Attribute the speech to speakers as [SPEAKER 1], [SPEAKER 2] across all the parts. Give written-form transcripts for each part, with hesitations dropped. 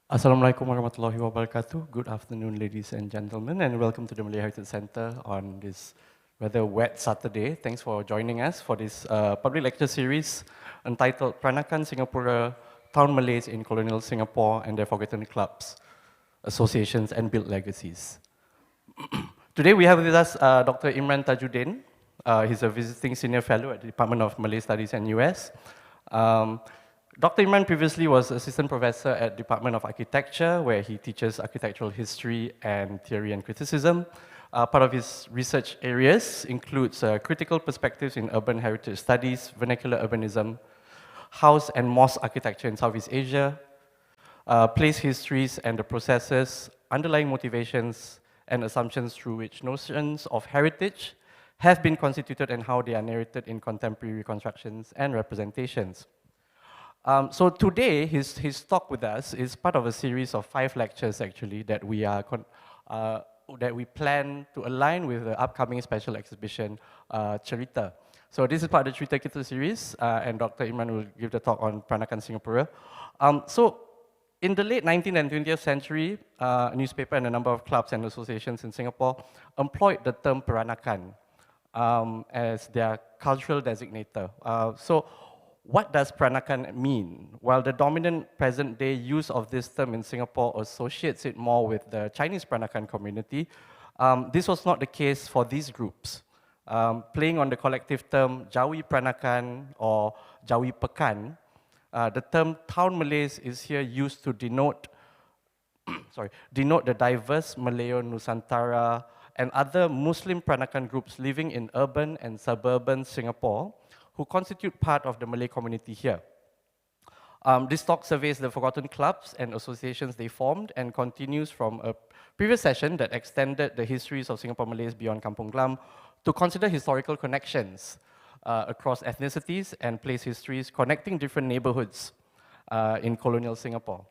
[SPEAKER 1] Assalamualaikum warahmatullahi wabarakatuh. Good afternoon, ladies and gentlemen, and welcome to the Malay Heritage Center on this rather wet Saturday. Thanks for joining us for this public lecture series entitled Peranakan Singapura, Town Malays in Colonial Singapore and Their Forgotten Clubs, Associations and Built Legacies. Today we have with us Dr. Imran Tajudeen. He's a visiting senior fellow at the Department of Malay Studies and US. Dr. Imran previously was assistant professor at Department of Architecture, where he teaches architectural history and theory and criticism. Part of his research areas includes critical perspectives in urban heritage studies, vernacular urbanism, house and mosque architecture in Southeast Asia, place histories and the processes, underlying motivations and assumptions through which notions of heritage have been constituted and how they are narrated in contemporary reconstructions and representations. So today, his talk with us is part of a series of 5 lectures actually that we plan to align with the upcoming special exhibition, Cerita. So this is part of the Cerita Kita series, and Dr. Imran will give the talk on Peranakan Singapura. So in the late 19th and 20th century, a newspaper and a number of clubs and associations in Singapore employed the term Peranakan as their cultural designator. So what does Peranakan mean? Well, the dominant present-day use of this term in Singapore associates it more with the Chinese Peranakan community. This was not the case for these groups. Playing on the collective term Jawi Peranakan or Jawi Pekan, the term Town Malays is here used to denote the diverse Malayo-Nusantara and other Muslim Peranakan groups living in urban and suburban Singapore, who constitute part of the Malay community here. This talk surveys the forgotten clubs and associations they formed and continues from a previous session that extended the histories of Singapore Malays beyond Kampong Gelam to consider historical connections across ethnicities and place histories connecting different neighbourhoods in colonial Singapore.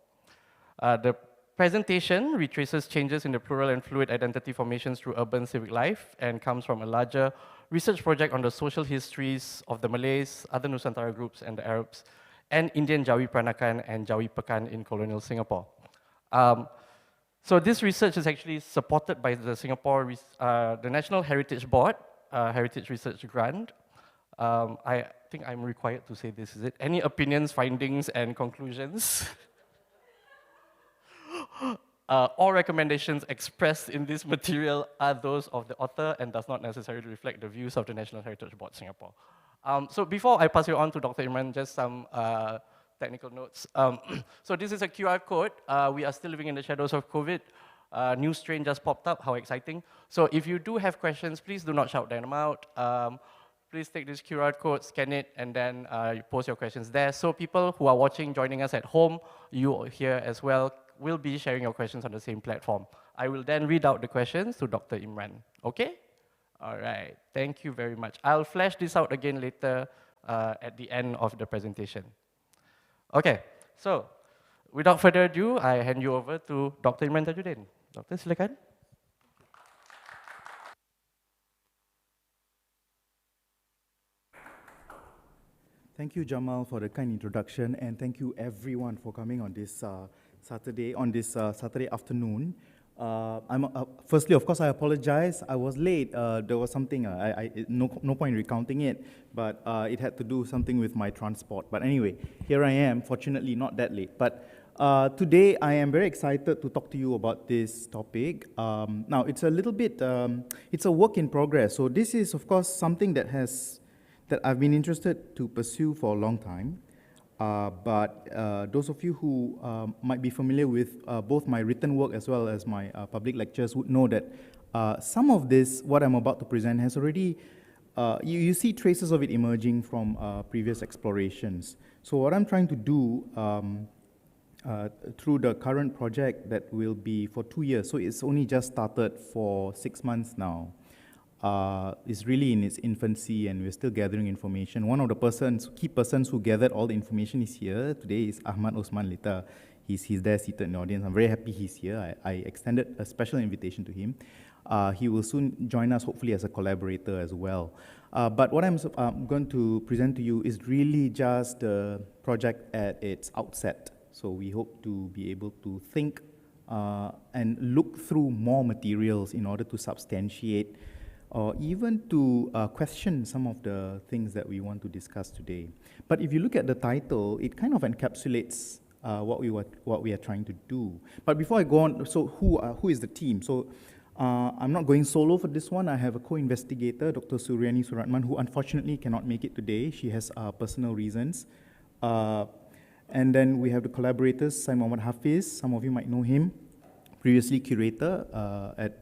[SPEAKER 1] The presentation retraces changes in the plural and fluid identity formations through urban civic life and comes from a larger research project on the social histories of the Malays, other Nusantara groups and the Arabs, and Indian Jawi Peranakan and Jawi Pekan in colonial Singapore. So this research is actually supported by the the National Heritage Board, Heritage Research Grant. I think I'm required to say this, is it? Any opinions, findings, and conclusions? All recommendations expressed in this material are those of the author and does not necessarily reflect the views of the National Heritage Board Singapore. So before I pass you on to Dr. Imran, just some technical notes. So this is a QR code. We are still living in the shadows of COVID. New strain just popped up, how exciting. So if you do have questions, please do not shout them out. Please take this QR code, scan it, and then you post your questions there. So people who are watching, joining us at home, you here as well, will be sharing your questions on the same platform. I will then read out the questions to Dr. Imran. Okay? All right. Thank you very much. I'll flash this out again later at the end of the presentation. Okay. So, without further ado, I hand you over to Dr. Imran Tajudeen. Doctor, silakan.
[SPEAKER 2] Thank you, Jamal, for the kind introduction, and thank you everyone for coming on this Saturday afternoon. Firstly, of course, I apologize. I was late. There was something, no point recounting it, but it had to do something with my transport. But anyway, here I am, fortunately not that late. But today, I am very excited to talk to you about this topic. Now, it's a little bit, it's a work in progress. So this is, of course, something that I've been interested to pursue for a long time. But those of you who might be familiar with both my written work as well as my public lectures would know that some of this, what I'm about to present, has already, you see traces of it emerging from previous explorations. So what I'm trying to do through the current project that will be for 2 years, so it's only just started for 6 months now, is really in its infancy and we're still gathering information. One of the key persons who gathered all the information is here. Today is Ahmad Osman Lita. He's there seated in the audience. I'm very happy he's here. I extended a special invitation to him. He will soon join us, hopefully as a collaborator as well. But what I'm going to present to you is really just the project at its outset. So we hope to be able to think and look through more materials in order to substantiate or even to question some of the things that we want to discuss today. But if you look at the title, it kind of encapsulates what we are trying to do. But before I go on, so who is the team? So I'm not going solo for this one. I have a co-investigator, Dr. Suryani Suratman, who unfortunately cannot make it today. She has personal reasons. And then we have the collaborators, Syed Muhammad Hafiz. Some of you might know him. Previously curator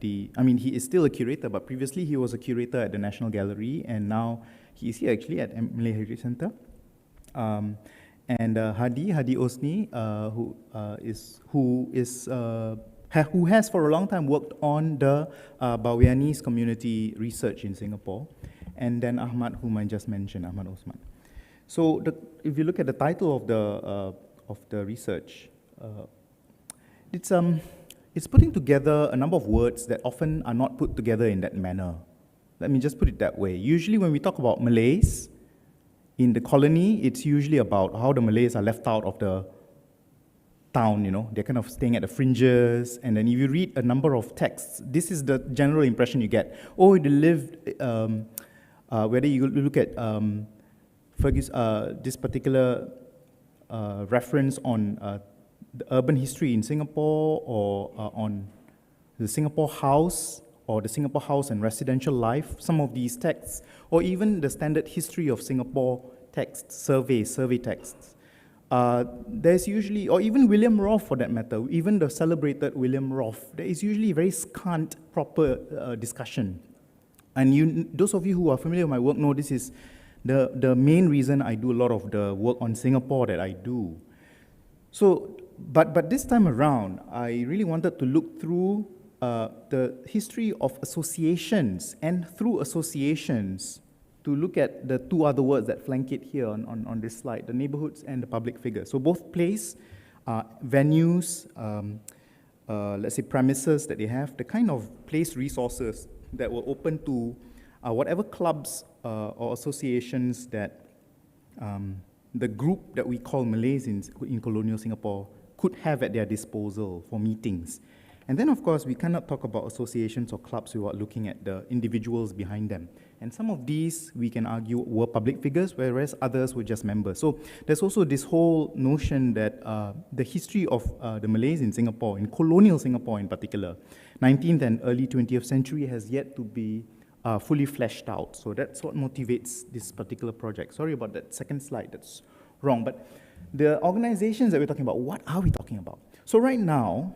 [SPEAKER 2] he is still a curator, but previously he was a curator at the National Gallery, and now he is here actually at Malay Heritage Centre. And Hadi Osni, who has for a long time worked on the Bawianis community research in Singapore, and then Ahmad, whom I just mentioned, Ahmad Osman. So if you look at the title of the research, it's putting together a number of words that often are not put together in that manner. Let me just put it that way. Usually when we talk about Malays in the colony, it's usually about how the Malays are left out of the town, they're kind of staying at the fringes, and then if you read a number of texts, this is the general impression you get. Oh, they lived, whether you look at this particular reference on the urban history in Singapore, or on the Singapore house, or the Singapore house and residential life, some of these texts, or even the standard history of Singapore texts, survey texts. There's usually, or even William Rolfe for that matter, even the celebrated William Rolfe, there is usually very scant proper discussion. And those of you who are familiar with my work know this is the main reason I do a lot of the work on Singapore that I do. So, but this time around, I really wanted to look through the history of associations, and through associations, to look at the two other words that flank it here on this slide, the neighbourhoods and the public figures. So both place, venues, let's say premises that they have, the kind of place resources that were open to whatever clubs or associations that the group that we call Malays in colonial Singapore could have at their disposal for meetings. And then, of course, we cannot talk about associations or clubs without looking at the individuals behind them. And some of these, we can argue, were public figures, whereas others were just members. So there's also this whole notion that the history of the Malays in Singapore, in colonial Singapore in particular, 19th and early 20th century, has yet to be fully fleshed out. So that's what motivates this particular project. Sorry about that second slide, that's wrong. But the organizations that we're talking about, what are we talking about? So right now,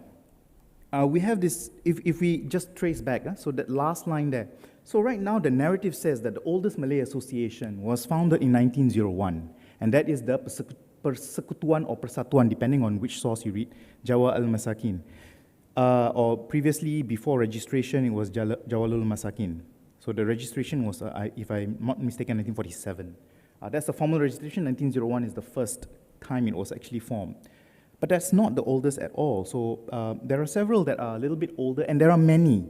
[SPEAKER 2] we have this, if we just trace back, so that last line there. So right now, the narrative says that the oldest Malay association was founded in 1901, and that is the Persekutuan or Persatuan, depending on which source you read, Jawa al-Masakin. Or previously, before registration, it was Jawalul Masakin. So the registration was, if I'm not mistaken, 1947. That's the formal registration. 1901 is the first time it was actually formed. But that's not the oldest at all. So there are several that are a little bit older, and there are many.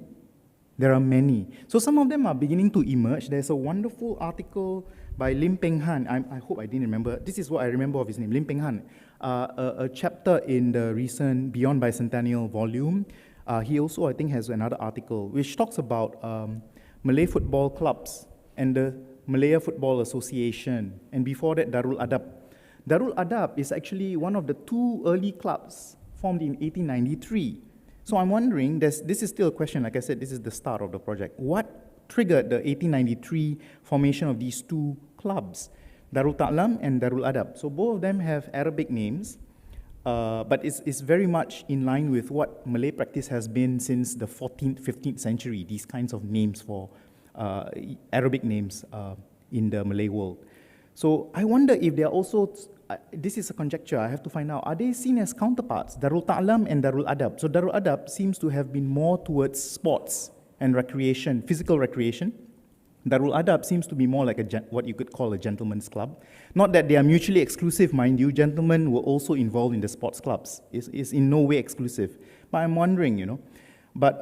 [SPEAKER 2] There are many. So some of them are beginning to emerge. There's a wonderful article by Lim Peng Han. I hope I didn't remember. This is what I remember of his name, Lim Peng Han. A chapter in the recent Beyond Bicentennial volume. He also, I think, has another article which talks about Malay football clubs and the Malaya Football Association. And before that, Darul Adab. Darul Adab is actually one of the two early clubs formed in 1893. So I'm wondering, this is still a question, like I said, this is the start of the project. What triggered the 1893 formation of these two clubs, Darul Ta'lam and Darul Adab? So both of them have Arabic names, but it's very much in line with what Malay practice has been since the 14th, 15th century, these kinds of names for Arabic names in the Malay world. So I wonder if they are also, this is a conjecture, I have to find out, are they seen as counterparts, Darul Ta'lam and Darul Adab? So Darul Adab seems to have been more towards sports and recreation, physical recreation. Darul Adab seems to be more like what you could call a gentleman's club. Not that they are mutually exclusive, mind you, gentlemen were also involved in the sports clubs. It's in no way exclusive. But I'm wondering, But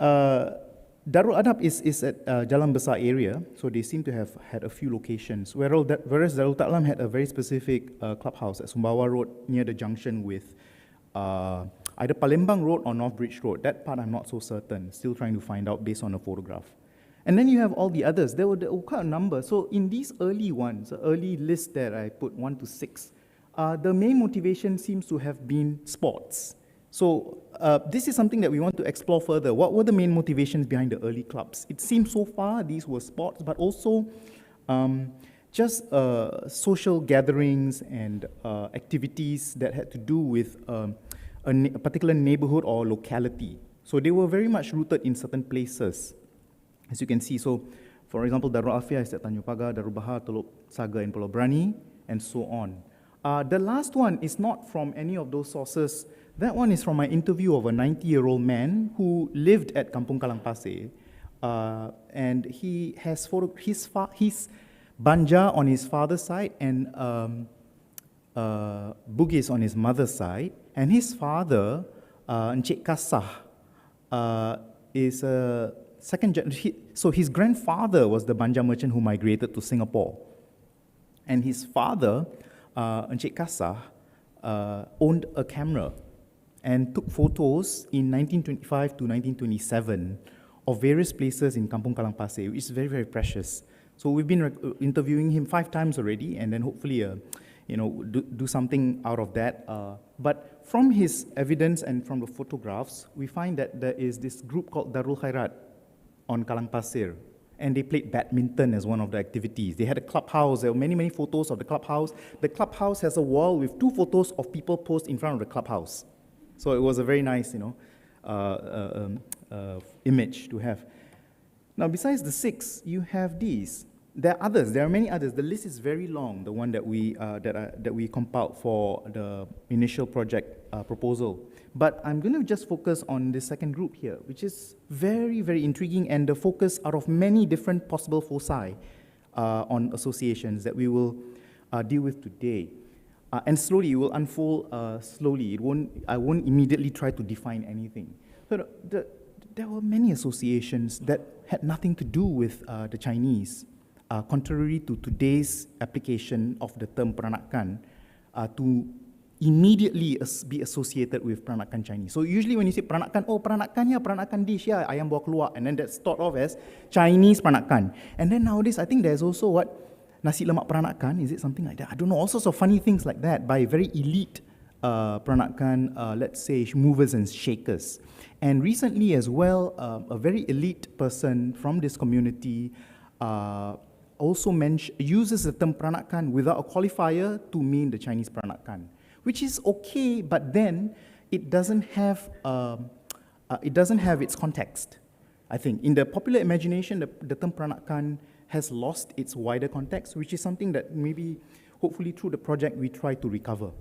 [SPEAKER 2] Darul Adab is at Jalan Besar area, so they seem to have had a few locations, whereas Darul Ta'lam had a very specific clubhouse at Sumbawa Road near the junction with either Palembang Road or North Bridge Road. That part I'm not so certain, still trying to find out based on a photograph. And then you have all the others. There were quite a number. So in these early ones, the early list that I put 1 to 6, the main motivation seems to have been sports. So this is something that we want to explore further. What were the main motivations behind the early clubs? It seems so far these were sports, but also just social gatherings and activities that had to do with a particular neighborhood or locality. So they were very much rooted in certain places, as you can see. So, for example, Darul Afia is at Tanjung Pagar, Darul Bahar, Teluk Saga in Pulau Brani, and so on. The last one is not from any of those sources. That one is from my interview of a 90-year-old man who lived at Kampong Gelam Pasir, and he has his Banja on his father's side and Bugis on his mother's side, and his father, Encik Kasah, is a second generation. So his grandfather was the Banja merchant who migrated to Singapore, and his father, Encik Kasah, owned a camera and took photos in 1925 to 1927 of various places in Kampong Gelam Pasir, which is very, very precious. So we've been interviewing him 5 times already, and then hopefully, do something out of that. But from his evidence and from the photographs, we find that there is this group called Darul Khairat on Kalang Pasir, and they played badminton as one of the activities. They had a clubhouse. There were many, many photos of the clubhouse. The clubhouse has a wall with 2 photos of people posed in front of the clubhouse. So it was a very nice, image to have. Now, besides the 6, you have these. There are others. There are many others. The list is very long. The one that we compiled for the initial project proposal. But I'm going to just focus on the second group here, which is very, very intriguing, and the focus out of many different possible foci on associations that we will deal with today. And slowly, it will unfold slowly. I won't immediately try to define anything. So there were many associations that had nothing to do with the Chinese, contrary to today's application of the term Peranakan, to immediately be associated with Peranakan Chinese. So usually when you say Peranakan, oh Peranakan ya, Peranakan dish ya, ayam buah keluak, and then that's thought of as Chinese Peranakan. And then nowadays, I think there's also what, nasi lemak Peranakan, is it something like that? I don't know, all sorts of funny things like that by very elite Peranakan, let's say, movers and shakers. And recently as well, a very elite person from this community also uses the term Peranakan without a qualifier to mean the Chinese Peranakan, which is okay, but then it doesn't have its context. I think in the popular imagination, the term Peranakan has lost its wider context, which is something that maybe, hopefully through the project, we try to recover.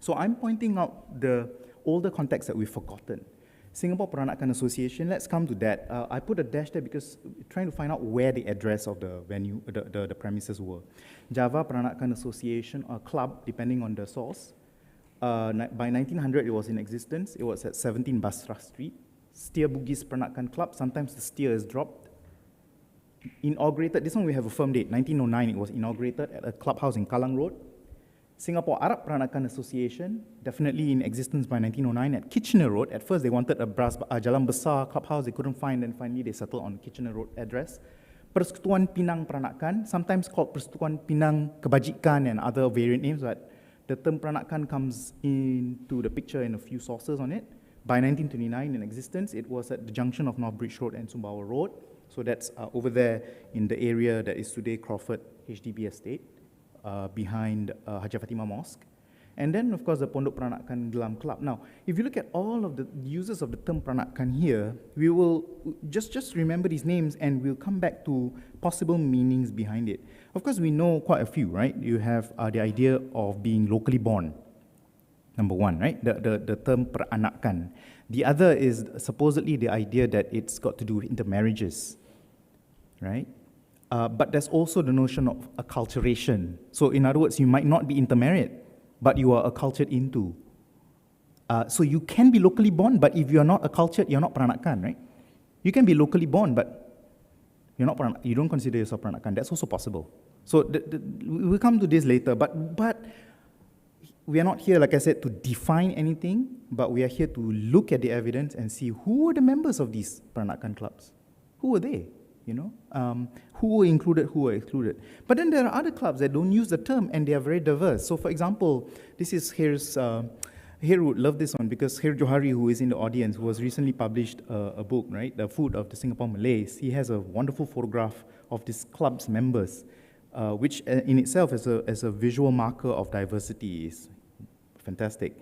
[SPEAKER 2] So I'm pointing out the older context that we've forgotten. Singapore Peranakan Association, let's come to that. I put a dash there because we're trying to find out where the address of the venue, the premises were. Java Peranakan Association, a club, depending on the source. By 1900, it was in existence. It was at 17 Basrah Street. Steer Bugis Peranakan Club, sometimes the steer is dropped. Inaugurated, this one we have a firm date, 1909, it was inaugurated at a clubhouse in Kallang Road. Singapore Arab Peranakan Association, definitely in existence by 1909 at Kitchener Road. At first they wanted a Jalan Besar clubhouse, they couldn't find, and finally they settled on Kitchener Road address. Persekutuan Pinang Peranakan, sometimes called Persekutuan Pinang Kebajikan and other variant names, but the term Peranakan comes into the picture in a few sources on it. By 1929 in existence, it was at the junction of North Bridge Road and Sumbawa Road. So that's over there in the area that is today Crawford HDB Estate, behind Haji Fatimah Mosque. And then, of course, the Pondok Peranakan Gelam Club. Now, if you look at all of the uses of the term Peranakan here, we will just remember these names and we'll come back to possible meanings behind it. Of course, we know quite a few, right? You have the idea of being locally born, number one, right? The term Peranakan. The other is supposedly the idea that it's got to do with intermarriages, right? But there's also the notion of acculturation. So in other words, you might not be intermarried, but you are accultured into. So you can be locally born, but if you're not accultured, you're not Peranakan, right? You can be locally born, but you're not Peranakan. You don't consider yourself Peranakan. That's also possible. So we'll come to this later. But we are not here, like I said, to define anything, but we are here to look at the evidence and see who were the members of these Peranakan clubs. Who were they? Who were included, who were excluded. But then there are other clubs that don't use the term and they are very diverse. So for example, this is Her would love this one because Her Johari, who is in the audience, who has recently published a book, right, The Food of the Singapore Malays, he has a wonderful photograph of this club's members, which in itself as a visual marker of diversity is fantastic.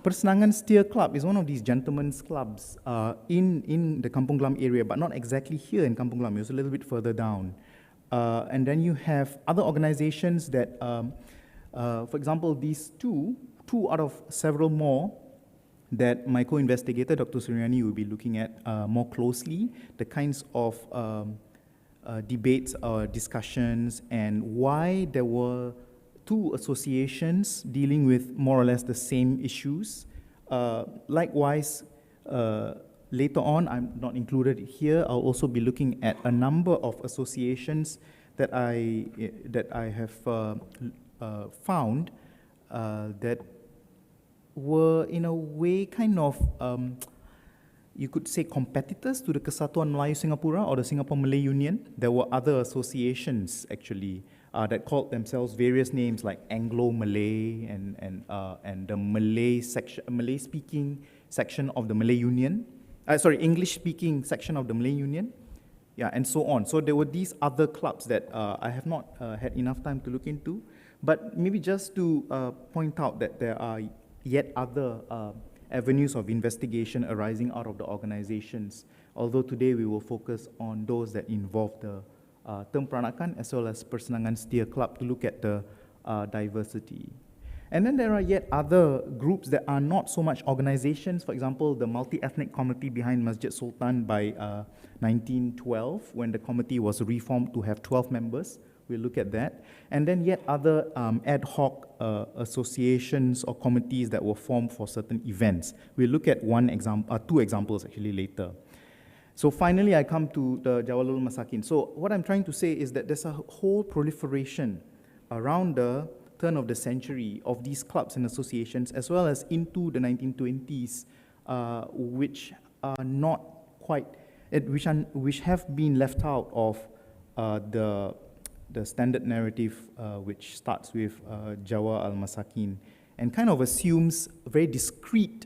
[SPEAKER 2] Peranakan Steer Club is one of these gentlemen's clubs in the Kampong Gelam area, but not exactly here in Kampong Gelam. It was a little bit further down. And then you have other organizations that, for example, these two out of several more that my co-investigator, Dr. Suryani, will be looking at more closely, the kinds of debates or discussions and why there were two associations dealing with more or less the same issues. Likewise, later on, I'm not included here, I'll also be looking at a number of associations that I have found that were in a way kind of, you could say, competitors to the Kesatuan Melayu Singapura or the Singapore Malay Union. There were other associations actually that called themselves various names like Anglo-Malay and the Malay-speaking section of the Malay Union. English-speaking section of the Malay Union. Yeah, and so on. So there were these other clubs that I have not had enough time to look into. But maybe just to point out that there are yet other avenues of investigation arising out of the organizations, although today we will focus on those that involve the term Peranakan as well as Peranakan Steer Club to look at the diversity. And then there are yet other groups that are not so much organizations. For example, the multi-ethnic committee behind Masjid Sultan by 1912, when the committee was reformed to have 12 members. We'll look at that. And then yet other ad hoc associations or committees that were formed for certain events. We'll look at two examples actually later. So finally, I come to the Jawalul Masakin. So what I'm trying to say is that there's a whole proliferation around the turn of the century of these clubs and associations, as well as into the 1920s, which are not quite, which have been left out of the standard narrative, which starts with Jawa al-Masakin, and kind of assumes very discrete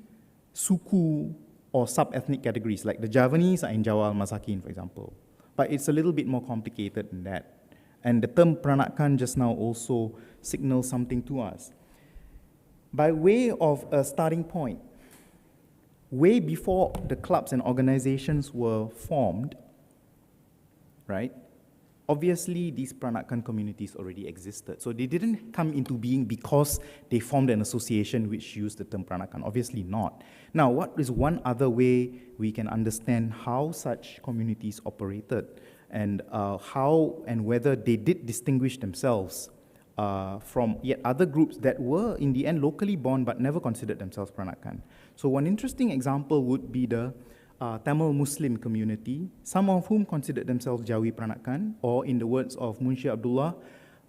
[SPEAKER 2] suku or sub-ethnic categories, like the Javanese are in Jawa al-Masakin, for example. But it's a little bit more complicated than that. And the term Peranakan just now also signals something to us. By way of a starting point, way before the clubs and organizations were formed, right? Obviously, these Peranakan communities already existed. So they didn't come into being because they formed an association which used the term Peranakan. Obviously not. Now, what is one other way we can understand how such communities operated and how and whether they did distinguish themselves from yet other groups that were in the end locally born but never considered themselves Peranakan? So one interesting example would be the Tamil Muslim community, some of whom considered themselves Jawi Peranakan, or in the words of Munshi Abdullah,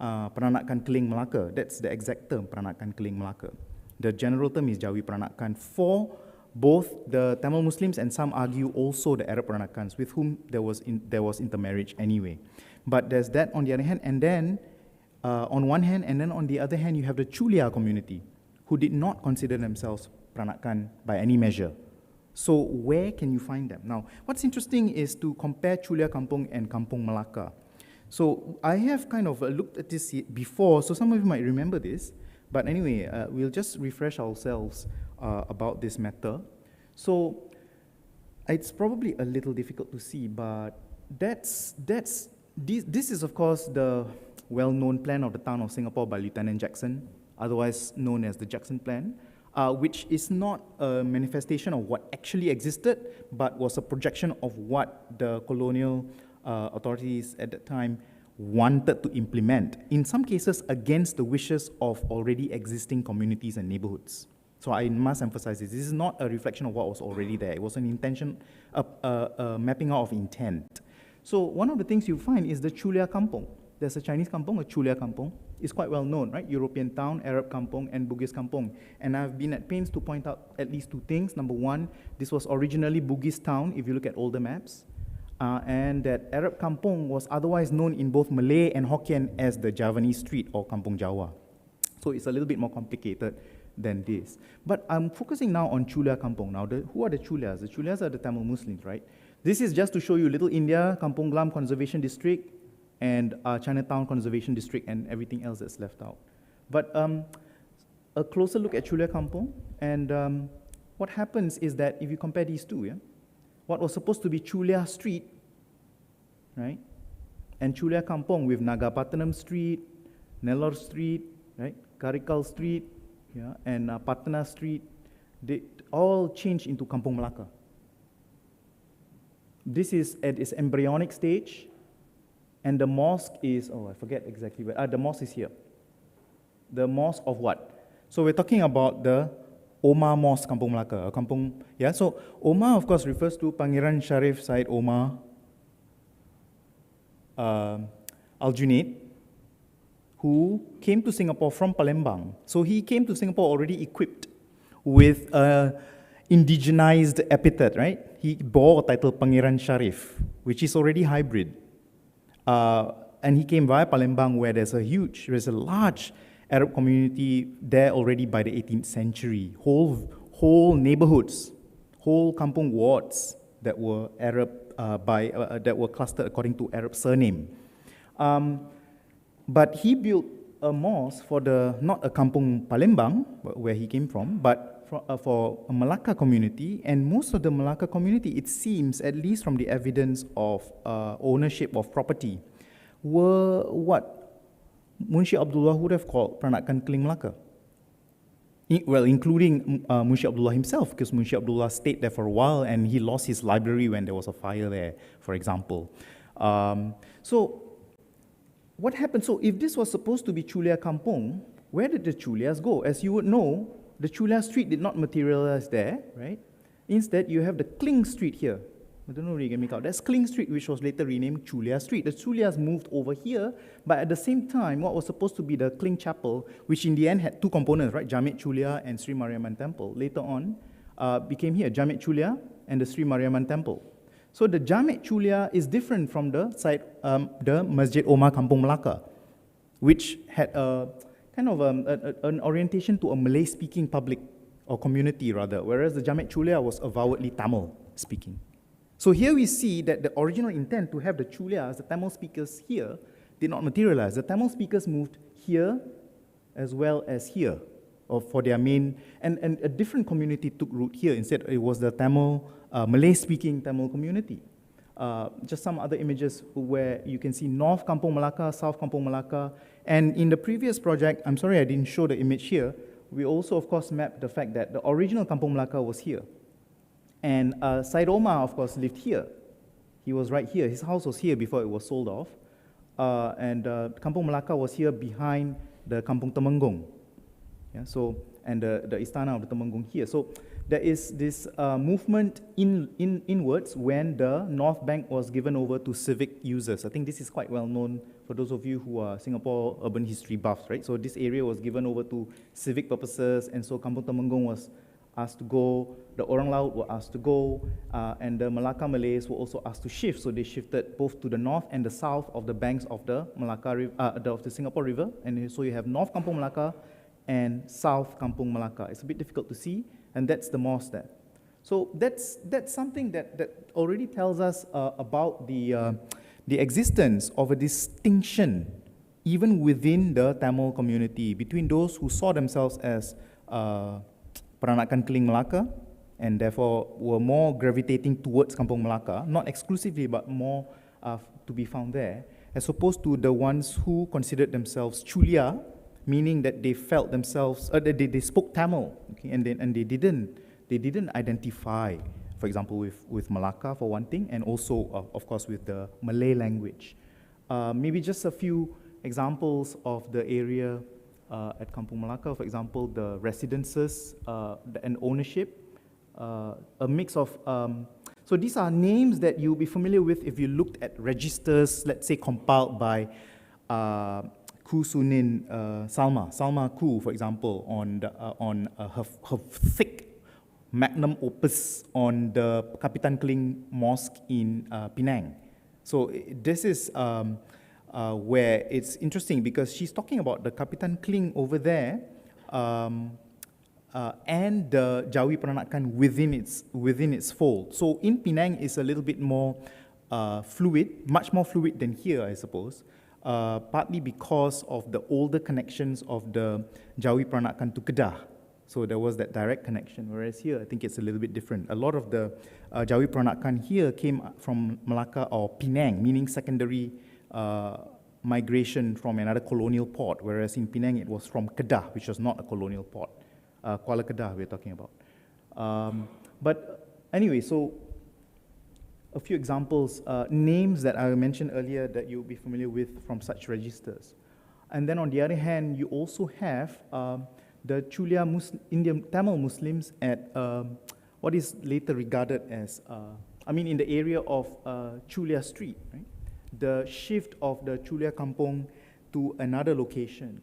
[SPEAKER 2] Peranakan Keling Melaka. That's the exact term, Peranakan Keling Melaka. The general term is Jawi Peranakan for both the Tamil Muslims and some argue also the Arab Peranakans, with whom there was intermarriage anyway. But there's that on the other hand, and then on one hand, and then on the other hand, you have the Chulia community, who did not consider themselves Peranakan by any measure. So where can you find them? Now, what's interesting is to compare Chulia Kampung and Kampung Melaka. So I have kind of looked at this before, so some of you might remember this. But anyway, we'll just refresh ourselves about this matter. So it's probably a little difficult to see, but this is of course the well-known plan of the town of Singapore by Lieutenant Jackson, otherwise known as the Jackson Plan. Which is not a manifestation of what actually existed, but was a projection of what the colonial authorities at that time wanted to implement, in some cases against the wishes of already existing communities and neighborhoods. So I must emphasize this. This is not a reflection of what was already there. It was an intention, a mapping out of intent. So one of the things you find is the Chulia Kampung. there's a Chinese kampong, a Chulia kampong. It's quite well known, right? European town, Arab kampong, and Bugis kampong. And I've been at pains to point out at least two things. Number one, this was originally Bugis town, if you look at older maps. And that Arab kampong was otherwise known in both Malay and Hokkien as the Javanese street or Kampong Jawa. So it's a little bit more complicated than this. But I'm focusing now on Chulia kampong. Now, who are the Chulias? The Chulias are the Tamil Muslims, right? This is just to show you Little India, Kampong Gelam Conservation District, and Chinatown Conservation District, and everything else that's left out. But a closer look at Chulia kampong, and what happens is that if you compare these two, yeah, what was supposed to be Chulia Street, right, and Chulia kampong with Nagapattanam Street, Nellore Street, right, Karikal Street, yeah, and Patna Street, they all changed into Kampong Melaka. This is at its embryonic stage, and the mosque is, oh, I forget exactly where, the mosque is here. The mosque of what? So we're talking about the Omar Mosque, Kampong Melaka, Kampong, yeah, so Omar, of course, refers to Pangeran Sharif Said Omar Al-Junaid, who came to Singapore from Palembang. So he came to Singapore already equipped with indigenized epithet, right? He bore a title Pangeran Sharif, which is already hybrid. And he came via Palembang, where there's a large Arab community there already by the 18th century. Whole neighborhoods, whole kampong wards that were Arab that were clustered according to Arab surname. But he built a mosque for not a Kampong Palembang, where he came from, but for a Malacca community. And most of the Malacca community, it seems, at least from the evidence of ownership of property, were what Munshi Abdullah would have called Peranakan Keling Melaka. Well, including Munshi Abdullah himself, because Munshi Abdullah stayed there for a while and he lost his library when there was a fire there, for example. So what happened? So if this was supposed to be Chulia Kampong, where did the Chulias go? As you would know, the Chulia Street did not materialize there, right? Instead, you have the Kling Street here. I don't know if you can make out. That's Kling Street, which was later renamed Chulia Street. The Chulias moved over here, but at the same time, what was supposed to be the Kling Chapel, which in the end had two components, right? Jamit Chulia and Sri Mariamman Temple, later on became here, Jamit Chulia and the Sri Mariamman Temple. So the Jamit Chulia is different from the site, the Masjid Omar Kampong Melaka, which had a kind of an orientation to a Malay-speaking public, or community rather, whereas the Jamit Chulia was avowedly Tamil-speaking. So here we see that the original intent to have the Chulias, the Tamil speakers here, did not materialize. The Tamil speakers moved here as well as here, or for their main, and a different community took root here. Instead, it was the Tamil, Malay-speaking Tamil community. Just some other images where you can see North Kampong Melaka, South Kampong Melaka, and in the previous project, I'm sorry I didn't show the image here, we also, of course, mapped the fact that the original Kampong Melaka was here. And Said Omar, of course, lived here. He was right here. His house was here before it was sold off. And Kampong Melaka was here behind the Kampong Temenggung. Yeah, so, and the Istana of the Temenggung here. So there is this movement inwards when the North Bank was given over to civic users. I think this is quite well known for those of you who are Singapore urban history buffs, right? So this area was given over to civic purposes, and so Kampong Temenggung was asked to go, the Orang Laut were asked to go, and the Malacca Malays were also asked to shift. So they shifted both to the north and the south of the banks of the Malacca, of the Singapore River. And so you have North Kampong Melaka and South Kampong Melaka. It's a bit difficult to see, and that's the mosque there. So that's something that already tells us about the existence of a distinction, even within the Tamil community, between those who saw themselves as Peranakan Keling Melaka, and therefore were more gravitating towards Kampong Melaka, not exclusively, but more to be found there, as opposed to the ones who considered themselves Chulia, meaning that they felt themselves, they spoke Tamil, okay, and they didn't identify, for example, with Malacca for one thing, and also, of course, with the Malay language. Maybe just a few examples of the area at Kampong Melaka, for example, the residences and ownership, a mix of, so these are names that you'll be familiar with if you looked at registers, let's say compiled by Ku Sunin Salma Ku, for example, on her thick magnum opus on the Kapitan Kling Mosque in Penang. So this is where it's interesting because she's talking about the Kapitan Kling over there and the Jawi Peranakan within its fold. So in Penang is a little bit more fluid, much more fluid than here, I suppose. Partly because of the older connections of the Jawi Peranakan to Kedah. So there was that direct connection, whereas here I think it's a little bit different. A lot of the Jawi Peranakan here came from Malacca or Penang, meaning secondary migration from another colonial port, whereas in Penang it was from Kedah, which was not a colonial port. Kuala Kedah we're talking about. But anyway, so a few examples, names that I mentioned earlier that you'll be familiar with from such registers. And then on the other hand, you also have the Chulia Indian Tamil Muslims at what is later regarded as, in the area of Chulia Street, right? The shift of the Chulia Kampong to another location.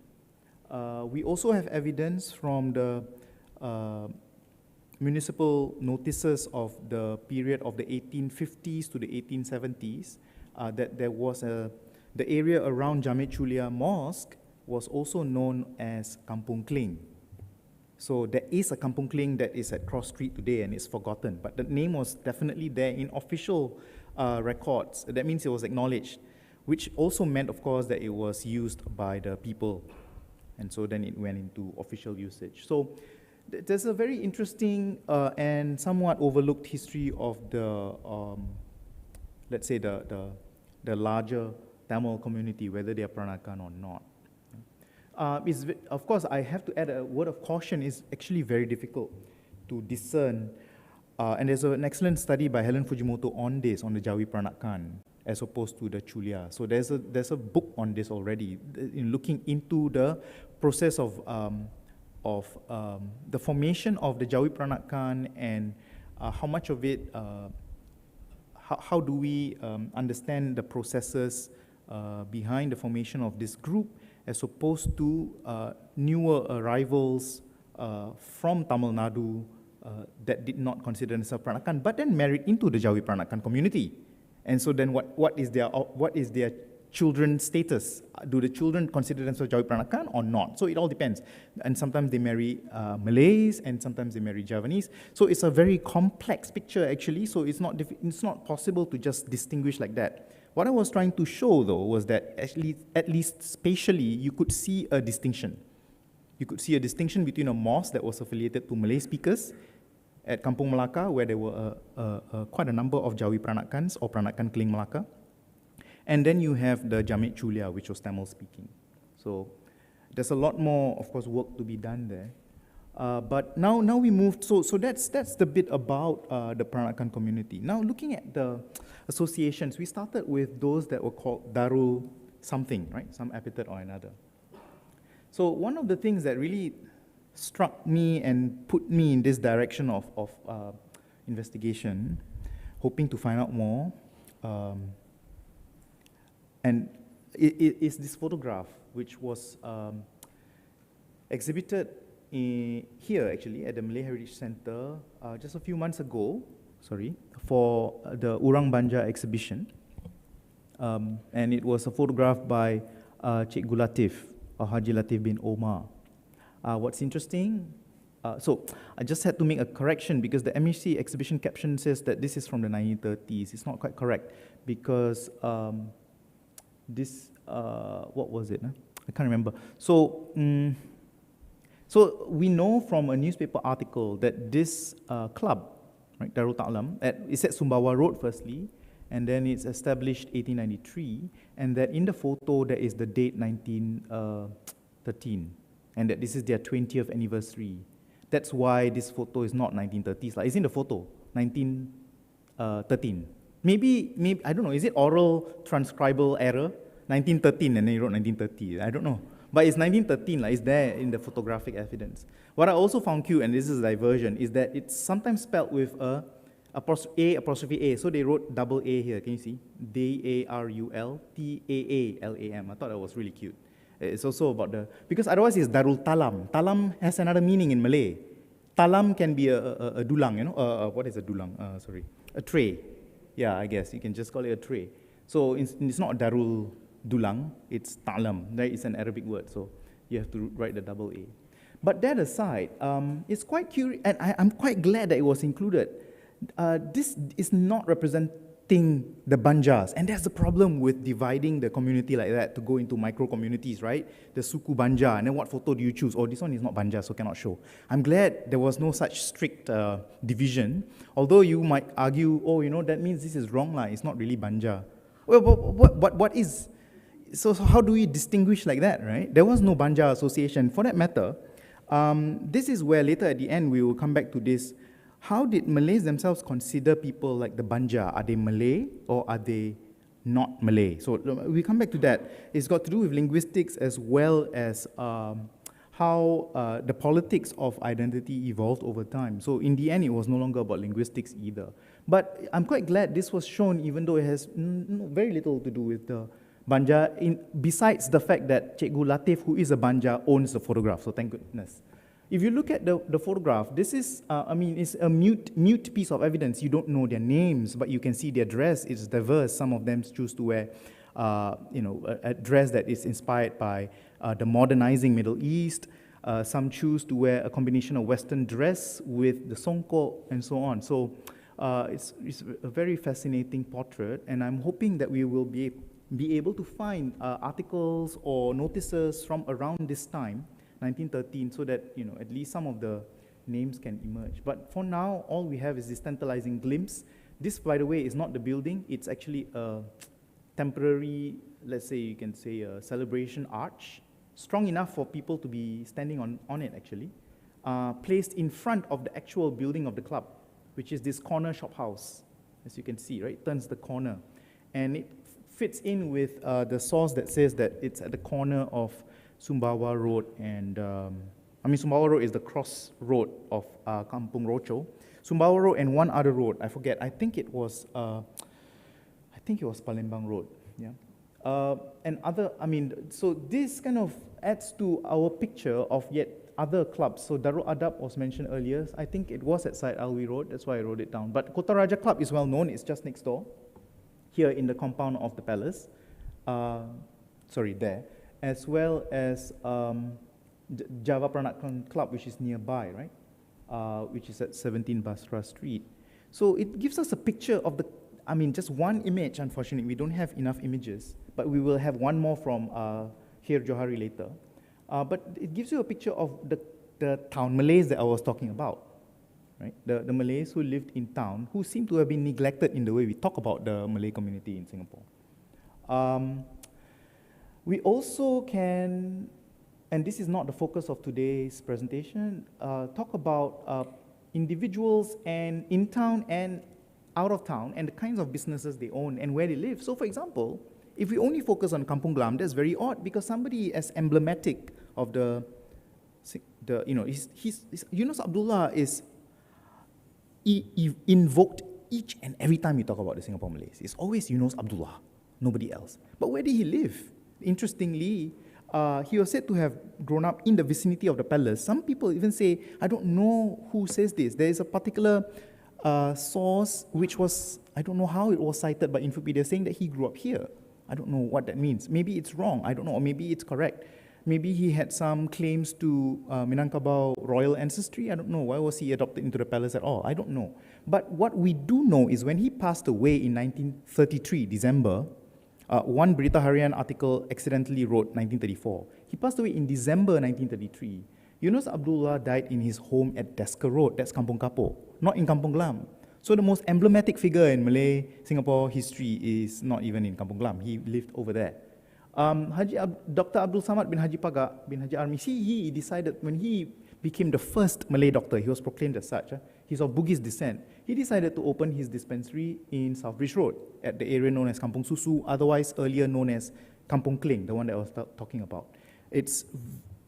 [SPEAKER 2] We also have evidence from the municipal notices of the period of the 1850s to the 1870s, that there was the area around Jami' Chulia Mosque was also known as Kampong Kling. So there is a Kampong Kling that is at Cross Street today and it's forgotten, but the name was definitely there in official records. That means it was acknowledged, which also meant, of course, that it was used by the people. And so then it went into official usage. So there's a very interesting and somewhat overlooked history of the, let's say, the larger Tamil community, whether they are Peranakan or not. Of course, I have to add a word of caution, it's actually very difficult to discern. And there's an excellent study by Helen Fujimoto on this, on the Jawi Peranakan, as opposed to the Chulia. So there's a book on this already, in looking into the process of the formation of the Jawi Peranakan and how much of it, how do we understand the processes behind the formation of this group as opposed to newer arrivals from Tamil Nadu that did not consider themselves Peranakan, but then married into the Jawi Peranakan community. And so then what is their children's status? Do the children consider themselves Jawi Peranakan or not? So it all depends. And sometimes they marry Malays, and sometimes they marry Javanese. So it's a very complex picture, actually. So it's not possible to just distinguish like that. What I was trying to show, though, was that at least spatially, you could see a distinction. You could see a distinction between a mosque that was affiliated to Malay speakers at Kampung Melaka, where there were quite a number of Jawi Peranakans or Peranakan Kling Melaka. And then you have the Jami' Chulia, which was Tamil speaking. So there's a lot more, of course, work to be done there. But now we moved, so that's the bit about the Peranakan community. Now looking at the associations, we started with those that were called Darul something, right? Some epithet or another. So one of the things that really struck me and put me in this direction of investigation, hoping to find out more, and it is this photograph, which was exhibited here, actually, at the Malay Heritage Center just a few months ago, for the Urang Banja exhibition. And it was a photograph by Cikgu Latif, or Haji Latif bin Omar. What's interesting, so I just had to make a correction because the MHC exhibition caption says that this is from the 1930s. It's not quite correct because this, what was it? I can't remember. So, so we know from a newspaper article that this club, right, Darul Ta'lam, it's at Sumbawa Road firstly, and then it's established 1893, and that in the photo there is the date 1913, and that this is their 20th anniversary. That's why this photo is not 1930s. Like, it's in the photo, 1913. Maybe, I don't know, is it oral transcribal error? 1913 and then you wrote 1930, I don't know. But it's 1913, like, it's there in the photographic evidence. What I also found cute, and this is a diversion, is that it's sometimes spelled with a apostrophe A. So they wrote double A here. Can you see? Darultalam. I thought that was really cute. It's also about because otherwise it's Darul Talam. Talam has another meaning in Malay. Talam can be a dulang, you know? What is a dulang? Sorry. A tray. Yeah, I guess. You can just call it a tray. So it's not Darul Dulang, it's Talam. Right? It's an Arabic word, so you have to write the double A. But that aside, it's quite curious, and I'm quite glad that it was included. This is not representing the Banjars, and that's the problem with dividing the community like that to go into micro-communities, right? The Suku Banja, and then what photo do you choose? Oh, this one is not Banja, so cannot show. I'm glad there was no such strict division, although you might argue, oh, you know, that means this is wrong, it's not really Banja. Well, what is? So how do we distinguish like that, right? There was no Banja association. For that matter, this is where later at the end we will come back to this. How did Malays themselves consider people like the Banja? Are they Malay or are they not Malay? So we come back to that. It's got to do with linguistics as well as how the politics of identity evolved over time. So in the end, it was no longer about linguistics either. But I'm quite glad this was shown, even though it has very little to do with the Banja, besides the fact that Cikgu Latif, who is a Banja, owns the photograph, so thank goodness. If you look at the photograph, this is, it's a mute piece of evidence. You don't know their names, but you can see their dress. It's diverse. Some of them choose to wear, a dress that is inspired by the modernizing Middle East. Some choose to wear a combination of Western dress with the songkok and so on. So it's a very fascinating portrait, and I'm hoping that we will be able to find articles or notices from around this time, 1913, so that at least some of the names can emerge. But for now, all we have is this tantalizing glimpse. This, by the way, is not the building. It's actually a temporary, let's say you can say a celebration arch, strong enough for people to be standing on it actually, placed in front of the actual building of the club, which is this corner shop house, as you can see, right? It turns the corner. And it fits in with the source that says that it's at the corner of Sumbawa Road and, Sumbawa Road is the crossroad of Kampong Rocho. Sumbawa Road and one other road, I forget. I think it was Palembang Road, yeah. So this kind of adds to our picture of yet other clubs. So Darul Adab was mentioned earlier. I think it was at Syed Alwi Road, that's why I wrote it down. But Kota Raja Club is well known, it's just next door, here in the compound of the palace. There. As well as Jawi Peranakan Club, which is nearby, right? Which is at 17 Basra Street. So it gives us a picture of just one image, unfortunately. We don't have enough images, but we will have one more from Khair Johari later. But it gives you a picture of the town Malays that I was talking about, right? The Malays who lived in town, who seem to have been neglected in the way we talk about the Malay community in Singapore. We also can, and this is not the focus of today's presentation, talk about individuals and in town and out of town and the kinds of businesses they own and where they live. So for example, if we only focus on Kampong Gelam, that's very odd because somebody as emblematic of Yunus Abdullah is invoked each and every time you talk about the Singapore Malays. It's always Yunus Abdullah, nobody else. But where did he live? Interestingly, he was said to have grown up in the vicinity of the palace. Some people even say, I don't know who says this. There is a particular source which was, I don't know how it was cited by Infopedia, saying that he grew up here. I don't know what that means. Maybe it's wrong, I don't know, or maybe it's correct. Maybe he had some claims to Minangkabau royal ancestry. I don't know. Why was he adopted into the palace at all? I don't know. But what we do know is when he passed away in 1933, December, one Berita Harian article accidentally wrote 1934. He passed away in December 1933. Yunus Abdullah died in his home at Desker Road, that's Kampong Kapo, not in Kampong Gelam. So the most emblematic figure in Malay Singapore history is not even in Kampong Gelam. He lived over there. Dr. Abdul Samad bin Haji Paga bin Haji Armis, he decided when he became the first Malay doctor, he was proclaimed as such, he's of Bugis descent, he decided to open his dispensary in Southbridge Road at the area known as Kampong Susu, otherwise earlier known as Kampong Kling, the one that I was talking about. It's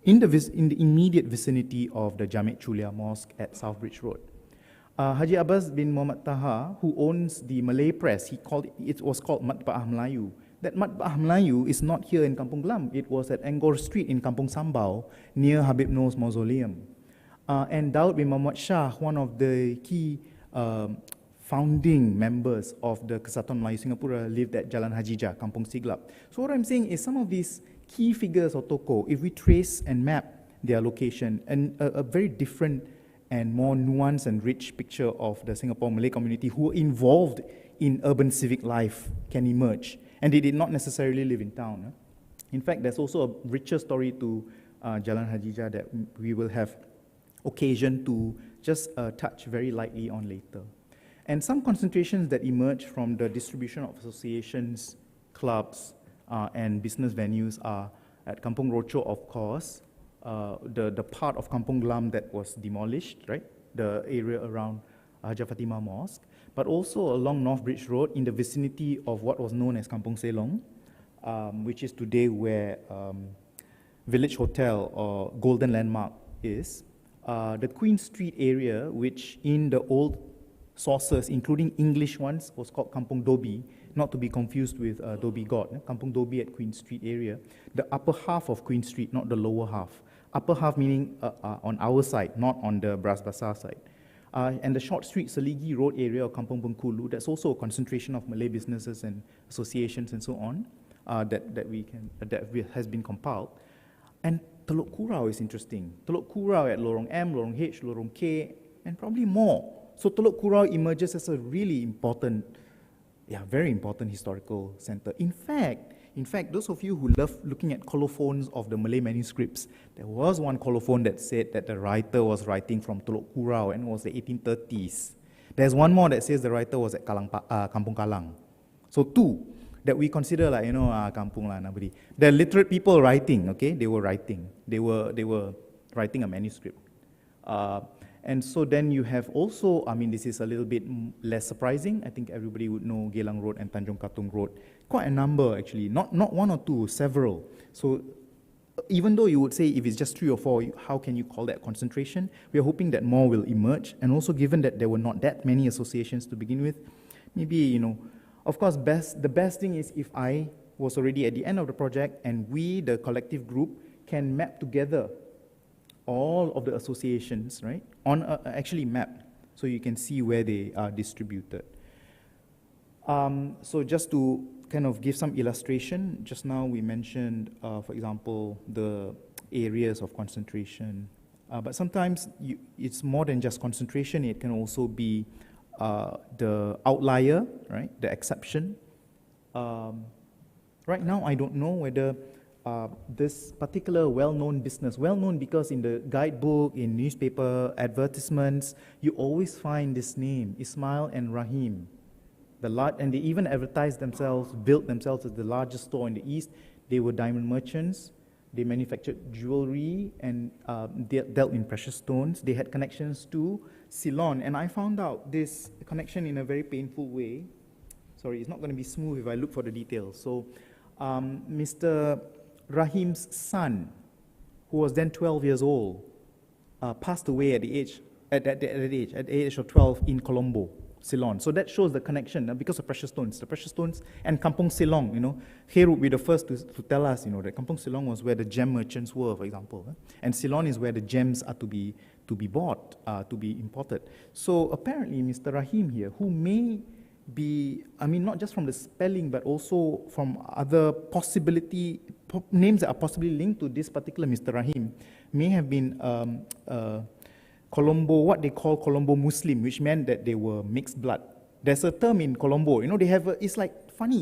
[SPEAKER 2] in the immediate vicinity of the Jamek Chulia Mosque at Southbridge Road. Haji Abbas bin Muhammad Taha, who owns the Malay press, it was called Matba'ah Melayu. That Matba'ah Melayu is not here in Kampong Gelam. It was at Angkor Street in Kampong Sambau, near Habib Noor's mausoleum. And Daud bin Muhammad Shah, one of the key founding members of the Kesatuan Melayu Singapura, lived at Jalan Hajijah, Kampong Siglap. So what I'm saying is some of these key figures or tokoh, if we trace and map their location, and a very different and more nuanced and rich picture of the Singapore Malay community who were involved in urban civic life can emerge. And they did not necessarily live in town. In fact, there's also a richer story to Jalan Hajijah that we will have occasion to just touch very lightly on later. And some concentrations that emerge from the distribution of associations, clubs, and business venues are at Kampong Rocho, of course, the part of Kampong Gelam that was demolished, right? The area around Hajah Fatimah Mosque, but also along North Bridge Road in the vicinity of what was known as Kampong Selong, which is today where Village Hotel or Golden Landmark is. The Queen Street area, which in the old sources, including English ones, was called Kampong Dobi, not to be confused with Dobi God. Kampong Dobi at Queen Street area. The upper half of Queen Street, not the lower half. Upper half meaning on our side, not on the Bras Basah side. And the short street, Seligi Road area of Kampong Bengkulu, that's also a concentration of Malay businesses and associations and so on that has been compiled. And Teluk Kurau is interesting. Teluk Kurau at Lorong M, Lorong H, Lorong K, and probably more. So Teluk Kurau emerges as a really important, very important historical center. In fact, those of you who love looking at colophons of the Malay manuscripts, there was one colophon that said that the writer was writing from Teluk Kurau and it was the 1830s. There's one more that says the writer was at Kampong Kalang. So two that we consider like, kampung lah, nobody. The literate people writing, okay? They were writing. They were writing a manuscript. And so then you have also, this is a little bit less surprising. I think everybody would know Geylang Road and Tanjung Katong Road. Quite a number actually, not one or two, several. So even though you would say if it's just 3 or 4, how can you call that concentration? We are hoping that more will emerge. And also given that there were not that many associations to begin with, maybe, of course, the best thing is if I was already at the end of the project and we, the collective group, can map together all of the associations, right, on actually map, so you can see where they are distributed. So just to kind of give some illustration, just now we mentioned, for example, the areas of concentration, but sometimes it's more than just concentration, it can also be the outlier, right, the exception. Right now, I don't know whether this particular well-known business, well-known because in the guidebook, in newspaper advertisements, you always find this name, Ismail and Rahim. And they even advertised themselves, built themselves as the largest store in the East. They were diamond merchants. They manufactured jewelry and dealt in precious stones. They had connections to Ceylon. And I found out this connection in a very painful way. Sorry, it's not going to be smooth if I look for the details. So Mr. Rahim's son, who was then 12 years old, passed away at the age of 12 in Colombo, Ceylon. So that shows the connection because of precious stones. The precious stones and Kampong Selong, here would be the first to tell us, that Kampong Selong was where the gem merchants were, for example. And Ceylon is where the gems are to be bought, to be imported. So apparently Mr. Rahim here, who may be, not just from the spelling, but also from other names that are possibly linked to this particular Mr. Rahim, may have been Colombo, what they call Colombo Muslim, which meant that they were mixed blood. There's a term in Colombo, they have it's like funny,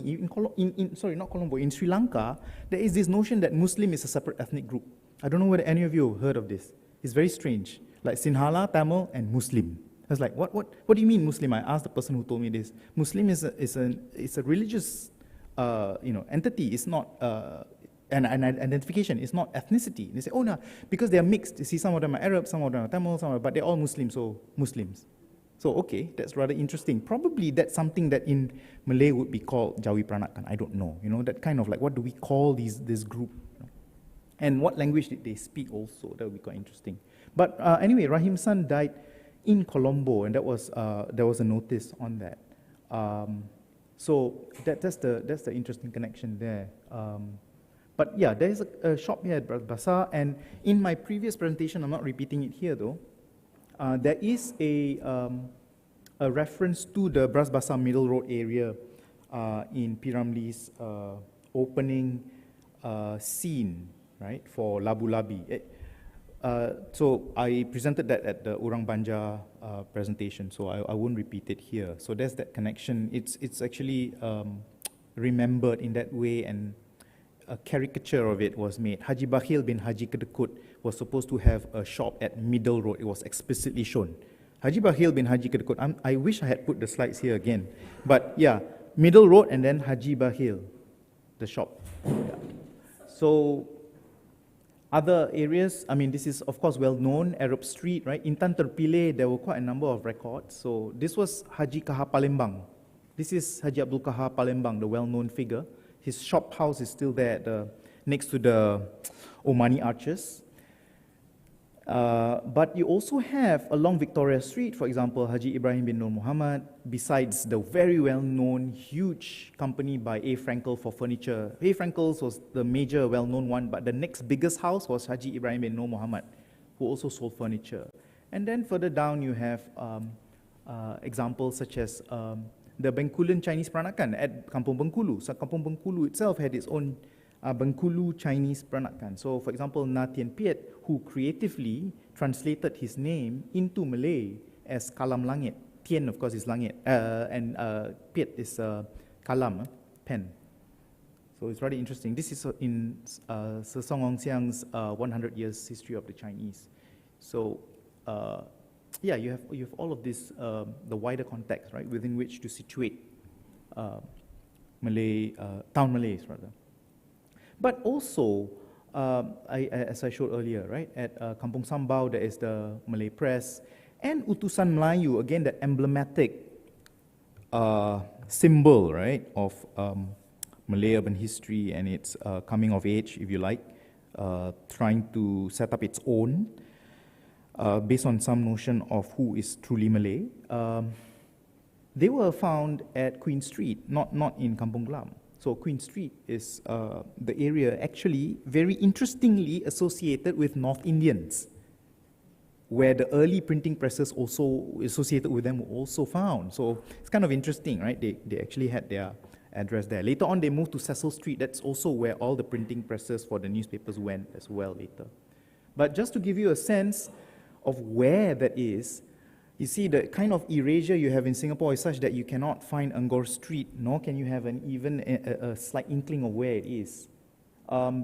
[SPEAKER 2] in Sri Lanka, there is this notion that Muslim is a separate ethnic group. I don't know whether any of you have heard of this. It's very strange, like Sinhala, Tamil, and Muslim. I was like, what do you mean Muslim? I asked the person who told me this. Muslim is a religious entity. It's not an identification. It's not ethnicity. They say, oh no, because they are mixed. You see, some of them are Arab, some of them are Tamil, but they're all Muslims, so Muslims. So okay, that's rather interesting. Probably that's something that in Malay would be called Jawi Peranakan. I don't know. That kind of like, what do we call this group? And what language did they speak also? That would be quite interesting. But anyway, Rahim's son died in Colombo, and that was there was a notice on that. So that's the interesting connection there. But yeah, there is a shop here at Bras Basah, and in my previous presentation, I'm not repeating it here though, there is a reference to the Bras Basah Middle Road area in P. Ramlee's opening scene, right, for Labu Labi. So I presented that at the Orang Banja presentation, so I won't repeat it here. So there's that connection. It's actually remembered in that way, and a caricature of it was made. Haji Bakhil bin Haji Kedekut was supposed to have a shop at Middle Road. It was explicitly shown. Haji Bakhil bin Haji Kedekut, I wish I had put the slides here again. But yeah, Middle Road and then Haji Bakhil, the shop. Yeah. So other areas, I mean, this is of course well known, Arab Street, right? Intan Terpilih, there were quite a number of records. So this was Haji Kaha Palembang. This is Haji Abdul Kaha Palembang, the well-known figure. His shop house is still there next to the Omani Arches. But you also have along Victoria Street, for example, Haji Ibrahim bin Nur Muhammad, besides the very well-known huge company by A. Frankel for furniture. A. Frankel's was the major well-known one, but the next biggest house was Haji Ibrahim bin Nur Muhammad, who also sold furniture. And then further down you have examples such as the Bencoolen Chinese Peranakan at Kampong Bengkulu. So Kampong Bengkulu itself had its own Bengkulu Chinese Peranakan. So for example, Na Tien Piet, who creatively translated his name into Malay as Kalam Langit. Tien, of course, is Langit, and Piet is Kalam, pen. So it's rather interesting. This is in Sir Song Ong Siang's 100 Years History of the Chinese. So yeah, you have all of this, the wider context, right, within which to situate Malay, Town Malays, rather. But also, as I showed earlier, right, at Kampong Sambau, there is the Malay Press, and Utusan Melayu, again, the emblematic symbol, right, of Malay urban history and its coming of age, if you like, trying to set up its own, based on some notion of who is truly Malay. They were found at Queen Street, not in Kampong Gelam. So Queen Street is the area actually very interestingly associated with North Indians, where the early printing presses also associated with them were also found. So it's kind of interesting, right? They actually had their address there. Later on, they moved to Cecil Street. That's also where all the printing presses for the newspapers went as well later. But just to give you a sense of where that is, you see the kind of erasure you have in Singapore is such that you cannot find Angkor Street, nor can you have even a slight inkling of where it is.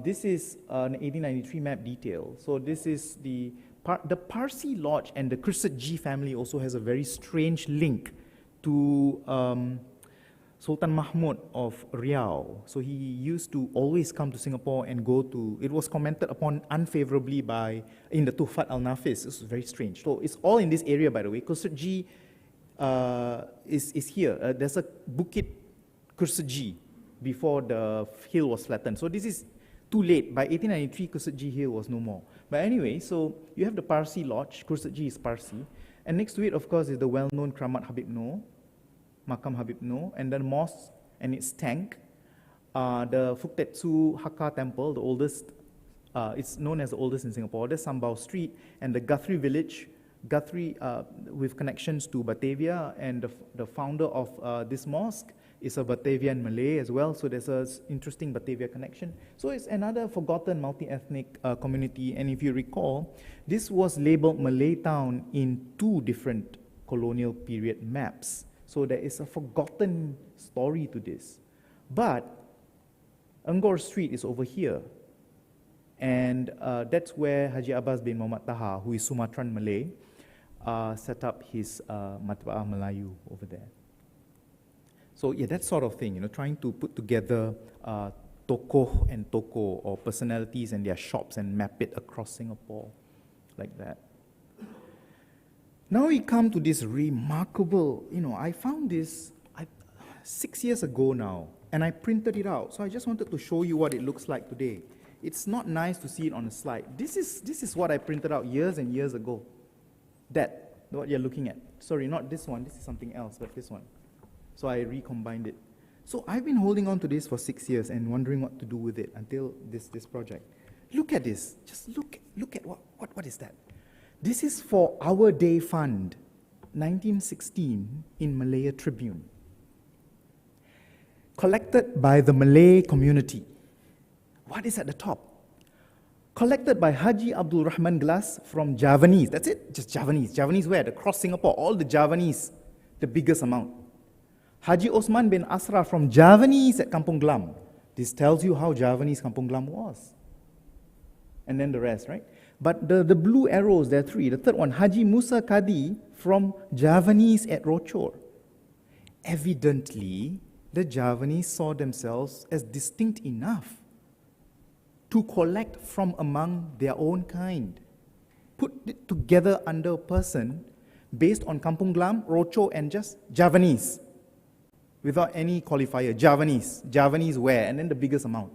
[SPEAKER 2] This is an 1893 map detail. So this is the Parsi Lodge, and the Kursetji family also has a very strange link to Sultan Mahmud of Riau. So he used to always come to Singapore and go to, it was commented upon unfavorably in the Tuhfat al-Nafis. This is very strange. So it's all in this area, by the way. Kursetji is here. There's a Bukit Kursetji before the hill was flattened. So this is too late. By 1893, Kursetji Hill was no more. But anyway, so you have the Parsi Lodge. Kursetji is Parsi. And next to it, of course, is the well-known Kramat Habib Noor, Makam Habib Noor, and then mosque and its tank. The Fuktetsu Hakka Temple, the oldest, it's known as the oldest in Singapore. There's Sambau Street, and the Guthrie Village, Guthrie with connections to Batavia, and the founder of this mosque is a Batavian Malay as well, so there's an interesting Batavia connection. So it's another forgotten multi-ethnic community, and if you recall, this was labeled Malay Town in 2 different colonial period maps. So there is a forgotten story to this. But Angkor Street is over here. And that's where Haji Abbas bin Muhammad Taha, who is Sumatran Malay, set up his Matba'ah Melayu over there. So yeah, that sort of thing, trying to put together tokoh and toko, or personalities and their shops, and map it across Singapore like that. Now we come to this remarkable, I found this 6 years ago now, and I printed it out. So I just wanted to show you what it looks like today. It's not nice to see it on a slide. This is what I printed out years and years ago. That what you're looking at. Sorry, not this one, this is something else, but this one. So I recombined it. So I've been holding on to this for 6 years and wondering what to do with it until this project. Look at this, just look at what is that? This is for Our Day Fund, 1916 in Malaya Tribune. Collected by the Malay community. What is at the top? Collected by Haji Abdul Rahman Glass from Javanese. That's it, just Javanese. Javanese where? Across Singapore, all the Javanese, the biggest amount. Haji Osman bin Asra from Javanese at Kampong Gelam. This tells you how Javanese Kampong Gelam was. And then the rest, right? But the blue arrows, there are 3. The third one, Haji Musa Kadi from Javanese at Rochor. Evidently, the Javanese saw themselves as distinct enough to collect from among their own kind. Put it together under a person based on Kampong Gelam, Rochor, and just Javanese. Without any qualifier, Javanese. Javanese where? And then the biggest amount,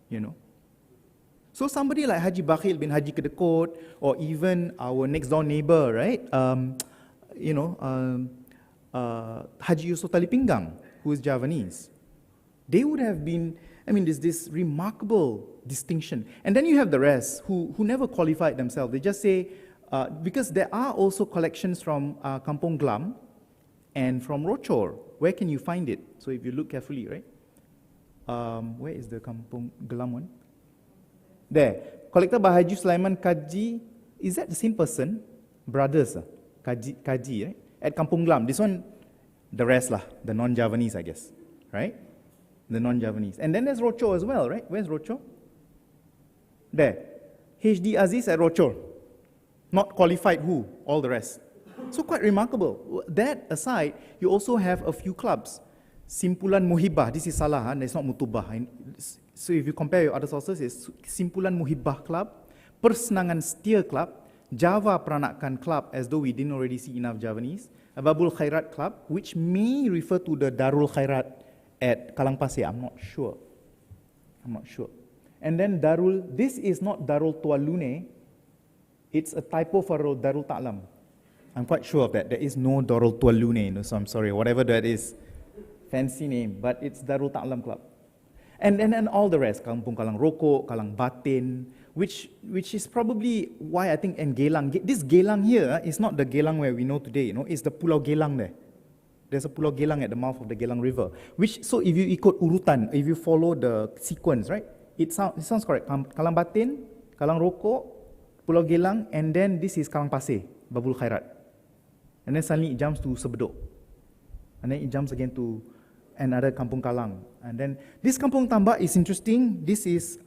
[SPEAKER 2] you know. So somebody like Haji Bakhil bin Haji Kedekut, or even our next door neighbor, right? Haji Yusuf Tali Pinggang, who is Javanese. They would have been, there's this remarkable distinction. And then you have the rest who never qualified themselves. They just say, because there are also collections from Kampong Gelam and from Rochor. Where can you find it? So if you look carefully, right? Where is the Kampong Gelam one? There. Collected by Haji Sulaiman Kaji. Is that the same person? Brothers, Kaji, right? At Kampong Gelam. This one, the rest lah, the non-Javanese, I guess, right? The non-Javanese. And then there's Rochor as well, right? Where's Rochor? There. HD Aziz at Rochor. Not qualified who? All the rest. So quite remarkable. That aside, you also have a few clubs. Simpulan Muhibah, this is salah, it's not Mutubah. So if you compare your other sources, it's Simpulan Muhibah Club, Persenangan Setia Club, Java Peranakan Club, as though we didn't already see enough Javanese, Babul Khairat Club, which may refer to the Darul Khairat at Kalang Pasir, I'm not sure. And then Darul, this is not Darul Tualune, it's a typo for Darul Ta'lam. I'm quite sure of that. There is no Darul Tualune, so I'm sorry, whatever that is, fancy name, but it's Darul Ta'lam Club. And then all the rest, Kampung Kalang Rokok, Kalang Batin, which is probably why I think, and Gelang, this Gelang here is not the Gelang where we know today, it's the Pulau Gelang there. There's a Pulau Gelang at the mouth of the Gelang River, so if you ikut urutan, if you follow the sequence, right, it sounds correct. Kalang Batin, Kalang Rokok, Pulau Gelang, and then this is Kalang Pasir, Babul Khairat. And then suddenly it jumps to Sebedok. And then it jumps again to another Kampung Kalang. And then this Kampung Tambak is interesting. This is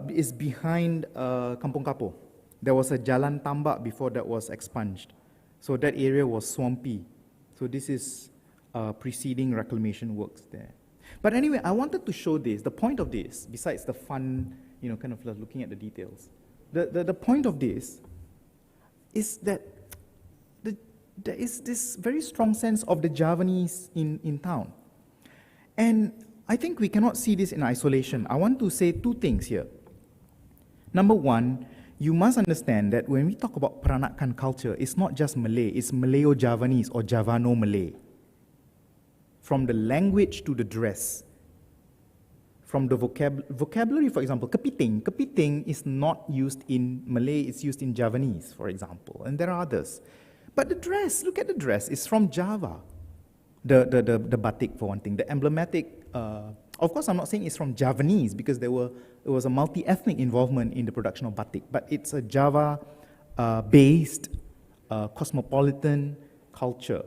[SPEAKER 2] is behind Kampung Kapo. There was a Jalan Tambak before that was expunged. So that area was swampy. So this is preceding reclamation works there. But anyway, I wanted to show this. The point of this, besides the fun, kind of looking at the details, the point of this is that there is this very strong sense of the Javanese in town. And I think we cannot see this in isolation. I want to say 2 things here. Number 1, you must understand that when we talk about Peranakan culture, it's not just Malay, it's Malayo-Javanese or Javano-Malay. From the language to the dress. From the vocabulary, for example, kepiting. Kepiting is not used in Malay, it's used in Javanese, for example, and there are others. But the dress, look at the dress, it's from Java. The batik, for one thing, the emblematic, of course I'm not saying it's from Javanese, because there was a multi-ethnic involvement in the production of batik, but it's a Java-based, cosmopolitan culture.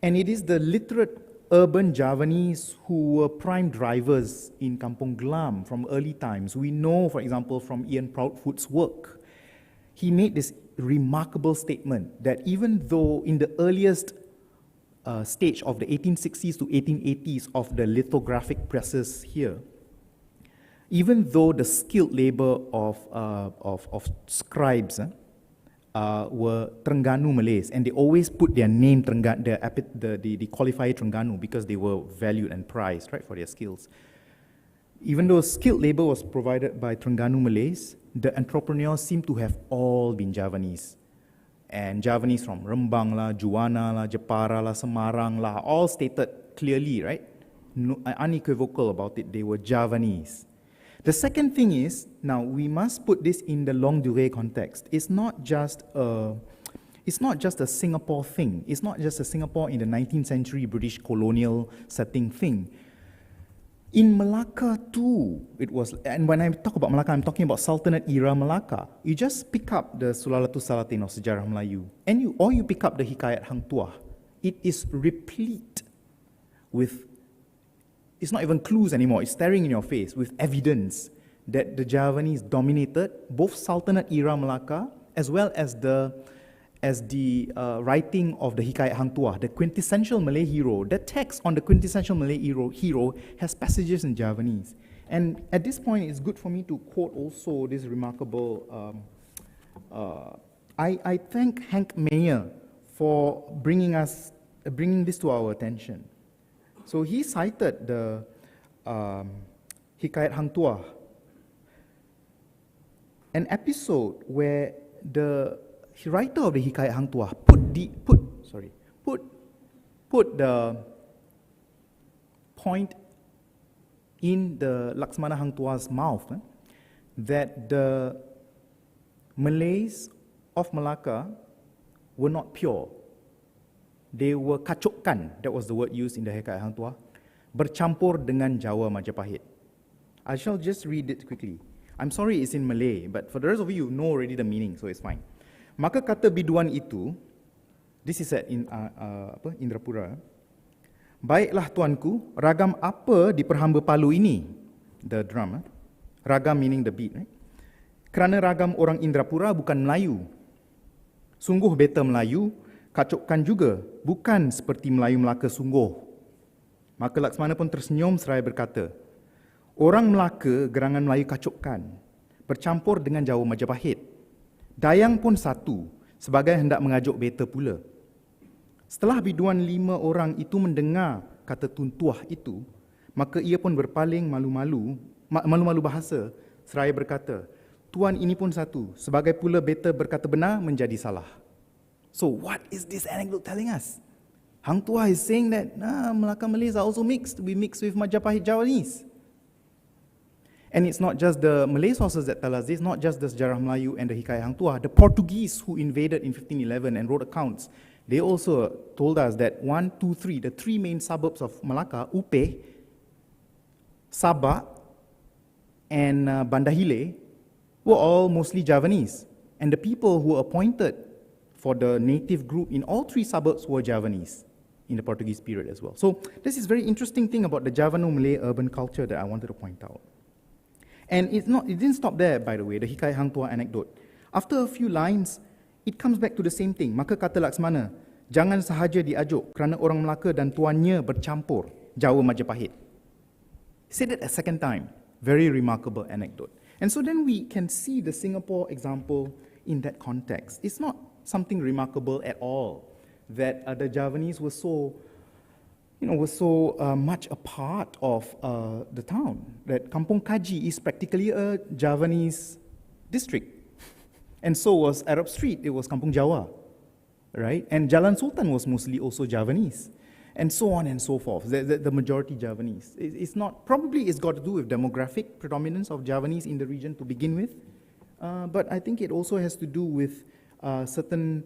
[SPEAKER 2] And it is the literate urban Javanese who were prime drivers in Kampong Gelam from early times. We know, for example, from Ian Proudfoot's work, he made this remarkable statement that even though in the earliest stage of the 1860s to 1880s of the lithographic presses here, even though the skilled labor of scribes were Terengganu Malays, and they always put their name, the qualifier Terengganu, because they were valued and prized, right, for their skills. Even though skilled labor was provided by Terengganu Malays, the entrepreneurs seem to have all been Javanese. And Javanese from Rembang lah, Juwana lah, Jepara lah, Semarang lah, all stated clearly, right? No, unequivocal about it, they were Javanese. The second thing is, now we must put this in the longue durée context. It's not just a Singapore thing. It's not just a Singapore in the 19th century British colonial setting thing. In Malacca too, it was, and when I talk about Malacca, I'm talking about Sultanate era Malacca. You just pick up the Sulalatul Salatin of Sejarah Melayu, or you pick up the Hikayat Hang Tuah. It is replete with, it's not even clues anymore, it's staring in your face with evidence that the Javanese dominated both Sultanate era Malacca as well as the writing of the Hikayat Hang Tuah, the quintessential Malay hero. The text on the quintessential Malay hero has passages in Javanese. And at this point, it's good for me to quote also this remarkable, I thank Hank Mayer for bringing this to our attention. So he cited the Hikayat Hang Tuah, an episode where the writer of the Hikayat Hang Tuah put the point in the Laksmana Hang Tuah's mouth that the Malays of Malacca were not pure. They were kacukkan, that was the word used in the Hikayat Hang Tuah, bercampur dengan Jawa Majapahit. I shall just read it quickly. I'm sorry it's in Malay, but for the rest of you know already the meaning, so it's fine. Maka kata biduan itu, this is at Indrapura, baiklah tuanku, ragam apa di perhamba palu ini? The drum, ragam meaning the beat, right? Kerana ragam orang Indrapura bukan Melayu. Sungguh beta Melayu, kacukkan juga, bukan seperti Melayu Melaka sungguh. Maka Laksmana pun tersenyum seraya berkata, orang Melaka gerangan Melayu kacukkan, bercampur dengan Jawa Majapahit. Dayang pun satu, sebagai hendak mengajuk beta pula. Setelah biduan 5 orang itu mendengar kata tuntuah itu, maka ia pun berpaling malu-malu bahasa, seraya berkata, tuan ini pun satu, sebagai pula beta berkata benar menjadi salah. So what is this anecdote telling us? Hang Tuah is saying that Malacca Malays are also mixed. We mix with Majapahit Javanese. And it's not just the Malay sources that tell us this, not just the Sejarah Melayu and the Hikayat Hang Tuah. The Portuguese who invaded in 1511 and wrote accounts, they also told us that 1, 2, 3, the 3 main suburbs of Malacca, Upeh, Sabak, and Bandahile, were all mostly Javanese. And the people who were appointed for the native group in all 3 suburbs were Javanese in the Portuguese period as well. So this is a very interesting thing about the Javano-Malay urban culture that I wanted to point out. And it didn't stop there, by the way, the Hikayat Hang Tuah anecdote. After a few lines, it comes back to the same thing. Maka kata Laksmana, jangan sahaja diajuk kerana orang Melaka dan tuannya bercampur, Jawa Majapahit. He said it a second time. Very remarkable anecdote. And so then we can see the Singapore example in that context. It's not something remarkable at all that the Javanese were so much a part of the town, that Kampong Kaji is practically a Javanese district. And so was Arab Street, it was Kampong Jawa, right? And Jalan Sultan was mostly also Javanese, and so on and so forth, the majority Javanese. It's not, probably it's got to do with demographic predominance of Javanese in the region to begin with, but I think it also has to do with certain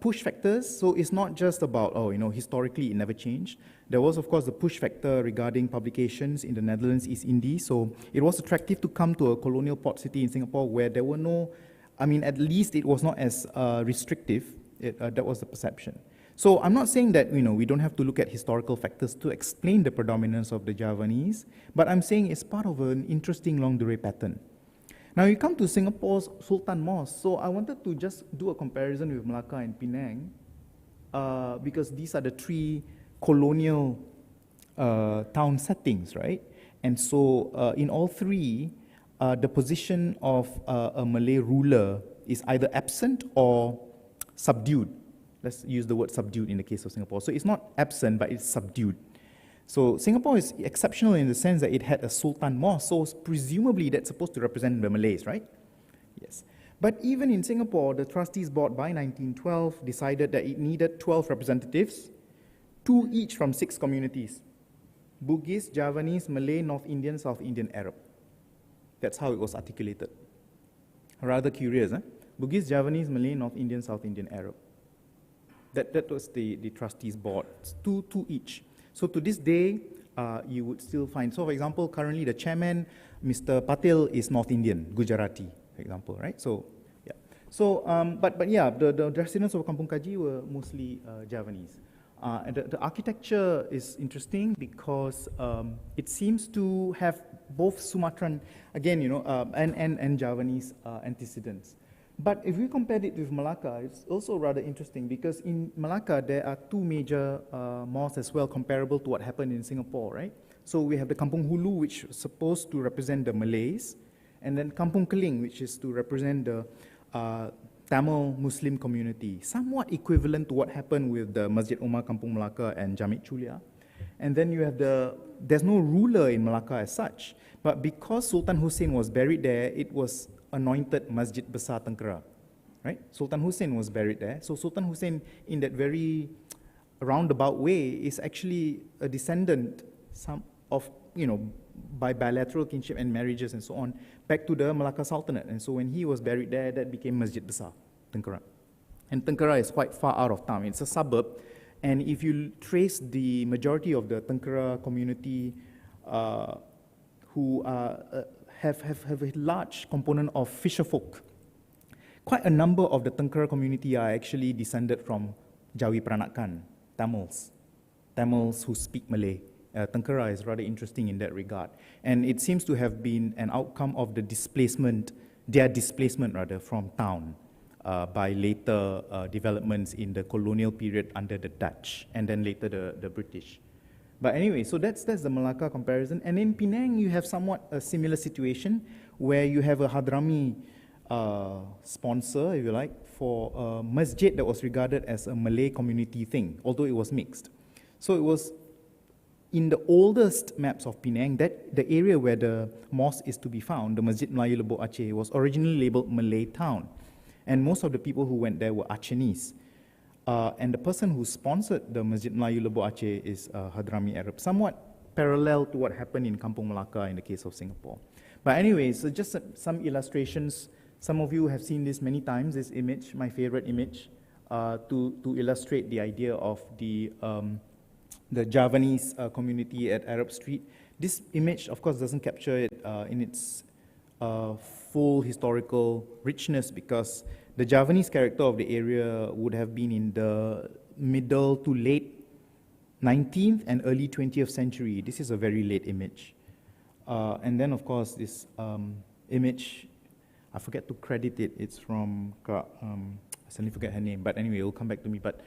[SPEAKER 2] push factors. So it's not just about, historically it never changed. There was, of course, the push factor regarding publications in the Netherlands, East Indies. So it was attractive to come to a colonial port city in Singapore where there were no, at least it was not as restrictive. That was the perception. So I'm not saying that, we don't have to look at historical factors to explain the predominance of the Javanese, but I'm saying it's part of an interesting longue durée pattern. Now you come to Singapore's Sultan Mosque. So I wanted to just do a comparison with Malacca and Penang because these are the 3 colonial town settings, right? And so in all 3, the position of a Malay ruler is either absent or subdued. Let's use the word subdued in the case of Singapore. So it's not absent, but it's subdued. So Singapore is exceptional in the sense that it had a Sultan mosque, so presumably that's supposed to represent the Malays, right? Yes. But even in Singapore, the trustees board by 1912 decided that it needed 12 representatives, 2 each from 6 communities: Bugis, Javanese, Malay, North Indian, South Indian, Arab. That's how it was articulated. Rather curious, eh? Bugis, Javanese, Malay, North Indian, South Indian, Arab. That was the trustees board, 2 each. So to this day, you would still find, so for example, currently the chairman, Mr. Patil, is North Indian, Gujarati, for example, right? So, yeah. So, but yeah, the residents of Kampung Kaji were mostly Javanese. And the architecture is interesting because it seems to have both Sumatran, again, you know, and Javanese antecedents. But if we compare it with Malacca, it's also rather interesting because in Malacca, there are 2 major mosques as well, comparable to what happened in Singapore, right? So we have the Kampung Hulu, which is supposed to represent the Malays, and then Kampung Keling, which is to represent the Tamil Muslim community, somewhat equivalent to what happened with the Masjid Umar Kampung Melaka and Jamit Chulia. And then you have there's no ruler in Malacca as such, but because Sultan Hussein was buried there, it was anointed Masjid Besar Tengkera, right? Sultan Hussein was buried there. So Sultan Hussein, in that very roundabout way, is actually a descendant of, you know, by bilateral kinship and marriages and so on, back to the Malacca Sultanate. And so when he was buried there, that became Masjid Besar Tengkera. And Tengkera is quite far out of town. It's a suburb. And if you trace the majority of the Tengkera community who have a large component of fisher folk, quite a number of the Tengkera community are actually descended from Jawi Peranakan, Tamils who speak Malay. Tengkera is rather interesting in that regard. And it seems to have been an outcome of their displacement from town by later developments in the colonial period under the Dutch and then later the British. But anyway, so that's the Malacca comparison. And in Penang, you have somewhat a similar situation where you have a Hadrami sponsor, if you like, for a masjid that was regarded as a Malay community thing, although it was mixed. So it was in the oldest maps of Penang, that the area where the mosque is to be found, the Masjid Melayu Lebok Aceh, was originally labeled Malay Town. And most of the people who went there were Acehnese. And the person who sponsored the Masjid Melayu Lebok Aceh is Hadrami Arab, somewhat parallel to what happened in Kampong Melaka in the case of Singapore. But anyway, so just some illustrations. Some of you have seen this many times, this image, my favorite image, to illustrate the idea of the Javanese community at Arab Street. This image, of course, doesn't capture it in its full historical richness because the Javanese character of the area would have been in the middle to late 19th and early 20th century. This is a very late image. And then, of course, this image, I forget to credit it. It's from, I suddenly forget her name, but anyway, it'll come back to me. But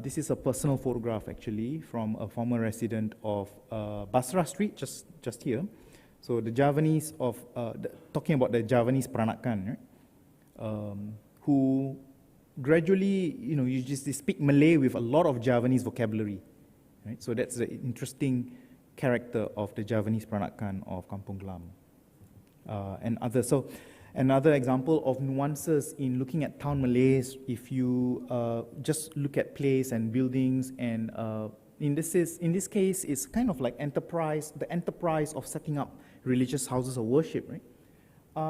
[SPEAKER 2] this is a personal photograph, actually, from a former resident of Basra Street, just here. So the Javanese of, talking about the Javanese Peranakan, right? Who gradually, you know, they speak Malay with a lot of Javanese vocabulary, right? So that's the interesting character of the Javanese Peranakan of Kampong Gelam. And others. So another example of nuances in looking at town Malays, if you just look at place and buildings, and in this case, it's kind of like the enterprise of setting up religious houses of worship, right?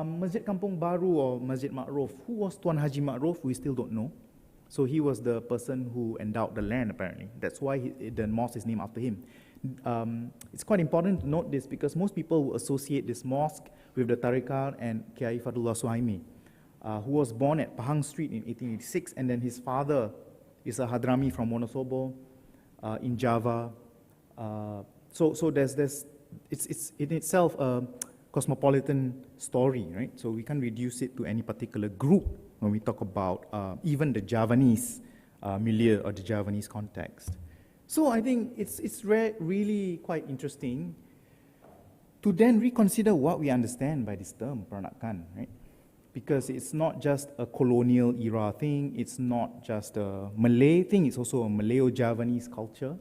[SPEAKER 2] Masjid Kampung Baru or Masjid Ma'ruf, who was Tuan Haji Ma'ruf, we still don't know. So he was the person who endowed the land, apparently. That's why the mosque is named after him. It's quite important to note this because most people will associate this mosque with the Tariqah and Kiai Fadullah Suhaimi, who was born at Pahang Street in 1886, and then his father is a Hadrami from Wonosobo in Java. So it's in itself a cosmopolitan story, right? So we can't reduce it to any particular group when we talk about even the Javanese milieu or the Javanese context. So I think it's really quite interesting to then reconsider what we understand by this term, Peranakan, right? Because it's not just a colonial era thing, it's not just a Malay thing, it's also a Malayo-Javanese culture.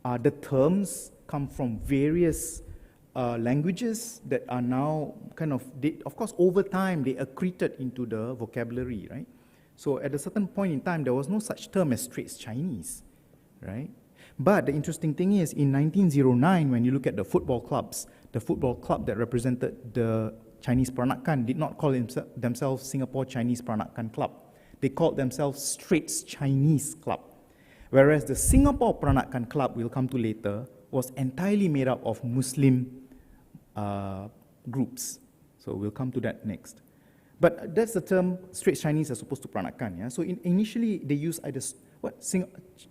[SPEAKER 2] The terms come from various languages that are now kind of, of course, over time, they accreted into the vocabulary, right? So at a certain point in time, there was no such term as Straits Chinese, right? But the interesting thing is, in 1909, when you look at the football clubs, the football club that represented the Chinese Peranakan did not call themselves Singapore Chinese Peranakan Club. They called themselves Straits Chinese Club. Whereas the Singapore Peranakan Club, we'll come to later, was entirely made up of Muslim groups. So we'll come to that next. But that's the term Straits Chinese as opposed to Peranakan. Yeah? So initially, they used either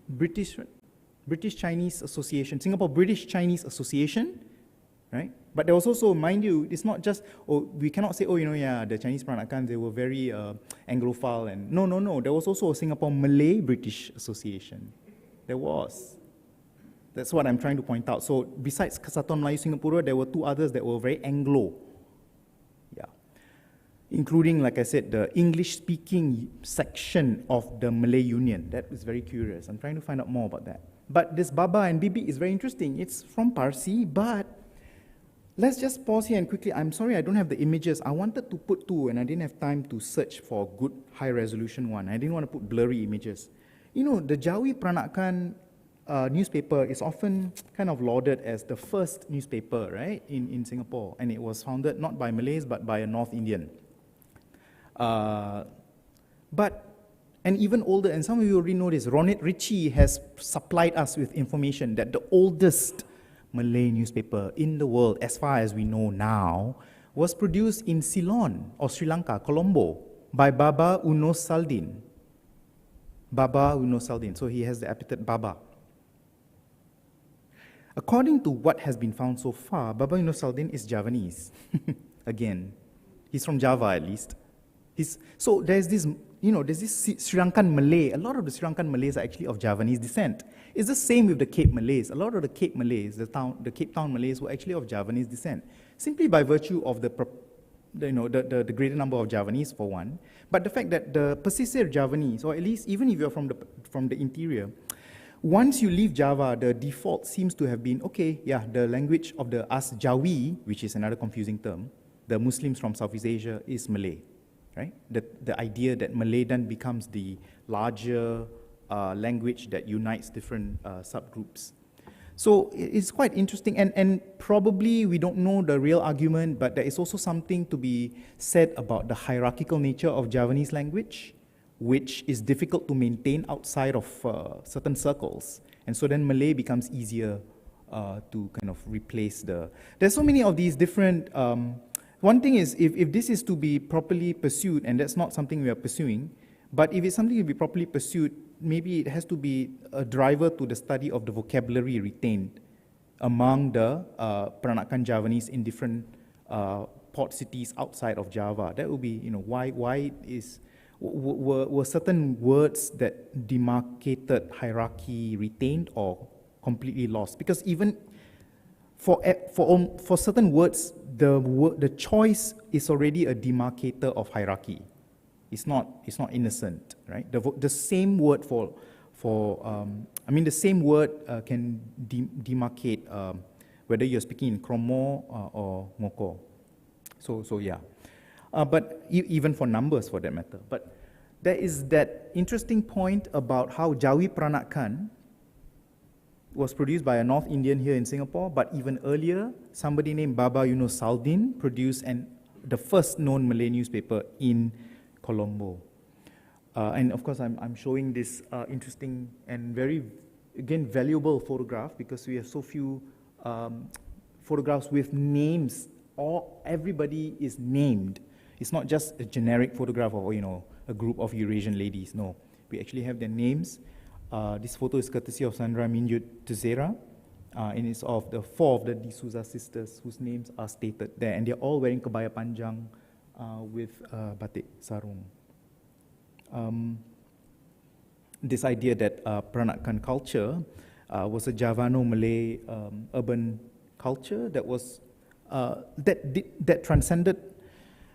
[SPEAKER 2] British Chinese Association, Singapore British Chinese Association, right? But there was also, mind you, it's not just, we cannot say, the Chinese Peranakan, they were very Anglophile. And no. There was also a Singapore Malay British Association. There was. That's what I'm trying to point out. So besides Kesatuan Melayu Singapura, there were two others that were very Anglo. Yeah. Including, like I said, the English-speaking section of the Malay Union. That is very curious. I'm trying to find out more about that. But this Baba and Bibi is very interesting. It's from Parsi, but let's just pause here and quickly. I'm sorry I don't have the images. I wanted to put two, and I didn't have time to search for a good high-resolution one. I didn't want to put blurry images. You know, the Jawi Peranakan newspaper is often kind of lauded as the first newspaper, right, in Singapore. And it was founded not by Malays, but by a North Indian. And even older, and some of you already know this, Ronit Ritchie has supplied us with information that the oldest Malay newspaper in the world, as far as we know now, was produced in Ceylon, or Sri Lanka, Colombo, by Baba Unos Saldin. Baba Unos Saldin, so he has the epithet Baba. According to what has been found so far, Baba Unos Saldin is Javanese. Again, he's from Java at least. So there's this, there's this Sri Lankan Malay. A lot of the Sri Lankan Malays are actually of Javanese descent. It's the same with the Cape Malays. A lot of the Cape Malays, the Cape Town Malays, were actually of Javanese descent, simply by virtue of the greater number of Javanese, for one. But the fact that the Pesisir Javanese, or at least even if you're from the interior, once you leave Java, the default seems to have been, the language of the Jawi, which is another confusing term, the Muslims from Southeast Asia, is Malay. Right? The idea that Malay then becomes the larger language that unites different subgroups. So it's quite interesting, and probably we don't know the real argument, but there is also something to be said about the hierarchical nature of Javanese language, which is difficult to maintain outside of certain circles. And so then Malay becomes easier to kind of replace there's so many of these different. One thing is, if this is to be properly pursued, and that's not something we are pursuing, but if it's something to be properly pursued, maybe it has to be a driver to the study of the vocabulary retained among the Peranakan Javanese in different port cities outside of Java. That would be, were certain words that demarcated hierarchy retained or completely lost? Because even for certain words, the choice is already a demarcator of hierarchy. It's not innocent, right? The same word the same word can demarcate whether you're speaking in Kromo or Ngoko. So yeah. But even for numbers, for that matter. But there is that interesting point about how Jawi Peranakan was produced by a North Indian here in Singapore, but even earlier, somebody named Baba Yunus Saldin produced the first known Malay newspaper in Colombo. And of course, I'm showing this interesting and very, again, valuable photograph, because we have so few photographs with names. Everybody is named. It's not just a generic photograph of, a group of Eurasian ladies. No, we actually have their names. This photo is courtesy of Sandra Minjut Tezera, and it's of the 4 of the D'Souza sisters whose names are stated there, and they're all wearing kebaya panjang with batik sarung. This idea that Peranakan culture was a Javano-Malay urban culture that was that transcended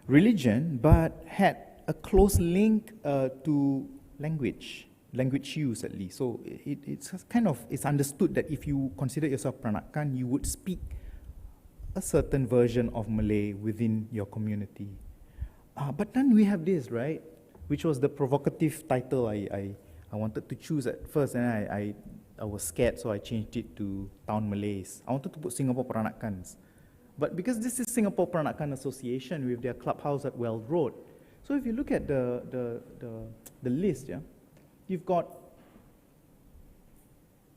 [SPEAKER 2] religion, but had a close link to language. language use at least. So it's understood that if you consider yourself Peranakan, you would speak a certain version of Malay within your community. But then we have this, right, which was the provocative title I wanted to choose at first, and I was scared, so I changed it to Town Malays. I wanted to put Singapore Peranakans. But because this is Singapore Peranakan Association with their clubhouse at Weld Road, so if you look at the list, yeah, you've got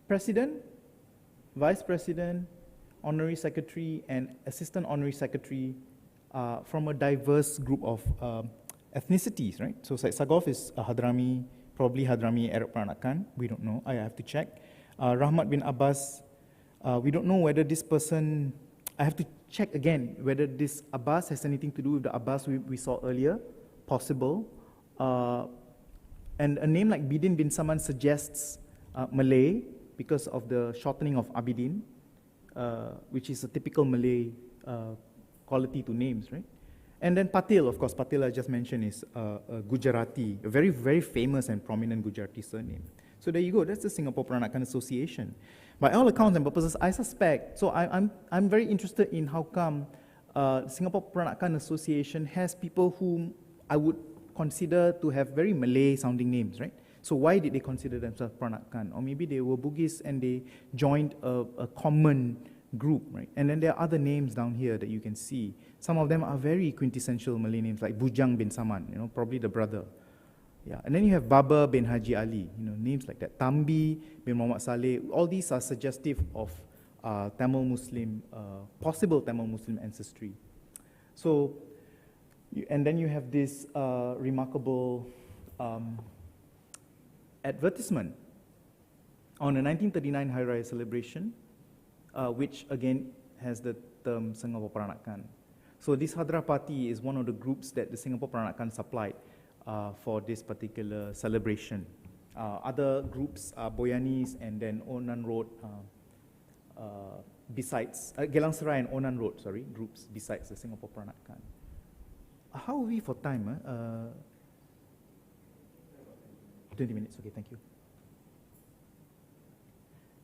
[SPEAKER 2] President, Vice President, Honorary Secretary, and Assistant Honorary Secretary from a diverse group of ethnicities, right? So Sagov is Hadrami, probably Hadrami Arab Peranakan, we don't know, I have to check. Rahmat bin Abbas, we don't know whether this person, I have to check again whether this Abbas has anything to do with the Abbas we saw earlier, possible. And a name like Bidin bin Saman suggests Malay because of the shortening of Abidin, which is a typical Malay quality to names, right? And then Patil, of course, Patil I just mentioned is a Gujarati, a very, very famous and prominent Gujarati surname. So there you go, that's the Singapore Peranakan Association. By all accounts and purposes, I suspect, so I'm very interested in how come Singapore Peranakan Association has people whom I would consider to have very Malay-sounding names, right? So why did they consider themselves Peranakan? Or maybe they were Bugis and they joined a common group, right? And then there are other names down here that you can see. Some of them are very quintessential Malay names, like Bujang bin Saman, you know, probably the brother. Yeah, and then you have Baba bin Haji Ali, you know, names like that. Tambi bin Muhammad Saleh. All these are suggestive of Tamil Muslim, possible Tamil Muslim ancestry. So, and then you have this remarkable advertisement on a 1939 Hari Raya celebration, which again has the term Singapore Peranakan. So this Hadra Party is one of the groups that the Singapore Peranakan supplied for this particular celebration. Other groups are Boyanis and then Onan Road, besides, Gelang Serai and Onan Road, sorry, groups besides the Singapore Peranakan. How are we for time? 20 minutes, okay, thank you.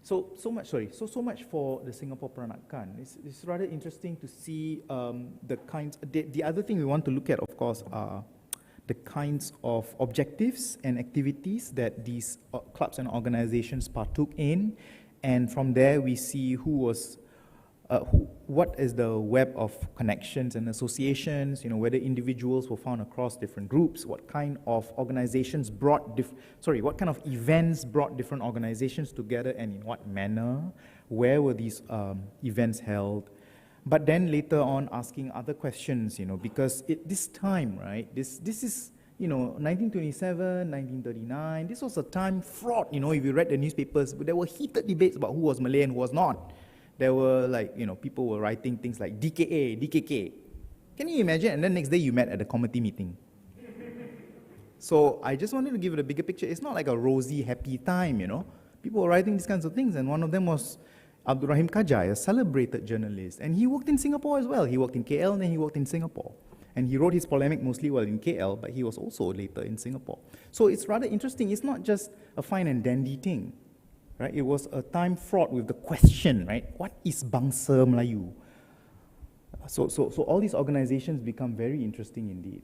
[SPEAKER 2] So much for the Singapore Peranakan. It's rather interesting to see the kinds, the other thing we want to look at, of course, are the kinds of objectives and activities that these clubs and organizations partook in, and from there we see what is the web of connections and associations, you know, whether individuals were found across different groups, what kind of organizations brought, what kind of events brought different organizations together and in what manner, where were these events held, but then later on asking other questions, you know, because this time, right, this is, you know, 1927, 1939, this was a time fraught, you know, if you read the newspapers, there were heated debates about who was Malay and who was not. There were like, you know, people were writing things like DKA, DKK. Can you imagine? And then next day you met at a committee meeting. So I just wanted to give it a bigger picture. It's not like a rosy, happy time, you know. People were writing these kinds of things, and one of them was Abdul Rahim Kajai, a celebrated journalist. And he worked in Singapore as well. He worked in KL and then he worked in Singapore. And he wrote his polemic mostly while in KL, but he was also later in Singapore. So it's rather interesting. It's not just a fine and dandy thing, right? It was a time fraught with the question, right? What is Bangsa Melayu? So all these organizations become very interesting indeed.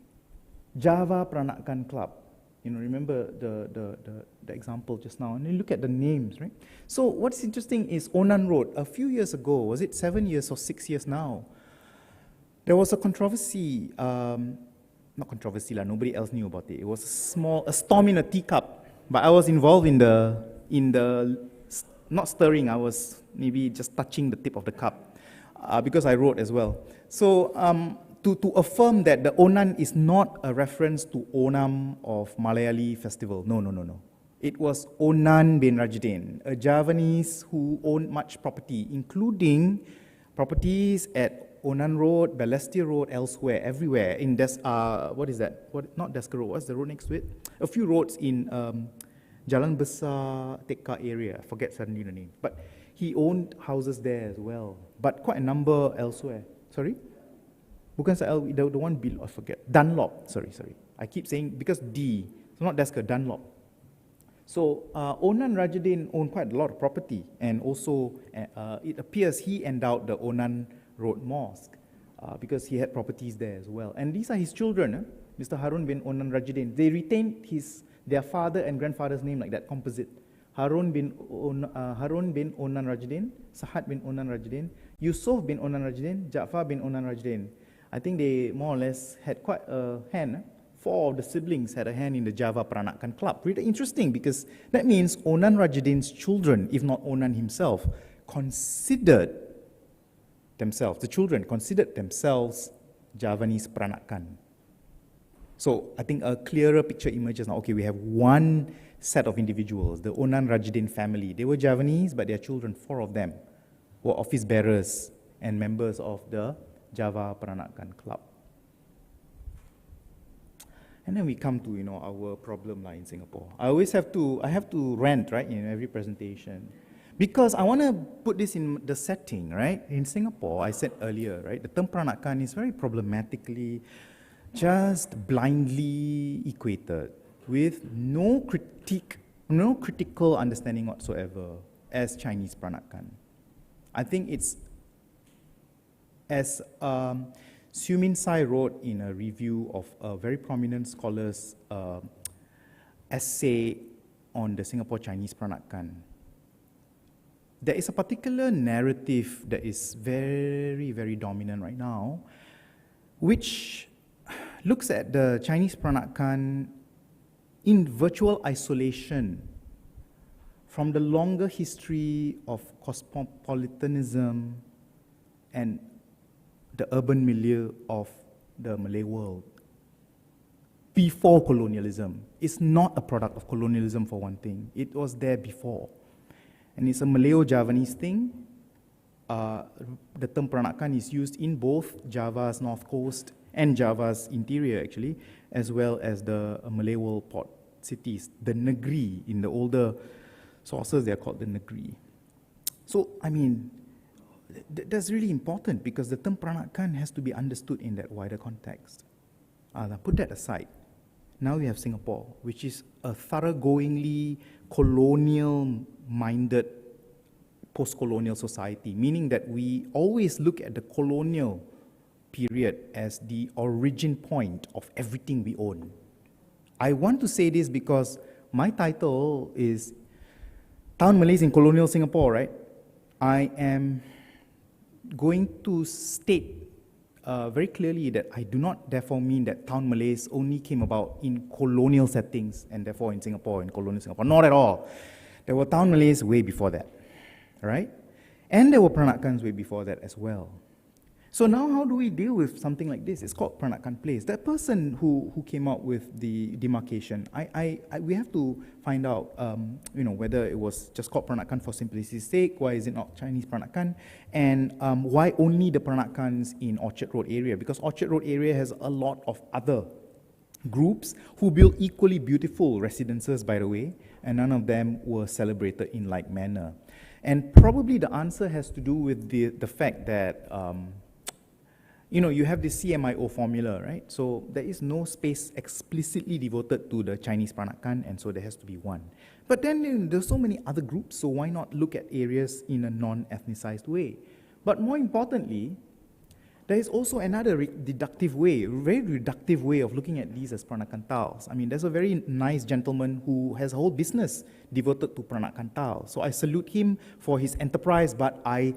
[SPEAKER 2] Java Peranakan Club. You know, remember the example just now, and you look at the names, right? So what's interesting is Onan Road, a few years ago, was it 7 years or 6 years now? There was a controversy, not controversy, nobody else knew about it. It was a storm in a teacup, but I was involved in the not stirring, I was maybe just touching the tip of the cup, because I wrote as well. So, to affirm that the Onan is not a reference to Onam of Malayali festival. No. It was Onan bin Tajudeen, a Javanese who owned much property, including properties at Onan Road, Balestier Road, elsewhere, everywhere. In what is that? Not Desker Road, what's the road next to it? A few roads in Jalan Besar, Tekka area, I forget suddenly the name. But he owned houses there as well, but quite a number elsewhere. Sorry? Bukan the one below, I forget. Dunlop, sorry. I keep saying, because D, so not Desker, Dunlop. So Onan Rajadin owned quite a lot of property, and also it appears he endowed the Onan Road Mosque because he had properties there as well. And these are his children, Mr. Harun bin Onan Rajadin. They retained their father and grandfather's name like that, composite. Harun bin Onan Rajadin, Sahad bin Onan Rajadin, Yusuf bin Onan Rajadin, Ja'far bin Onan Rajadin. I think they more or less had quite a hand. 4 of the siblings had a hand in the Jawi Peranakan club. Really interesting, because that means Onan Rajadin's children, if not Onan himself, considered themselves, the children considered themselves Javanese Peranakan. So I think a clearer picture emerges now. Okay, we have one set of individuals, the Onan Rajadin family. They were Javanese, but their children, 4 of them, were office bearers and members of the Jawi Peranakan club. And then we come to, our problem in Singapore. I have to rant, right, in every presentation. Because I want to put this in the setting, right? In Singapore, I said earlier, right, the term Peranakan is very problematically just blindly equated with no critical understanding whatsoever as Chinese Peranakan. I think it's, as Siew Min Sai wrote in a review of a very prominent scholar's essay on the Singapore Chinese Peranakan, there is a particular narrative that is very, very dominant right now, which looks at the Chinese Peranakan in virtual isolation from the longer history of cosmopolitanism and the urban milieu of the Malay world before colonialism. It's not a product of colonialism, for one thing. It was there before. And it's a Malayo-Javanese thing. The term Peranakan is used in both Java's north coast and Java's interior, actually, as well as the Malay world port cities. The Negeri, in the older sources, they're called the Negeri. So, I mean, that's really important, because the term Peranakan has to be understood in that wider context. Now put that aside. Now we have Singapore, which is a thoroughgoingly colonial-minded post-colonial society, meaning that we always look at the colonial period as the origin point of everything we own. I want to say this because my title is Town Malays in Colonial Singapore, right? I am going to state very clearly that I do not therefore mean that Town Malays only came about in colonial settings and therefore in Singapore, in colonial Singapore. Not at all. There were Town Malays way before that, right? And there were Peranakans way before that as well. So now how do we deal with something like this? It's called Peranakan Place. That person who came up with the demarcation, we have to find out whether it was just called Peranakan for simplicity's sake, why is it not Chinese Peranakan, and why only the Peranakans in Orchard Road area, because Orchard Road area has a lot of other groups who built equally beautiful residences, by the way, and none of them were celebrated in like manner. And probably the answer has to do with the fact that you have this CMIO formula, right? So there is no space explicitly devoted to the Chinese Peranakan, and so there has to be one. But then there's so many other groups, so why not look at areas in a non-ethnicized way? But more importantly, there is also another deductive way, very reductive way of looking at these as Peranakan tiles. I mean, there's a very nice gentleman who has a whole business devoted to Peranakan tiles. So I salute him for his enterprise, but I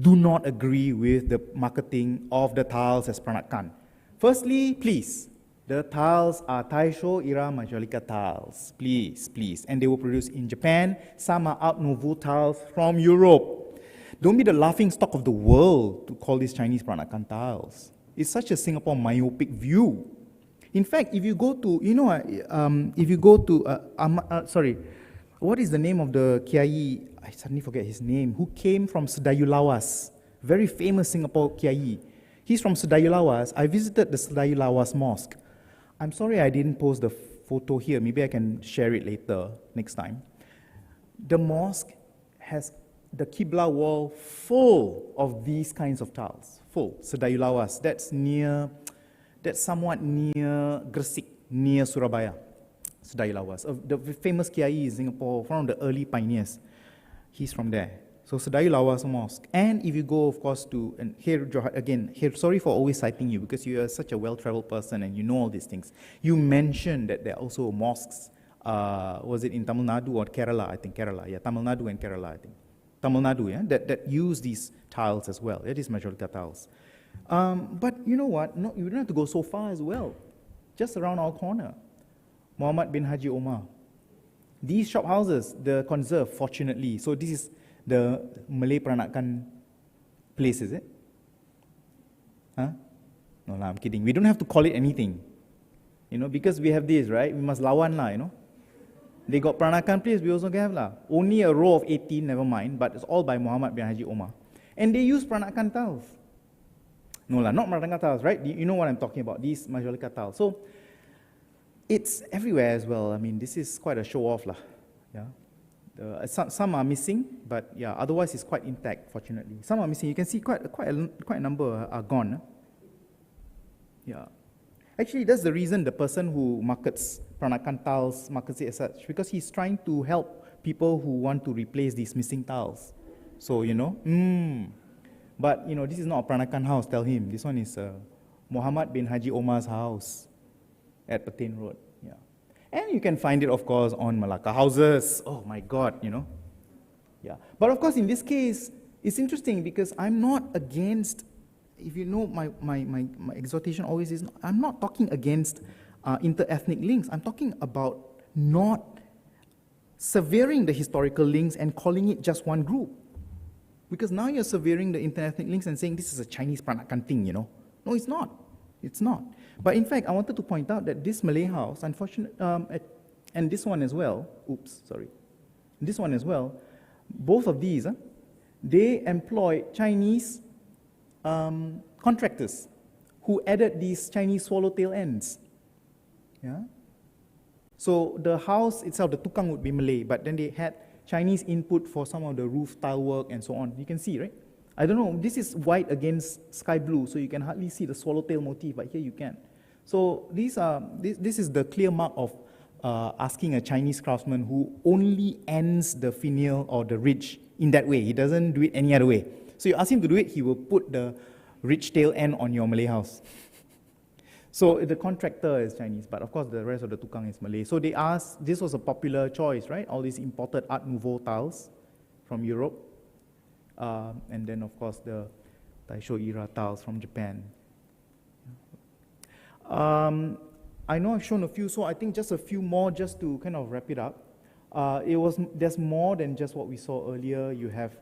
[SPEAKER 2] do not agree with the marketing of the tiles as Peranakan. Firstly, please, the tiles are Taisho Era Majolica tiles. Please, please. And they were produced in Japan. Some are Art Nouveau tiles from Europe. Don't be the laughing stock of the world to call these Chinese Peranakan tiles. It's such a Singapore myopic view. In fact, if you go to, what is the name of the Kiai? I suddenly forget his name, who came from Sedayu Lawas, very famous Singapore Kiai. He's from Sedayu Lawas. I visited the Sedayu Lawas Mosque. I'm sorry I didn't post the photo here. Maybe I can share it later, next time. The mosque has the Qibla wall full of these kinds of tiles, full. Sedayu Lawas, that's somewhat near Gresik, near Surabaya. Sedai Lawas. The famous Kiai in Singapore, one of the early pioneers. He's from there. So Sedai Lawas Mosque. And if you go, of course, to, and here, again, here, sorry for always citing you because you are such a well-traveled person and you know all these things. You mentioned that there are also mosques, was it in Tamil Nadu or Kerala? I think Kerala, yeah, Tamil Nadu and Kerala, I think. Tamil Nadu, yeah, that use these tiles as well. It is majorita tiles. But you know what? No, you don't have to go so far as well. Just around our corner, Muhammad bin Haji Omar. These shop houses, the conserve, fortunately. So this is the Malay Peranakan place, is it? Huh? No, I'm kidding. We don't have to call it anything. You know, because we have this, right? We must lawan lah, you know. They got Peranakan place, we also have lah. Only a row of 18, never mind, but it's all by Muhammad bin Haji Omar. And they use Peranakan tiles. No lah, not Peranakan tiles, right? You know what I'm talking about, these Majolika tiles. So, it's everywhere as well. I mean, this is quite a show-off lah. Yeah. Some are missing, but yeah, otherwise it's quite intact, fortunately. Some are missing. You can see quite a number are gone. Yeah. Actually, that's the reason the person who markets Peranakan tiles markets it as such, because he's trying to help people who want to replace these missing tiles. So, you know, but, you know, this is not a Peranakan house, tell him. This one is Muhammad bin Haji Omar's house at Petain Road. Yeah. And you can find it, of course, on Malacca houses. Oh, my God, you know. Yeah. But, of course, in this case, it's interesting because I'm not against, if you know my exhortation always is, I'm not talking against inter-ethnic links. I'm talking about not severing the historical links and calling it just one group. Because now you're severing the inter-ethnic links and saying this is a Chinese Peranakan thing, you know. No, it's not. It's not. But in fact, I wanted to point out that this Malay house, unfortunately, and this one as well, this one as well, both of these, they employ Chinese contractors who added these Chinese swallowtail ends. Yeah. So the house itself, the tukang would be Malay, but then they had Chinese input for some of the roof tile work and so on. You can see, right? I don't know, this is white against sky blue, so you can hardly see the swallowtail motif, but here you can. So this is the clear mark of asking a Chinese craftsman who only ends the finial or the ridge in that way. He doesn't do it any other way. So you ask him to do it, he will put the ridge tail end on your Malay house. So the contractor is Chinese, but of course the rest of the tukang is Malay. So they asked, this was a popular choice, right? All these imported Art Nouveau tiles from Europe. And then of course the Taisho era tiles from Japan. I know I've shown a few, so I think just a few more just to kind of wrap it up. There's more than just what we saw earlier. You have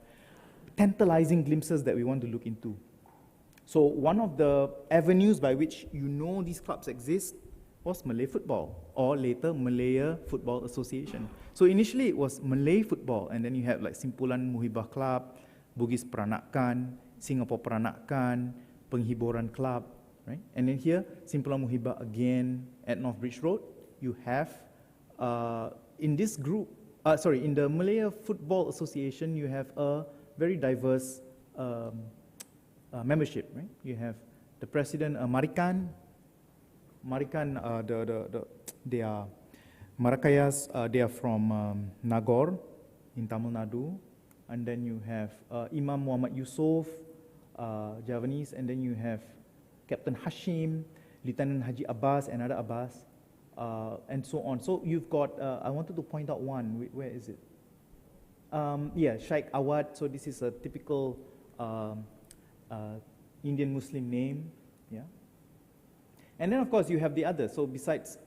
[SPEAKER 2] tantalizing glimpses that we want to look into. So one of the avenues by which you know these clubs exist was Malay football, or later Malaya Football Association. So initially it was Malay football, and then you have like Simpulan Muhibah Club, Bugis Peranakan, Singapore Peranakan, Penghiburan Club, right? And then here, Simpulan Muhibah again at North Bridge Road. You have, in this group, in the Malaya Football Association, you have a very diverse membership, right? You have the president, Marikan, they are Marakayas, they are from Nagore in Tamil Nadu, and then you have Imam Muhammad Yusof, Javanese, and then you have Captain Hashim, Lieutenant Haji Abbas, another Abbas, and so on. So you've got, I wanted to point out one, where is it? Yeah, Shaikh Awad, so this is a typical Indian Muslim name, yeah. And then of course you have the others. So besides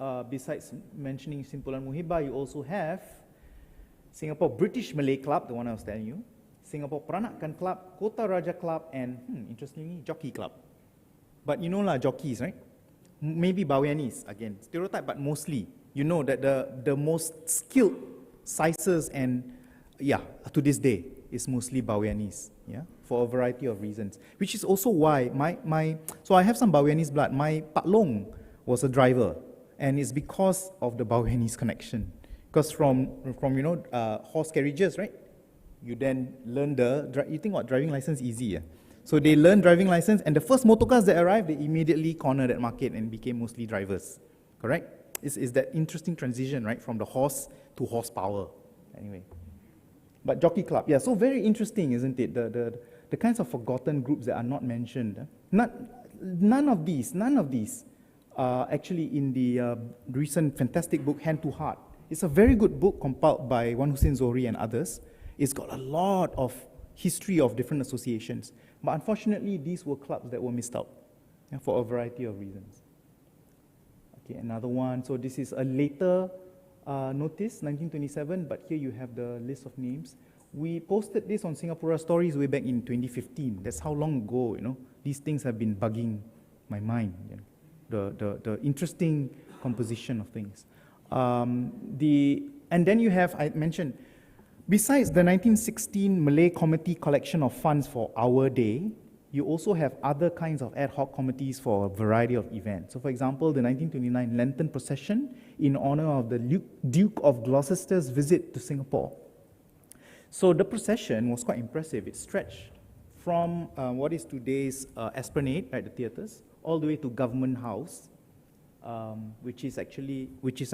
[SPEAKER 2] mentioning Simpulan Muhibah, you also have Singapore British Malay Club, the one I was telling you, Singapore Peranakan Club, Kota Raja Club, and interestingly, Jockey Club. But you know lah, jockeys, right? Maybe Bawianis, again, stereotype, but mostly. You know that the most skilled sizes and, yeah, to this day, is mostly Bawianis, yeah, for a variety of reasons. Which is also why so I have some Bawianis blood. My Pak Long was a driver, and it's because of the Bawianis connection. Because from you know, horse carriages, right? You then learn you think what, driving license easy, yeah? So they learned driving license, and the first motorcars that arrived, they immediately cornered that market and became mostly drivers, correct? is that interesting transition, right, from the horse to horsepower. Anyway, but jockey club, yeah. So very interesting, isn't it? The kinds of forgotten groups that are not mentioned. None of these actually in the recent fantastic book Hand to Heart. It's a very good book compiled by Wan Hussein Zohri and others. It's got a lot of history of different associations. But unfortunately, these were clubs that were missed out, yeah, for a variety of reasons. Okay, another one. So this is a later notice, 1927, but here you have the list of names. We posted this on Singapore Stories way back in 2015. That's how long ago, you know. These things have been bugging my mind, you know, the interesting composition of things. And then you have, I mentioned, besides the 1916 Malay Committee collection of funds for Our Day, you also have other kinds of ad hoc committees for a variety of events. So for example, the 1929 Lantern Procession in honor of the Duke of Gloucester's visit to Singapore. So the procession was quite impressive. It stretched from what is today's Esplanade, right, the theatres, all the way to Government House, which is actually the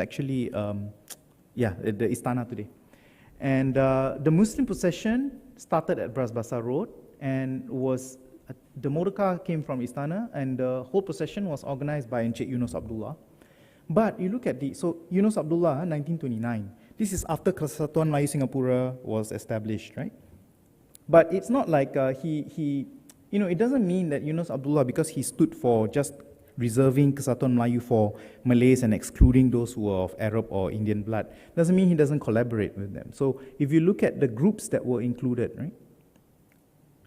[SPEAKER 2] Istana today. And the Muslim procession started at Bras Basah Road and was, the motor car came from Istana, and the whole procession was organized by Encik Yunus Abdullah. But you look at so Yunus Abdullah, 1929, this is after Kesatuan Melayu Singapura was established, right? But it's not like it doesn't mean that Yunus Abdullah, because he stood for just reserving Kesatuan Melayu for Malays and excluding those who are of Arab or Indian blood, doesn't mean he doesn't collaborate with them. So if you look at the groups that were included, right?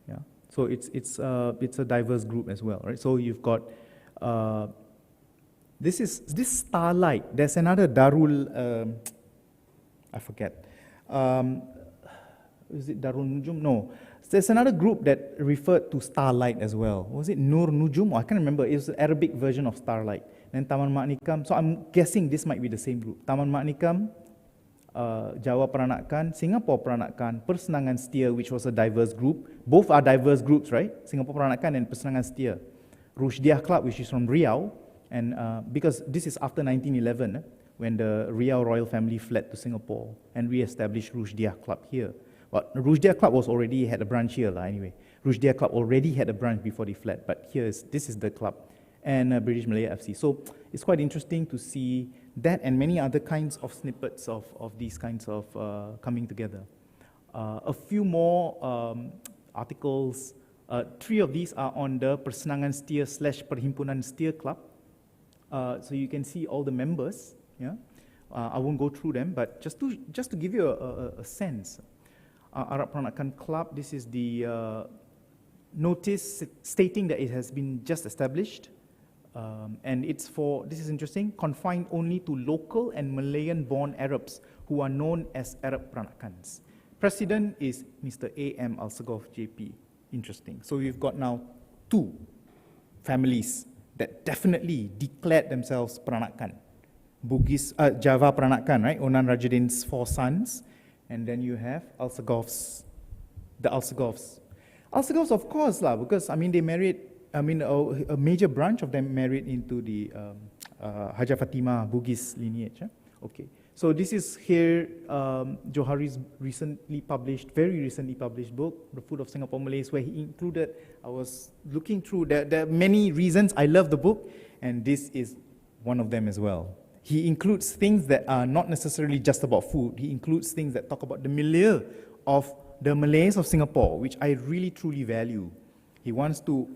[SPEAKER 2] Yeah. So it's a diverse group as well, right? So you've got this Starlight. There's another Darul. I forget. Is it Darul Nujum? No. There's another group that referred to Starlight as well. Was it Nur Nujum? I can't remember. It was the Arabic version of Starlight. Then Taman Mak Nikam. So I'm guessing this might be the same group. Taman Mak Nikam, Jawi Peranakan, Singapore Peranakan, Persenangan Setia, which was a diverse group. Both are diverse groups, right? Singapore Peranakan and Persenangan Setia. Rushdiah Club, which is from Riau, and because this is after 1911, when the Riau royal family fled to Singapore and re-established Rushdiah Club here. But Rushdiah Club already had a branch here anyway. Rushdiah Club already had a branch before they fled, but this is the club, and British Malay FC. So it's quite interesting to see that and many other kinds of snippets of these kinds of coming together. A few more articles. 3 of these are on the Persenangan Setia / Perhimpunan Setia Club. So you can see all the members. Yeah, I won't go through them, but just to give you a sense. Arab Peranakan Club, this is the notice stating that it has been just established, and it's for, this is interesting, confined only to local and Malayan-born Arabs who are known as Arab Peranakans. President is Mr. A.M. Al-Saghof JP. Interesting. So we've got now 2 families that definitely declared themselves Peranakan. Bugis, Java Peranakan, right? Onan Rajudin's 4 sons. And then you have the Al-Saghofs. Al-Saghofs, of course, because, I mean, they married, a major branch of them married into the Haja Fatimah Bugis lineage. Okay. So this is here, Johari's very recently published book, The Food of Singapore Malays, where he included, I was looking through, there are many reasons I love the book, and this is one of them as well. He includes things that are not necessarily just about food. He includes things that talk about the milieu of the Malays of Singapore, which I really, truly value. He wants to,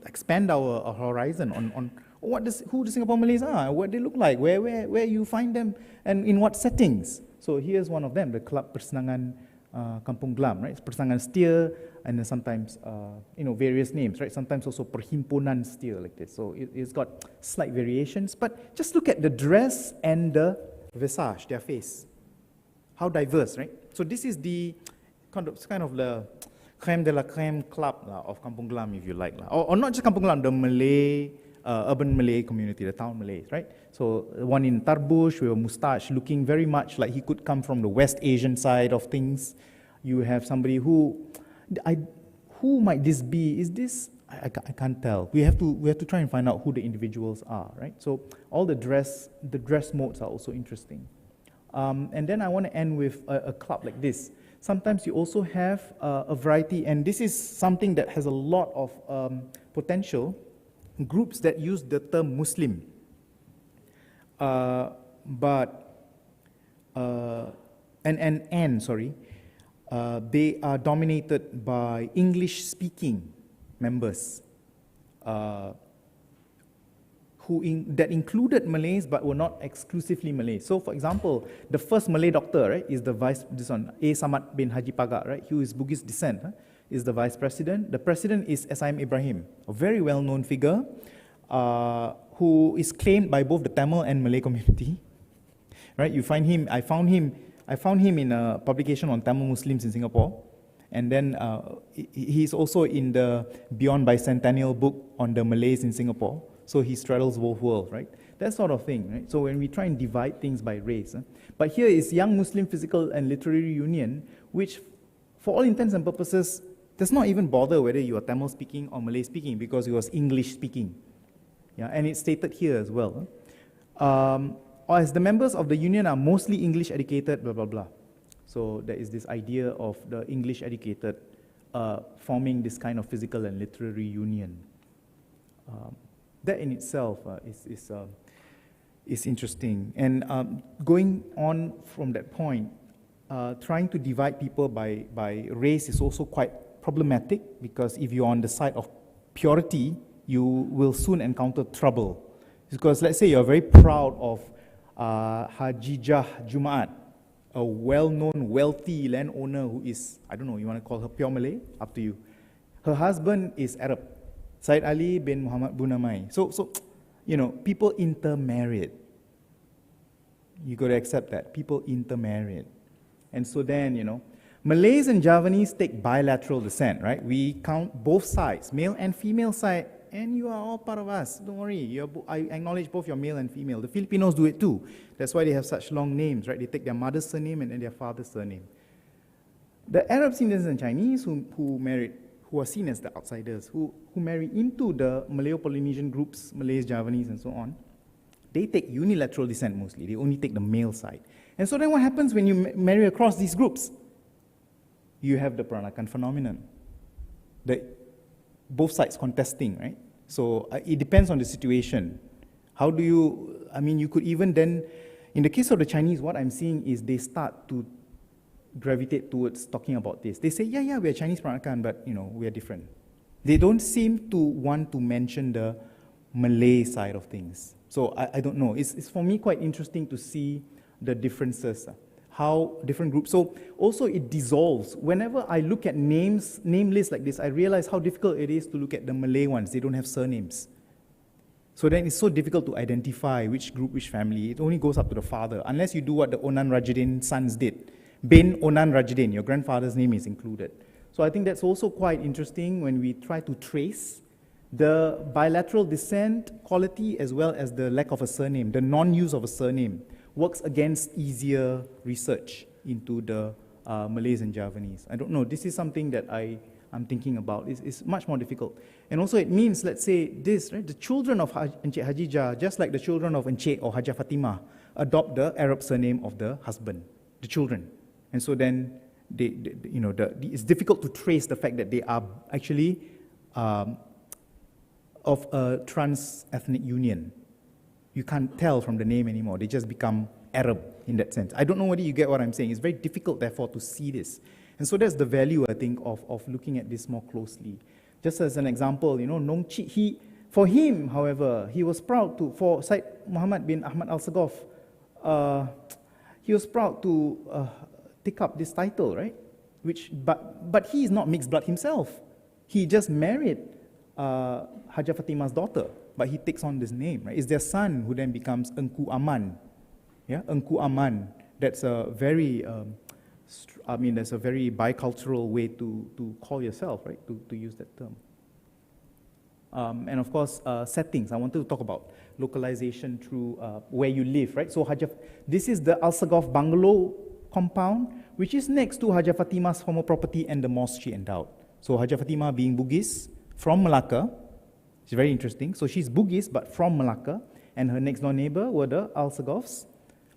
[SPEAKER 2] expand our horizon on who the Singapore Malays are, what they look like, where you find them, and in what settings. So here's one of them, the Club Persenangan Kampong Gelam, right? It's Persenangan Setia, and then sometimes, various names, right? Sometimes also Perhimpunan Setia, like this. So it's got slight variations, but just look at the dress and the visage, their face. How diverse, right? So this is the kind of the creme de la creme club of Kampong Gelam, if you like. Or not just Kampong Gelam, the Malay, urban Malay community, the Town Malays, right? So one in Tarbush with a moustache, looking very much like he could come from the West Asian side of things. You have somebody who might this be? Is this I can't tell. We have to try and find out who the individuals are, right? So all the dress modes are also interesting. And then I want to end with a club like this. Sometimes you also have a variety, and this is something that has a lot of potential, groups that use the term Muslim. They are dominated by English-speaking members that included Malays but were not exclusively Malays. So, for example, the first Malay doctor, right, is the A. Samad bin Haji Pagar, right, who is Bugis descent, is the vice president. The president is S.I.M. Ibrahim, a very well-known figure who is claimed by both the Tamil and Malay community. Right, you find him. I found him in a publication on Tamil Muslims in Singapore. And then he's also in the Beyond Bicentennial book on the Malays in Singapore. So he straddles both worlds, right? That sort of thing, right? So when we try and divide things by race. But here is Young Muslim Physical and Literary Union, which for all intents and purposes does not even bother whether you are Tamil speaking or Malay speaking, because it was English speaking. Yeah, and it's stated here as well. As the members of the union are mostly English educated, blah, blah, blah. So there is this idea of the English educated forming this kind of physical and literary union. That in itself is interesting. And going on from that point, trying to divide people by race is also quite problematic, because if you're on the side of purity, you will soon encounter trouble. Because let's say you're very proud of Hajijah Jumaat, a well-known, wealthy landowner who is, I don't know, you want to call her pure Malay? Up to you. Her husband is Arab, Said Ali bin Muhammad Bunamai. So, you know, people intermarried. You got to accept that. People intermarried. And so then, you know, Malays and Javanese take bilateral descent, right? We count both sides, male and female side, and you are all part of us. Don't worry. I acknowledge both your male and female. The Filipinos do it too. That's why they have such long names, right? They take their mother's surname and then their father's surname. The Arabs, Indians, and Chinese who are seen as the outsiders, who marry into the Malayo-Polynesian groups, Malays, Javanese, and so on, they take unilateral descent mostly. They only take the male side. And so then what happens when you marry across these groups? You have the Peranakan phenomenon. Both sides contesting, right? So it depends on the situation. How do you, I mean, you could even then, in the case of the Chinese, what I'm seeing is they start to gravitate towards talking about this. They say, yeah, we're Chinese Peranakan, but, you know, we're different. They don't seem to want to mention the Malay side of things. So I don't know. It's for me quite interesting to see the differences, how different groups. So also it dissolves. Whenever I look at name lists like this, I realize how difficult it is to look at the Malay ones. They don't have surnames. So then it's so difficult to identify which group, which family. It only goes up to the father, unless you do what the Onan Rajudeen sons did. Bin Onan Rajudeen, your grandfather's name is included. So I think that's also quite interesting when we try to trace the bilateral descent quality as well as the lack of a surname, the non-use of a surname, works against easier research into the Malays and Javanese. I don't know, this is something that I'm thinking about. It's much more difficult. And also it means, let's say this, right? The children of Encik Hajijah, just like the children of Encik or Hajah Fatimah, adopt the Arab surname of the husband, the children. And so then, it's difficult to trace the fact that they are actually of a trans-ethnic union. You can't tell from the name anymore. They just become Arab in that sense. I don't know whether you get what I'm saying. It's very difficult, therefore, to see this. And so that's the value, I think, of looking at this more closely. Just as an example, you know, Nongchi, for him, however, he was proud to, for Syed Muhammad bin Ahmad Al-Sagaf, he was proud to take up this title, right? But he is not mixed blood himself. He just married Hajah Fatimah's daughter, but he takes on this name, right? It's their son who then becomes Engku Aman. Yeah, Engku Aman. That's a very, that's a very bicultural way to call yourself, right? To use that term. And of course, settings. I wanted to talk about localization through where you live, right? So this is the Al-Sagaf bungalow compound, which is next to Hajah Fatimah's former property and the mosque she endowed. So Hajah Fatimah being Bugis, from Malacca. She's very interesting. So she's Bugis, but from Malacca. And her next door neighbor were the Alsagoffs,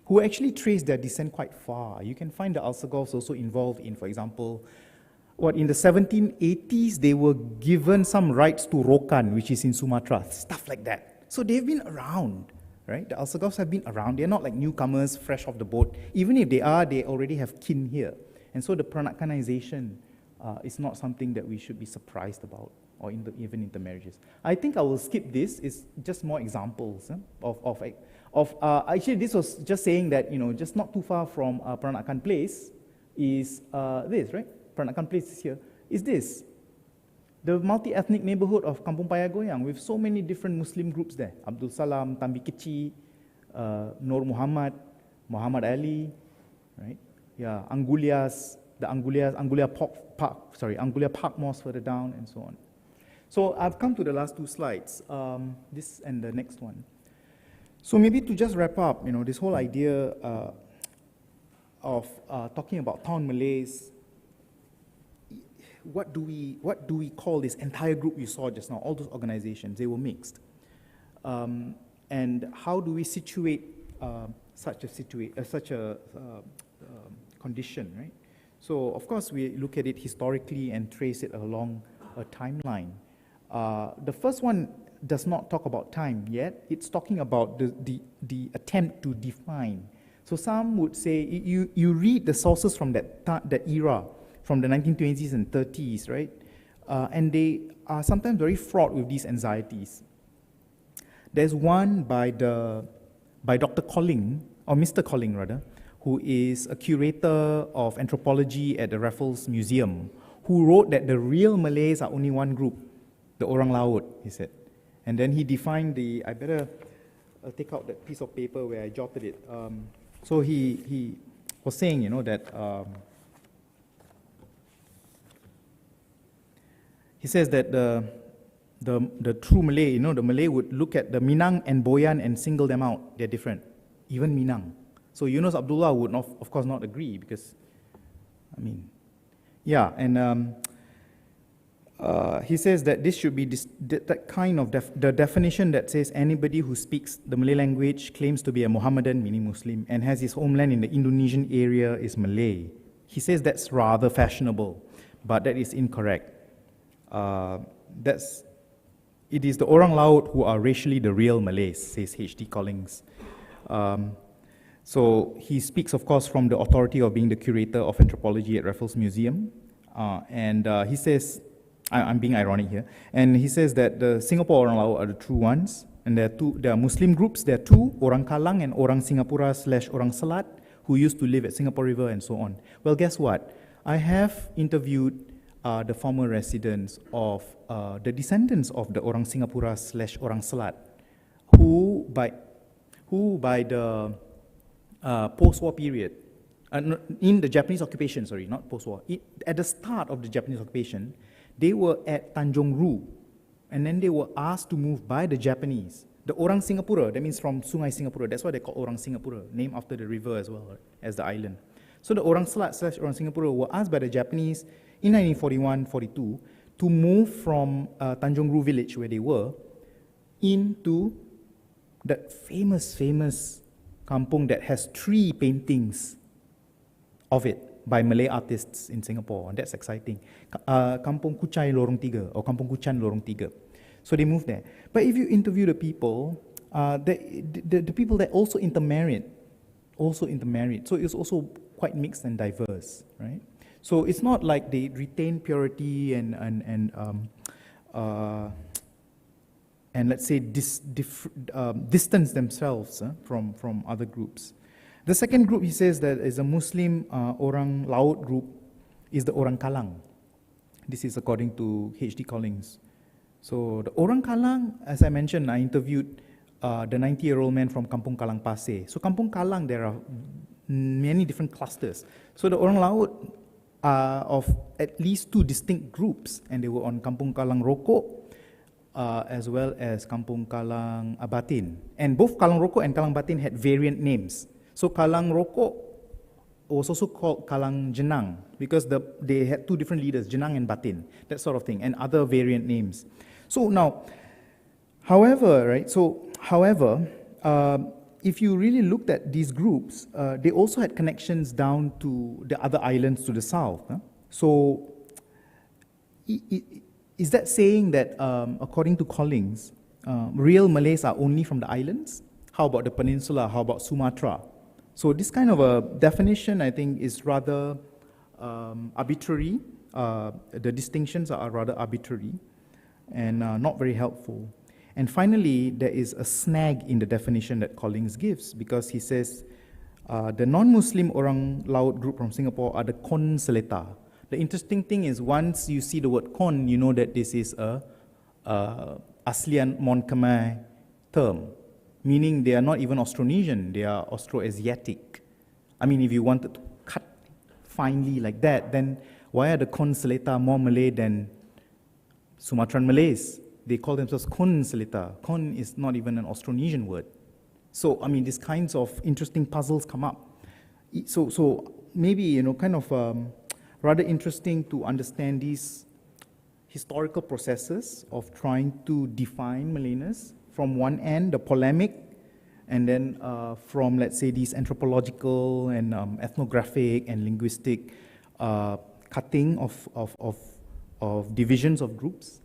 [SPEAKER 2] who actually traced their descent quite far. You can find the Alsagoffs also involved in, for example, in the 1780s, they were given some rights to Rokan, which is in Sumatra, stuff like that. So they've been around, right? The Alsagoffs have been around. They're not like newcomers fresh off the boat. Even if they are, they already have kin here. And so the Peranakanization is not something that we should be surprised about, or even intermarriages. I think I will skip this. It's just more examples actually, this was just saying that, just not too far from Peranakan Place is this, right? Peranakan Place is here, is this. The multi-ethnic neighborhood of Kampung Payagoyang with so many different Muslim groups there. Abdul Salam, Tambi Kecci, Nur Muhammad, Muhammad Ali, right? Yeah, Anggulia Park Mosque further down, and so on. So I've come to the last two slides, this and the next one. So maybe to just wrap up, this whole idea of talking about Town Malays. What do we call this entire group you saw just now? All those organizations, they were mixed. And how do we situate such a condition, right? So of course we look at it historically and trace it along a timeline. The first one does not talk about time yet. It's talking about the attempt to define. So some would say you read the sources from that era, from the 1920s and 30s, right? And they are sometimes very fraught with these anxieties. There's one by Dr. Colling, or Mr. Colling rather, who is a curator of anthropology at the Raffles Museum, who wrote that the real Malays are only one group, the Orang Laut, he said. And then he defined I better take out that piece of paper where I jotted it. So he was saying, that he says that the true Malay, the Malay would look at the Minang and Boyan and single them out. They're different, even Minang. So Yunus Abdullah would not, of course, not agree because, yeah, and he says that this should be that kind of the definition that says anybody who speaks the Malay language claims to be a Mohammedan, meaning Muslim, and has his homeland in the Indonesian area is Malay. He says that's rather fashionable, but that is incorrect. It is the Orang Laut who are racially the real Malays, says H.D. Collins. So he speaks, of course, from the authority of being the curator of anthropology at Raffles Museum, and he says, I'm being ironic here, and he says that the Singapore Orang Laut are the true ones, and there are Muslim groups, there are two, Orang Kalang and Orang Singapura / Orang Selat, who used to live at Singapore River and so on. Well, guess what? I have interviewed the former residents of the descendants of the Orang Singapura / Orang Selat, who by the post-war period, in the Japanese occupation, sorry, not post-war, at the start of the Japanese occupation, they were at Tanjung Ru, and then they were asked to move by the Japanese. The Orang Singapura, that means from Sungai Singapura, that's why they call Orang Singapura, named after the river as well, right, as the island. So the Orang Selat / Orang Singapura were asked by the Japanese in 1941-42 to move from Tanjung Ru village, where they were, into that famous kampung that has 3 paintings of it by Malay artists in Singapore, and that's exciting. Kampung Kuchai Lorong 3, or Kampung Kuchan Lorong 3. So they moved there. But if you interview the people, the people that also intermarried. So it's also quite mixed and diverse, right? So it's not like they retain purity and let's say distance themselves from other groups. The second group, he says, that is a Muslim Orang Laut group, is the Orang Kalang. This is according to H.D. Collins. So the Orang Kalang, as I mentioned, I interviewed the 90-year-old man from Kampung Kalang Pasir. So Kampung Kalang, there are many different clusters. So the Orang Laut are of at least 2 distinct groups, and they were on Kampung Kalang Rokok, as well as Kampung Kalang Batin. And both Kalang Rokok and Kalang Batin had variant names. So Kalang Rokok was also called Kalang Jenang because they had two different leaders, Jenang and Batin, that sort of thing, and other variant names. So now, however, right, if you really looked at these groups, they also had connections down to the other islands to the south. Huh? So is that saying that, according to Collins, real Malays are only from the islands? How about the peninsula? How about Sumatra? So this kind of a definition, I think, is rather arbitrary. The distinctions are rather arbitrary and not very helpful. And finally, there is a snag in the definition that Collins gives because he says the non-Muslim Orang Laut group from Singapore are the Kon Seleta. The interesting thing is once you see the word Kon, you know that this is a Aslian Mon Khmer term, meaning they are not even Austronesian, they are Austroasiatic. I mean, if you wanted to cut finely like that, then why are the Kon Seleta more Malay than Sumatran Malays? They call themselves Kon Seleta. Kon is not even an Austronesian word. So, I mean, these kinds of interesting puzzles come up. So maybe, kind of rather interesting to understand these historical processes of trying to define Malayness. From one end, the polemic, and then from, let's say, these anthropological and ethnographic and linguistic cutting of divisions of groups.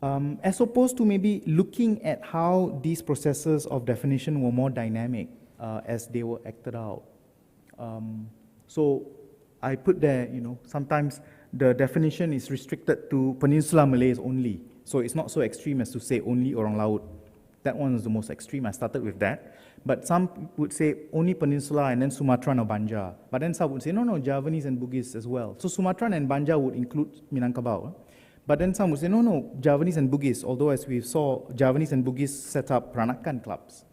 [SPEAKER 2] As opposed to maybe looking at how these processes of definition were more dynamic as they were acted out. So I put there, sometimes the definition is restricted to Peninsular Malays only. So it's not so extreme as to say only Orang Laut. That one is the most extreme. I started with that. But some would say only Peninsula and then Sumatran or Banja. But then some would say, no, Javanese and Bugis as well. So Sumatran and Banja would include Minangkabau. But then some would say, no, Javanese and Bugis, although as we saw, Javanese and Bugis set up Peranakan clubs.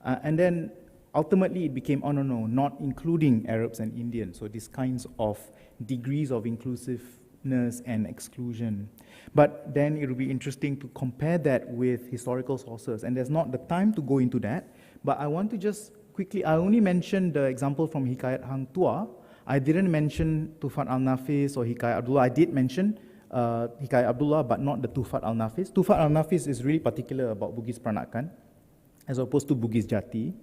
[SPEAKER 2] And then ultimately it became, no, not including Arabs and Indians. So these kinds of degrees of inclusiveness and exclusion. But then it will be interesting to compare that with historical sources. And there's not the time to go into that. But I want to just quickly, I only mentioned the example from Hikayat Hang Tua. I didn't mention Tufat Al-Nafis or Hikayat Abdullah. I did mention Hikayat Abdullah, but not the Tufat Al-Nafis. Tufat Al-Nafis is really particular about Bugis Peranakan, as opposed to Bugis Jati.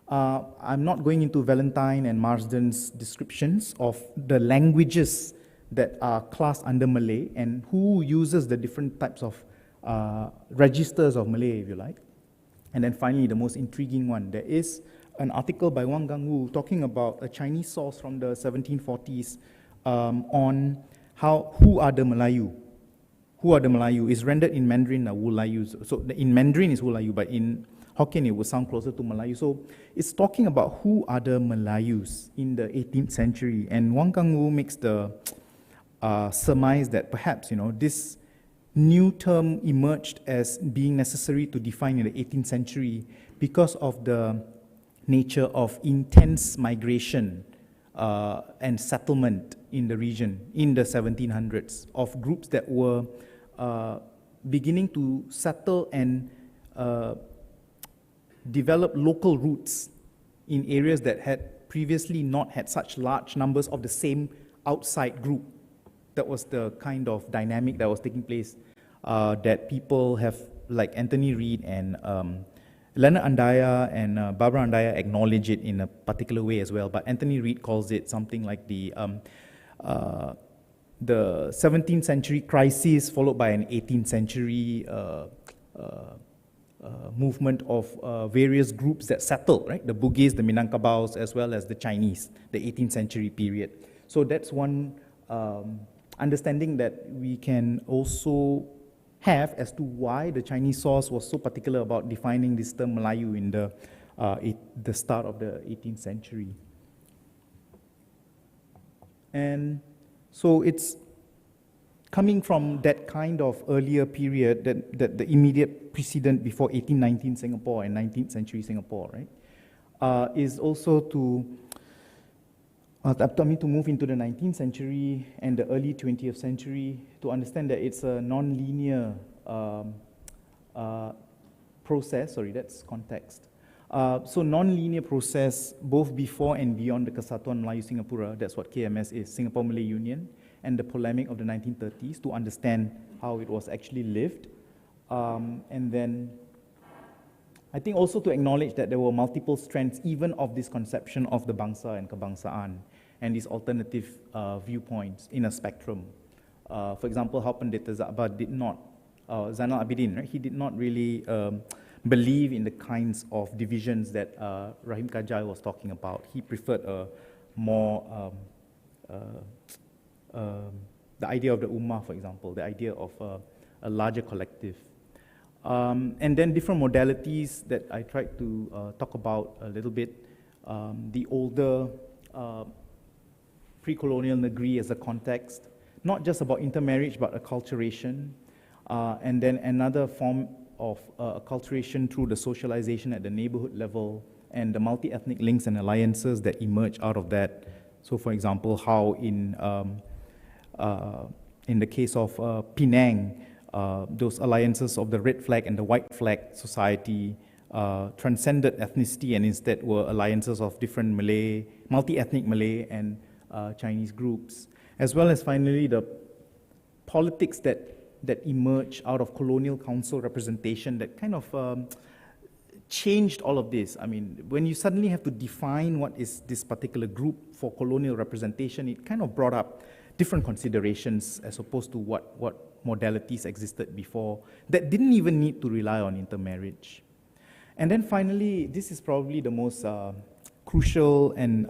[SPEAKER 2] I'm not going into Valentine and Marsden's descriptions of the languages that are classed under Malay and who uses the different types of registers of Malay, if you like. And then finally, the most intriguing one, there is an article by Wang Gangwu talking about a Chinese source from the 1740s on who are the Malayu. Who are the Malayu is rendered in Mandarin, Wulayu. So in Mandarin is Wulayu, but in Hokkien it would sound closer to Malayu. So it's talking about who are the Malayus in the 18th century. And Wang Gangwu makes the surmise that perhaps, this new term emerged as being necessary to define in the 18th century because of the nature of intense migration and settlement in the region in the 1700s of groups that were beginning to settle and develop local roots in areas that had previously not had such large numbers of the same outside group. That was the kind of dynamic that was taking place that people have, like Anthony Reid and Leonard Andaya and Barbara Andaya acknowledge it in a particular way as well. But Anthony Reid calls it something like the 17th century crisis followed by an 18th century movement of various groups that settled, right? The Bugis, the Minangkabaus, as well as the Chinese, the 18th century period. So that's one understanding that we can also have as to why the Chinese source was so particular about defining this term Malayu in the start of the 18th century. And so it's coming from that kind of earlier period, that the immediate precedent before 1819 Singapore and 19th century Singapore, right, is also to move into the 19th century and the early 20th century to understand that it's a non-linear process. Sorry, that's context. So non-linear process, both before and beyond the Kesatuan Melayu Singapura, that's what KMS is, Singapore Malay Union, and the polemic of the 1930s to understand how it was actually lived. And then I think also to acknowledge that there were multiple strands even of this conception of the bangsa and kebangsaan and these alternative viewpoints in a spectrum. For example, how Pendeta Za'bar did not, Zainal Abidin, right? He did not really believe in the kinds of divisions that Rahim Kajai was talking about. He preferred a more, the idea of the ummah, for example, the idea of a larger collective. And then different modalities that I tried to talk about a little bit. The older pre-colonial negeri as a context, not just about intermarriage, but acculturation. And then another form of acculturation through the socialization at the neighborhood level and the multi-ethnic links and alliances that emerge out of that. So for example, how in the case of Penang, those alliances of the red flag and the white flag society transcended ethnicity and instead were alliances of different Malay, multi-ethnic Malay and Chinese groups, as well as finally the politics that emerged out of colonial council representation that kind of changed all of this. I mean, when you suddenly have to define what is this particular group for colonial representation, it kind of brought up different considerations as opposed to what modalities existed before that didn't even need to rely on intermarriage. And then finally, this is probably the most crucial and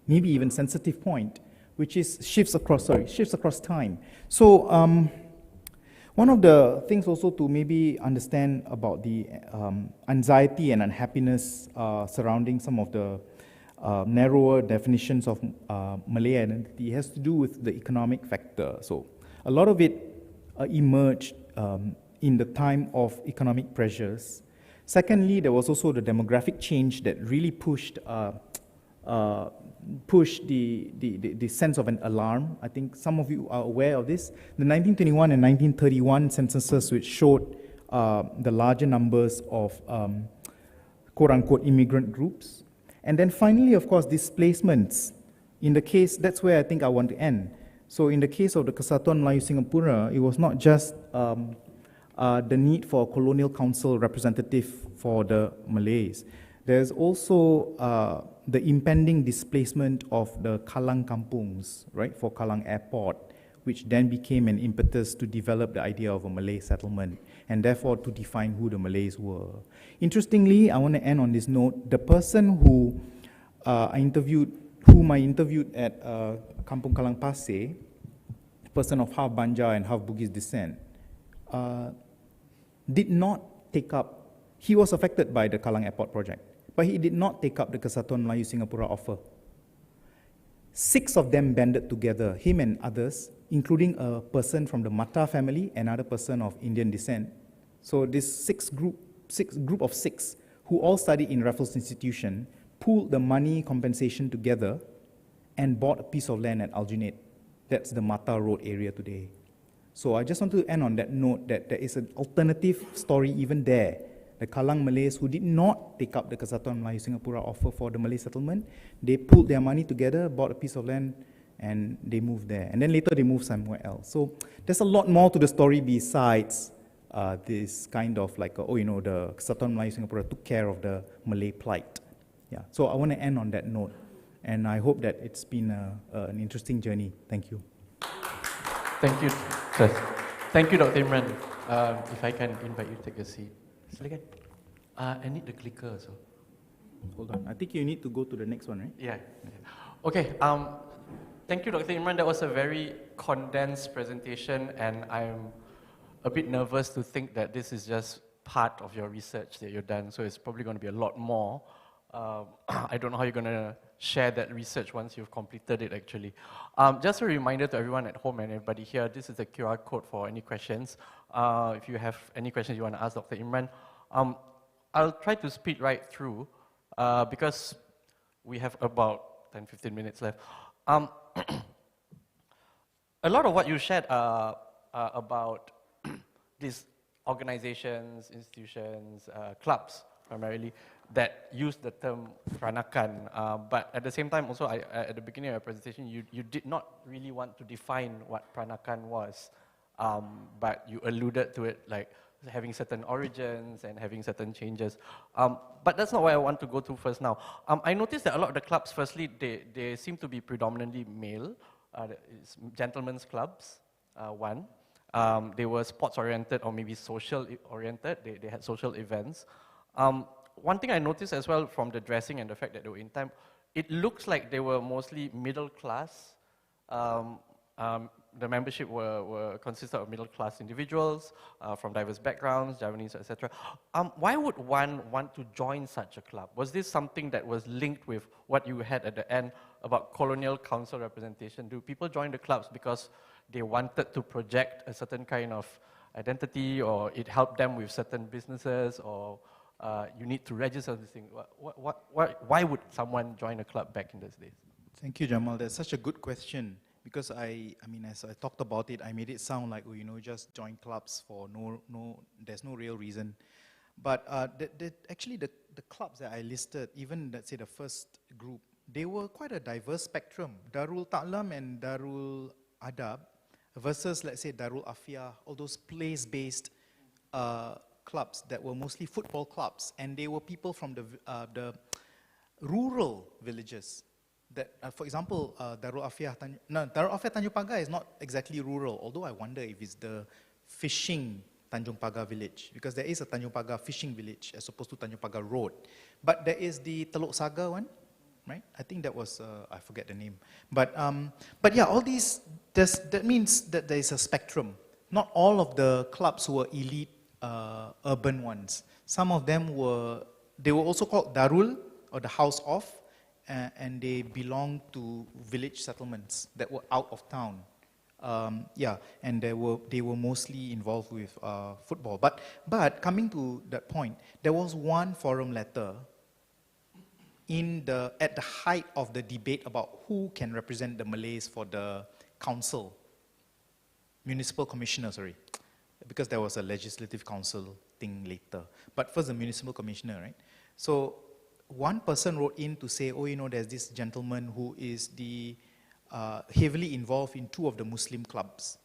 [SPEAKER 2] maybe even sensitive point, which is shifts across time. So one of the things also to maybe understand about the anxiety and unhappiness surrounding some of the narrower definitions of Malay identity has to do with the economic factor. So a lot of it emerged in the time of economic pressures. Secondly, there was also the demographic change that really pushed the sense of an alarm. I think some of you are aware of this. The 1921 and 1931 censuses, which showed the larger numbers of quote-unquote immigrant groups. And then finally, of course, displacements. In the case, that's where I think I want to end. So in the case of the Kesatuan Melayu Singapura, it was not just the need for a colonial council representative for the Malays. There's also the impending displacement of the Kalang kampungs, right, for Kalang Airport, which then became an impetus to develop the idea of a Malay settlement, and therefore to define who the Malays were. Interestingly, I want to end on this note. The person whom I interviewed at Kampong Kalang Pasir, a person of half Banjar and half Bugis descent, did not take up, he was affected by the Kalang Airport project, but he did not take up the Kesatuan Melayu Singapura offer. 6 of them banded together, him and others, including a person from the Mata family, another person of Indian descent. So this group of 6 who all studied in Raffles Institution pooled the money compensation together and bought a piece of land at Aljunied. That's the Mata Road area today. So I just want to end on that note that there is an alternative story even there. The Kalang Malays who did not take up the Kesatuan Melayu Singapura offer for the Malay settlement, they pooled their money together, bought a piece of land, and they moved there. And then later they moved somewhere else. So there's a lot more to the story besides this kind of like, the Kesatuan Melayu Singapura took care of the Malay plight. Yeah. So I want to end on that note. And I hope that it's been an interesting journey. Thank you.
[SPEAKER 1] Thank you, sir. Thank you, Dr. Imran. If I can invite you to take a seat. Silakan. I need the clicker also.
[SPEAKER 2] Hold on. I think you need to go to the next one, right?
[SPEAKER 1] Yeah. Okay. Thank you, Dr. Imran. That was a very condensed presentation, and I'm a bit nervous to think that this is just part of your research that you've done, so it's probably going to be a lot more. I don't know how you're going to share that research once you've completed it, actually. Just a reminder to everyone at home and everybody here, this is the QR code for any questions. If you have any questions you want to ask Dr. Imran, I'll try to speed right through because we have about 10-15 minutes left. A lot of what you shared about these organizations, institutions, clubs, primarily, that use the term Peranakan. But at the same time, also, at the beginning of your presentation, you did not really want to define what Peranakan was, but you alluded to it like having certain origins and having certain changes. But that's not what I want to go to first now. I noticed that a lot of the clubs, firstly, they seem to be predominantly male. It's gentlemen's clubs, one. They were sports-oriented or maybe social-oriented. They had social events. One thing I noticed as well from the dressing and the fact that they were in time, it looks like they were mostly middle class. The membership consisted of middle class individuals from diverse backgrounds, Javanese, etc. Why would one want to join such a club? Was this something that was linked with what you had at the end about colonial council representation? Do people join the clubs because they wanted to project a certain kind of identity, or it helped them with certain businesses, or you need to register this thing? Why would someone join a club back in those days?
[SPEAKER 3] Thank you, Jamal. That's such a good question. Because I mean, as I talked about it, I made it sound like, oh, you know, just join clubs for there's no real reason. But actually the clubs that I listed, even let's say the first group, they were quite a diverse spectrum. Darul Ta'lam and Darul Adab versus, let's say, Darul Afia, all those place-based clubs that were mostly football clubs, and they were people from the rural villages. That, for example, Darul Afia Tanjung Pagar is not exactly rural, although I wonder if it's the fishing Tanjung Pagar village, because there is a Tanjung Pagar fishing village as opposed to Tanjung Pagar Road. But there is the Teluk Saga one, right? I think that was, I forget the name. But yeah, all these, that means that there is a spectrum. Not all of the clubs were elite urban ones. Some of them they were also called Darul, or the house of, and they belonged to village settlements that were out of town. Yeah, and they were mostly involved with football. But coming to that point, there was one forum letter at the height of the debate about who can represent the Malays for the council, municipal commissioner, sorry, because there was a legislative council thing later. But first the municipal commissioner, right? So one person wrote in to say, oh, you know, there's this gentleman who is heavily involved in 2 of the Muslim clubs.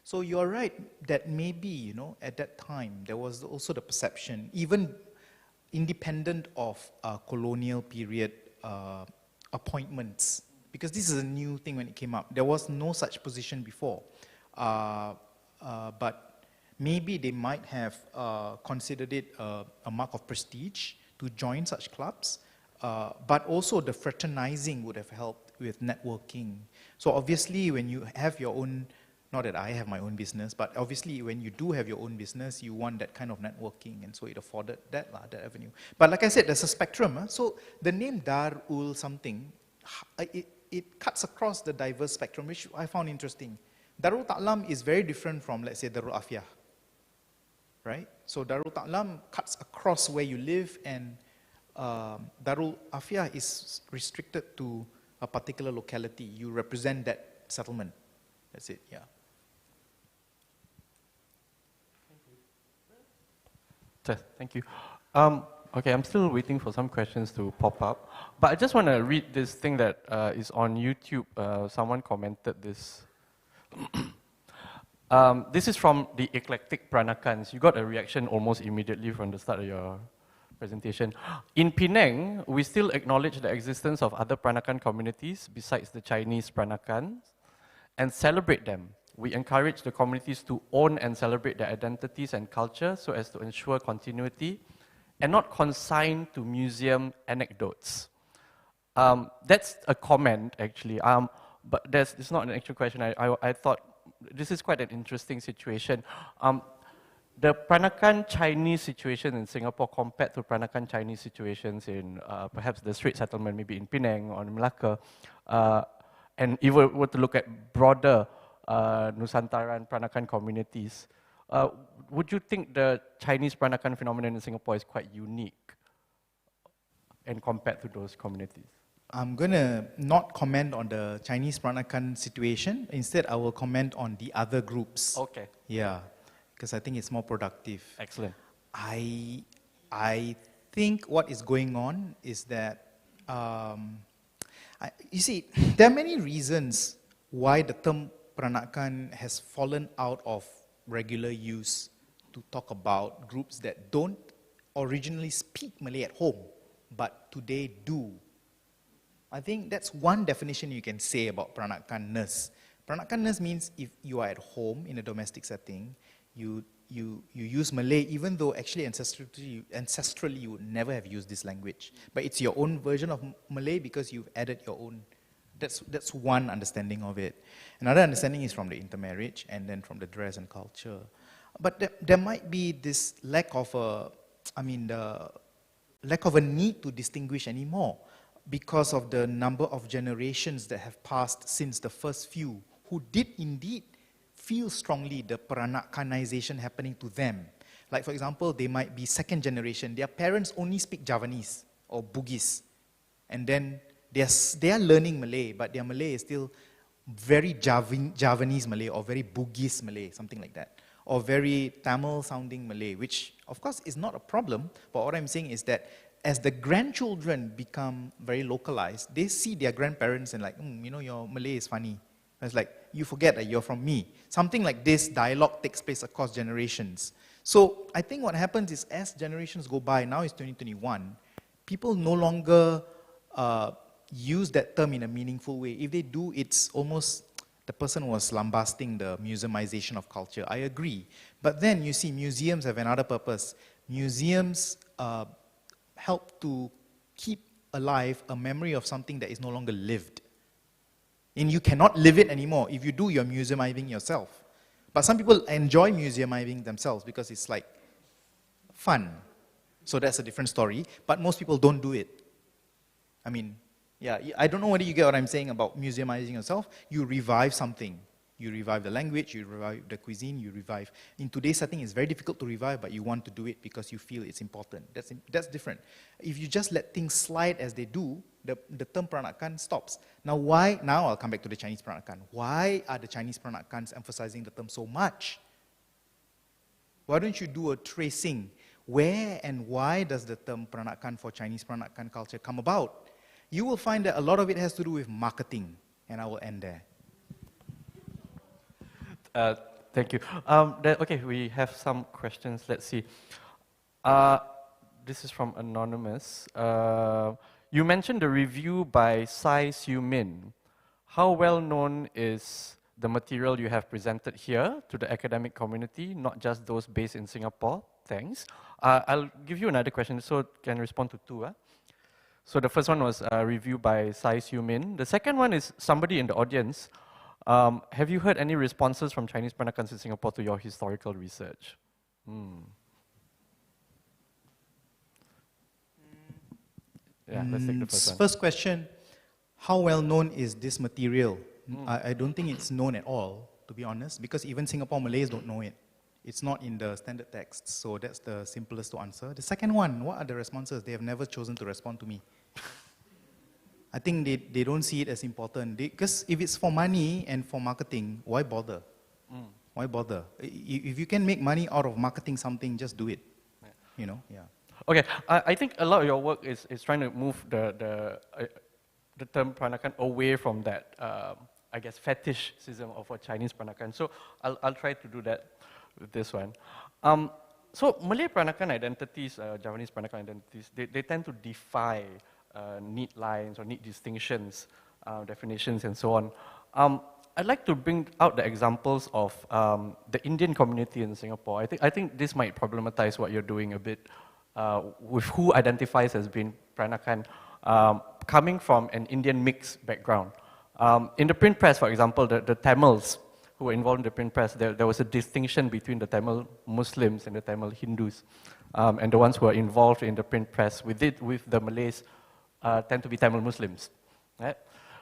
[SPEAKER 3] So you're right that maybe, you know, at that time, there was also the perception, even independent of colonial period appointments, because this is a new thing when it came up. There was no such position before. But maybe they might have considered it a mark of prestige to join such clubs, but also the fraternizing would have helped with networking. So obviously when you have your own, not that I have my own business, but obviously when you do have your own business, you want that kind of networking, and so it afforded that avenue. But like I said, there's a spectrum. So the name Darul something, it cuts across the diverse spectrum, which I found interesting. Darul Ta'lam is very different from, let's say, Darul Afia. Right? So Darul Ta'lam cuts across where you live, and Darul Afia is restricted to a particular locality. You represent that settlement. That's it, yeah.
[SPEAKER 1] Thank you. Okay, I'm still waiting for some questions to pop up, but I just want to read this thing that is on YouTube. Someone commented this. This is from the eclectic Peranakans. You got a reaction almost immediately from the start of your presentation. In Penang, we still acknowledge the existence of other Peranakan communities besides the Chinese Peranakans and celebrate them. We encourage the communities to own and celebrate their identities and culture so as to ensure continuity and not consign to museum anecdotes. That's a comment, actually, but it's not an actual question. I thought this is quite an interesting situation. The Peranakan Chinese situation in Singapore compared to Peranakan Chinese situations in perhaps the Strait Settlement, maybe in Penang or in Malacca, and if we were to look at broader Nusantara and Peranakan communities, would you think the Chinese Peranakan phenomenon in Singapore is quite unique and compared to those communities?
[SPEAKER 3] I'm going to not comment on the Chinese Peranakan situation. Instead, I will comment on the other groups.
[SPEAKER 1] Okay.
[SPEAKER 3] Yeah, because I think it's more productive.
[SPEAKER 1] Excellent.
[SPEAKER 3] I think what is going on is that, you see, there are many reasons why the term Peranakan has fallen out of regular use to talk about groups that don't originally speak Malay at home, but today do. I think that's one definition you can say about Peranakan-ness. Peranakan-ness means if you are at home in a domestic setting, you use Malay, even though actually ancestrally you would never have used this language. But it's your own version of Malay because you've added your own. That's one understanding of it. Another understanding is from the intermarriage and then from the dress and culture. But there might be this lack of a need to distinguish anymore because of the number of generations that have passed since the first few who did indeed feel strongly the Peranakanization happening to them. Like for example, they might be second generation. Their parents only speak Javanese or Bugis. And then they are learning Malay, but their Malay is still very Javanese Malay or very Bugis Malay, something like that. Or very Tamil sounding Malay, which of course is not a problem, but what I'm saying is that as the grandchildren become very localized, they see their grandparents and like, you know, your Malay is funny. It's like, you forget that you're from me. Something like this dialogue takes place across generations. So I think what happens is as generations go by, now it's 2021, people no longer use that term in a meaningful way. If they do, it's almost the person was lambasting the museumization of culture. I agree. But then you see museums have another purpose. Museums help to keep alive a memory of something that is no longer lived. And you cannot live it anymore. If you do, you're museumizing yourself. But some people enjoy museumizing themselves because it's like fun. So that's a different story. But most people don't do it. I mean, yeah, I don't know whether you get what I'm saying about museumizing yourself. You revive something. You revive the language, you revive the cuisine, you revive. In today's setting, it's very difficult to revive, but you want to do it because you feel it's important. That's different. If you just let things slide as they do, the term Peranakan stops. Now why, now I'll come back to the Chinese Peranakan. Why are the Chinese Peranakans emphasizing the term so much? Why don't you do a tracing? Where and why does the term Peranakan for Chinese Peranakan culture come about? You will find that a lot of it has to do with marketing, and I will end there.
[SPEAKER 1] Thank you. Okay, we have some questions. Let's see. This is from Anonymous. You mentioned the review by Sai Siu Min. How well known is the material you have presented here to the academic community, not just those based in Singapore? Thanks. I'll give you another question, so can respond to two. So the first one was a review by Sai Siu Min. The second one is somebody in the audience. Have you heard any responses from Chinese Peranakans in Singapore to your historical research? Yeah, let's take the first one.
[SPEAKER 3] First question, how well known is this material? I don't think it's known at all, to be honest, because even Singapore Malays don't know it. It's not in the standard texts, so that's the simplest to answer. The second one, what are the responses? They have never chosen to respond to me. I think they don't see it as important. Because if it's for money and for marketing, why bother? Why bother? If you can make money out of marketing something, just do it. Yeah. You know, yeah.
[SPEAKER 1] Okay, I think a lot of your work is trying to move the term Peranakan away from that, I guess, fetishism of a Chinese Peranakan. So I'll try to do that with this one. So Malay Peranakan identities, Javanese Peranakan identities, they tend to defy neat lines or neat distinctions, definitions, and so on. I'd like to bring out the examples of the Indian community in Singapore. I think this might problematize what you're doing a bit with who identifies as being Peranakan, coming from an Indian mixed background. In the print press, for example, the Tamils who were involved in the print press, there was a distinction between the Tamil Muslims and the Tamil Hindus. And the ones who are involved in the print press with the Malays tend to be Tamil Muslims. Right?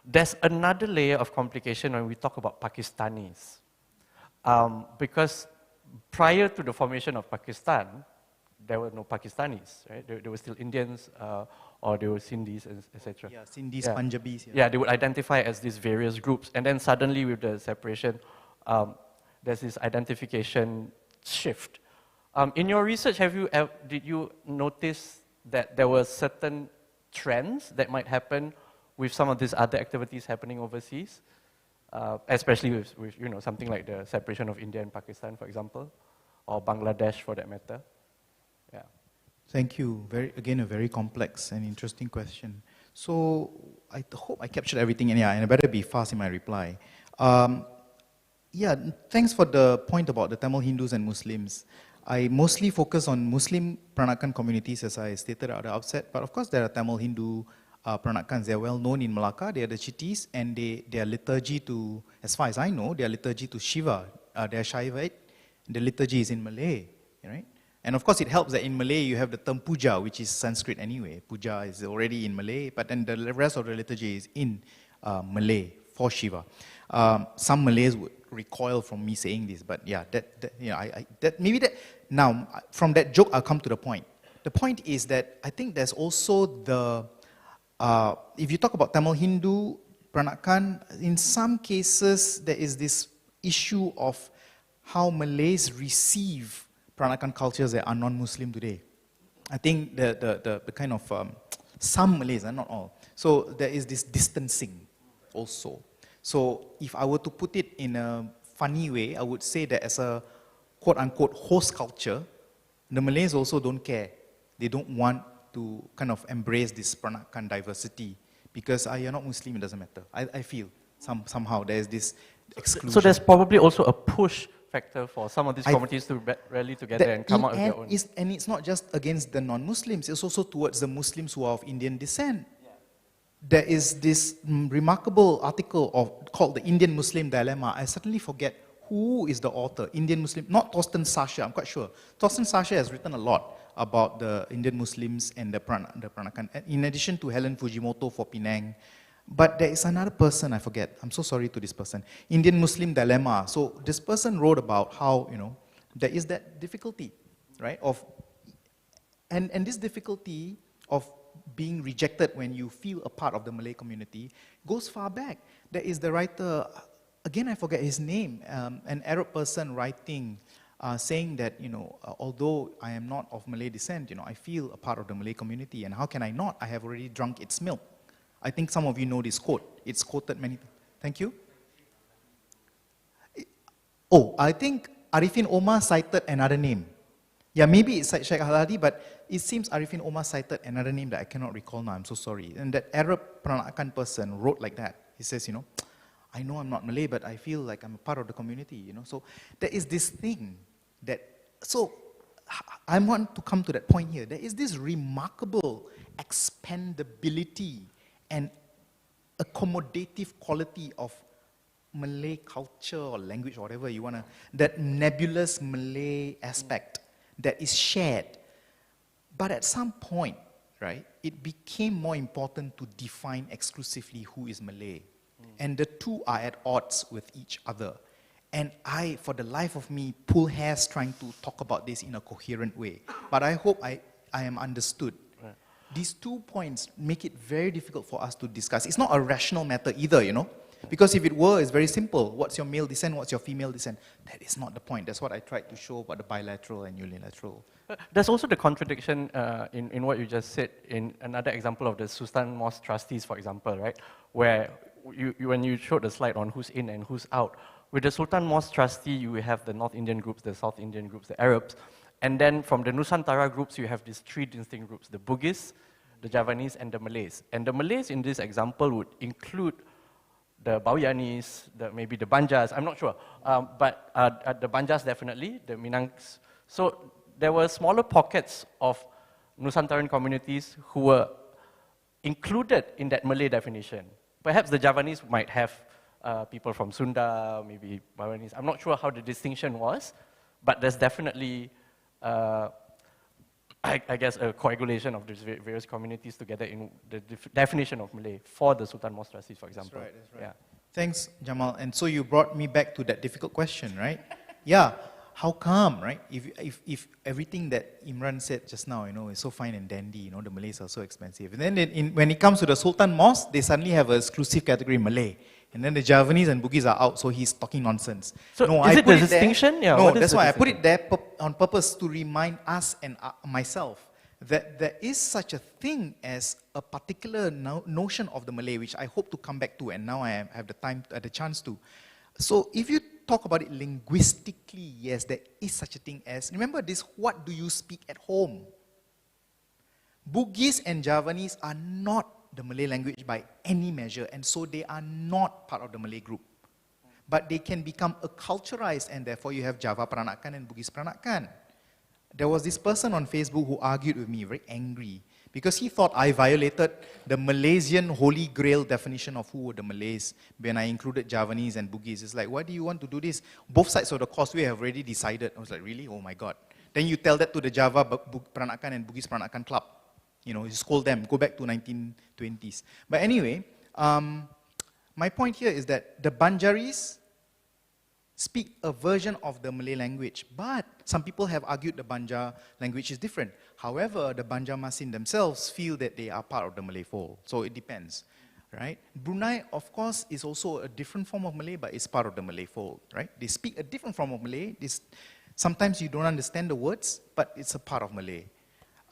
[SPEAKER 1] There's another layer of complication when we talk about Pakistanis. Because prior to the formation of Pakistan, there were no Pakistanis, right? There were still Indians, or there were Sindhis, etc.
[SPEAKER 3] Yeah, Sindhis, Punjabis.
[SPEAKER 1] Yeah, they would identify as these various groups. And then suddenly with the separation, there's this identification shift. In your research, did you notice that there were certain trends that might happen with some of these other activities happening overseas, especially with something like the separation of India and Pakistan, for example, or Bangladesh for that matter. Yeah.
[SPEAKER 3] Thank you. Again, a very complex and interesting question. So I hope I captured everything, and I better be fast in my reply. Thanks for the point about the Tamil Hindus and Muslims. I mostly focus on Muslim Peranakan communities, as I stated at the outset, but of course there are Tamil Hindu Peranakans. They are well known in Malacca. They are the Chittis, and their liturgy to, as far as I know, their liturgy to Shiva. They are Shaivite. The liturgy is in Malay, right? And of course it helps that in Malay you have the term puja, which is Sanskrit anyway. Puja is already in Malay, but then the rest of the liturgy is in Malay for Shiva. Some Malays would recoil from me saying this, but yeah, now from that joke I'll come to the point. The point is that I think there's also if you talk about Tamil Hindu Peranakan, in some cases there is this issue of how Malays receive Peranakan cultures that are non-Muslim today. I think the kind of, some Malays, not all. So there is this distancing also. So if I were to put it in a funny way, I would say that as a quote-unquote host culture, the Malays also don't care. They don't want to kind of embrace this Peranakan diversity because you're not Muslim, it doesn't matter. I feel somehow there's this exclusion.
[SPEAKER 1] So there's probably also a push factor for some of these communities to rally together and come out with their own.
[SPEAKER 3] And it's not just against the non-Muslims, it's also towards the Muslims who are of Indian descent. Yeah. There is this remarkable article called The Indian Muslim Dilemma. I suddenly forget who is the author, Indian Muslim, not Torsten Sasha, I'm quite sure. Torsten Sasha has written a lot about the Indian Muslims and the Peranakan, in addition to Helen Fujimoto for Penang. But there is another person, I forget, I'm so sorry to this person, Indian Muslim Dilemma. So this person wrote about how, there is that difficulty, right, and this difficulty of being rejected when you feel a part of the Malay community goes far back. There is the writer, again I forget his name, an Arab person writing, saying that, although I am not of Malay descent, I feel a part of the Malay community, and how can I not? I have already drunk its milk. I think some of you know this quote. It's quoted many times. Thank you. Oh, I think Arifin Omar cited another name. Yeah, maybe it's Sheikh Al-Hadi, but it seems Arifin Omar cited another name that I cannot recall now. I'm so sorry. And that Arab Peranakan person wrote like that. He says, I know I'm not Malay, but I feel like I'm a part of the community, So there is this thing so I want to come to that point here. There is this remarkable expandability and accommodative quality of Malay culture or language or whatever you want to, that nebulous Malay aspect that is shared. But at some point, right, it became more important to define exclusively who is Malay. And the two are at odds with each other. And I, for the life of me, pull hairs trying to talk about this in a coherent way. But I hope I am understood. These 2 points make it very difficult for us to discuss. It's not a rational matter either, Because if it were, it's very simple. What's your male descent, what's your female descent? That is not the point. That's what I tried to show about the bilateral and unilateral.
[SPEAKER 1] There's also the contradiction in what you just said in another example of the Sultan Mosque trustees, for example, right? Where when you showed the slide on who's in and who's out, with the Sultan Mosque trustee, you have the North Indian groups, the South Indian groups, the Arabs, and then from the Nusantara groups, you have these 3 distinct groups, the Bugis, the Javanese, and the Malays. And the Malays in this example would include the Baoyanis, maybe the Banjas, I'm not sure, but the Banjas definitely, the Minangs. So there were smaller pockets of Nusantaran communities who were included in that Malay definition. Perhaps the Javanese might have people from Sunda, maybe Baoyanis. I'm not sure how the distinction was, but there's definitely I guess, a coagulation of these various communities together in the definition of Malay for the Sultan Mosque trustees, for example.
[SPEAKER 3] That's right. Yeah. Thanks, Jamal. And so you brought me back to that difficult question, right? Yeah, how come, right? If everything that Imran said just now, is so fine and dandy, the Malays are so expensive. And then when it comes to the Sultan Mosque, they suddenly have an exclusive category Malay. And then the Javanese and Bugis are out, so he's talking nonsense.
[SPEAKER 1] So is it the distinction?
[SPEAKER 3] Yeah, no, that's why I put it there on purpose to remind us and myself that there is such a thing as a particular notion of the Malay, which I hope to come back to, and now I have the chance to. So if you talk about it linguistically, yes, there is such a thing as, remember this, what do you speak at home? Bugis and Javanese are not the Malay language by any measure, and so they are not part of the Malay group. But they can become acculturized, and therefore you have Java Peranakan and Bugis Peranakan. There was this person on Facebook who argued with me, very angry, because he thought I violated the Malaysian holy grail definition of who were the Malays when I included Javanese and Bugis. It's like, why do you want to do this? Both sides of the causeway have already decided. I was like, really? Oh my God. Then you tell that to the Java Peranakan and Bugis Peranakan club. You know, you scold them, go back to 1920s. But anyway, my point here is that the Banjaris speak a version of the Malay language, but some people have argued the Banja language is different. However, the Banjarmasin themselves feel that they are part of the Malay fold, so it depends, right? Brunei, of course, is also a different form of Malay, but it's part of the Malay fold, right? They speak a different form of Malay. Sometimes you don't understand the words, but it's a part of Malay.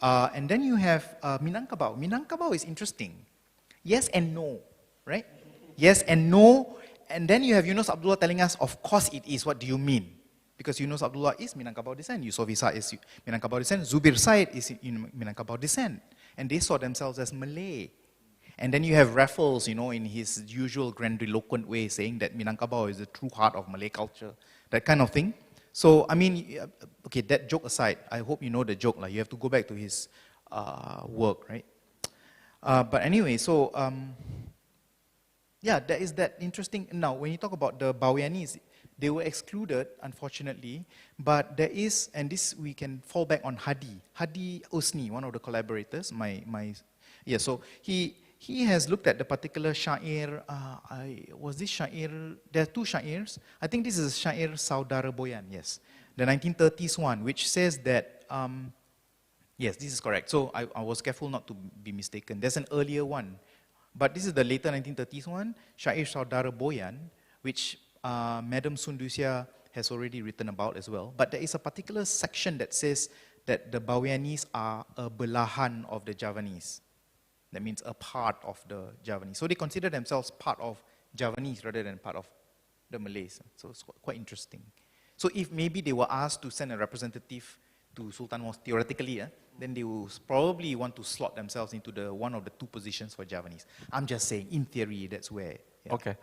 [SPEAKER 3] And then you have Minangkabau. Minangkabau is interesting. Yes and no, right? Yes and no. And then you have Yunus Abdullah telling us, of course it is, what do you mean? Because Yunus Abdullah is Minangkabau descent, Yusof Isa is Minangkabau descent, Zubir Said is Minangkabau descent. And they saw themselves as Malay. And then you have Raffles, you know, in his usual grandiloquent way, saying that Minangkabau is the true heart of Malay culture, that kind of thing. So, I mean, okay, that joke aside, I hope you know the joke. Like, you have to go back to his work, right? But anyway, so, yeah, there is that interesting. Now, when you talk about the Baweanis, they were excluded, unfortunately, but there is, and this we can fall back on Hadi Usni, one of the collaborators, yeah, so he has looked at the particular Syair, was this Syair, there are two Syairs, I think this is Syair Saudara Boyan, yes, the 1930s one, which says that, yes, this is correct, so I was careful not to be mistaken, there's an earlier one, but this is the later 1930s one, Syair Saudara Boyan, which Madam Sundusia has already written about as well. But there is a particular section that says that the Baweanis are a belahan of the Javanese. That means a part of the Javanese. So they consider themselves part of Javanese rather than part of the Malays. So it's quite interesting. So if maybe they were asked to send a representative to Sultan Mosque, theoretically, then they will probably want to slot themselves into one of the two positions for Javanese. I'm just saying, in theory, that's where. Yeah.
[SPEAKER 1] Okay.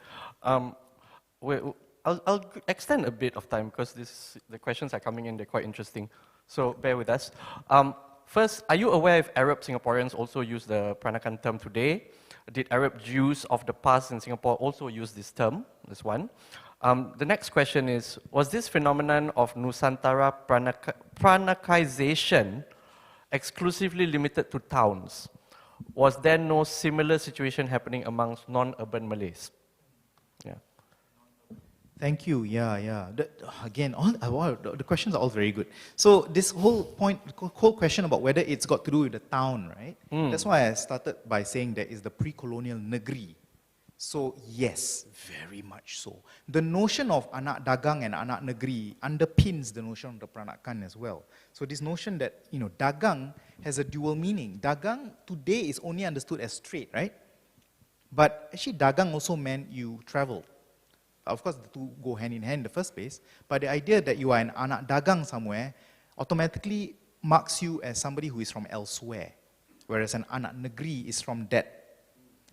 [SPEAKER 1] I'll extend a bit of time because the questions are coming in, they're quite interesting. So bear with us. First, are you aware if Arab Singaporeans also use the Peranakan term today? Did Arab Jews of the past in Singapore also use this term? This one. The next question is, was this phenomenon of Nusantara Peranakization exclusively limited to towns? Was there no similar situation happening amongst non-urban Malays? Yeah.
[SPEAKER 3] Thank you. Yeah. Again, the questions are all very good. So this whole question about whether it's got to do with the town, right? That's why I started by saying that is the pre-colonial negeri. So yes, very much so. The notion of anak dagang and anak negeri underpins the notion of the Peranakan as well. So this notion that, you know, dagang has a dual meaning. Dagang today is only understood as trade, right? But actually dagang also meant you travel. Of course, the two go hand in hand in the first place, but the idea that you are an anak dagang somewhere automatically marks you as somebody who is from elsewhere, whereas an anak negeri is from that.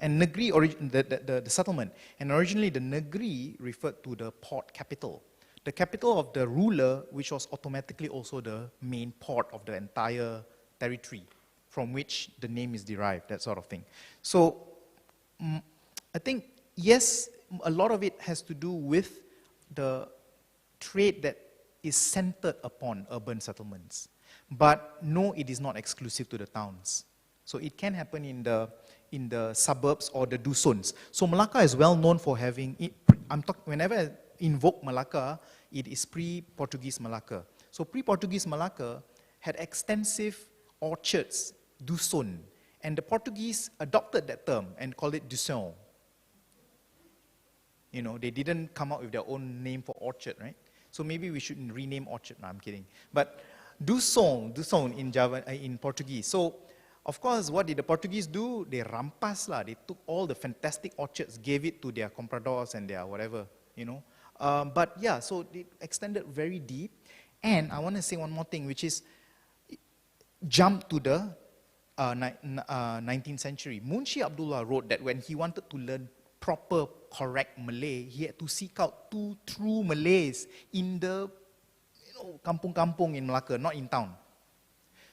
[SPEAKER 3] And negeri, the settlement, and originally the negeri referred to the port capital. The capital of the ruler, which was automatically also the main port of the entire territory from which the name is derived, that sort of thing. So, I think, yes, a lot of it has to do with the trade that is centered upon urban settlements. But no, it is not exclusive to the towns. So it can happen in the suburbs or the dusuns. So Malacca is well known for having, whenever I invoke Malacca, it is pre-Portuguese Malacca. So pre-Portuguese Malacca had extensive orchards, dusun, and the Portuguese adopted that term and called it dusun. You know, they didn't come up with their own name for orchard, right? So maybe we should rename orchard. No, I'm kidding. But Dusun in Java, in Portuguese. So, of course, what did the Portuguese do? They rampas lah. They took all the fantastic orchards, gave it to their compradors and their whatever, you know. But yeah, so they extended very deep. And I want to say one more thing, which is jump to the 19th century. Munshi Abdullah wrote that when he wanted to learn proper, correct Malay, he had to seek out two true Malays in the kampung-kampung in Malacca, not in town.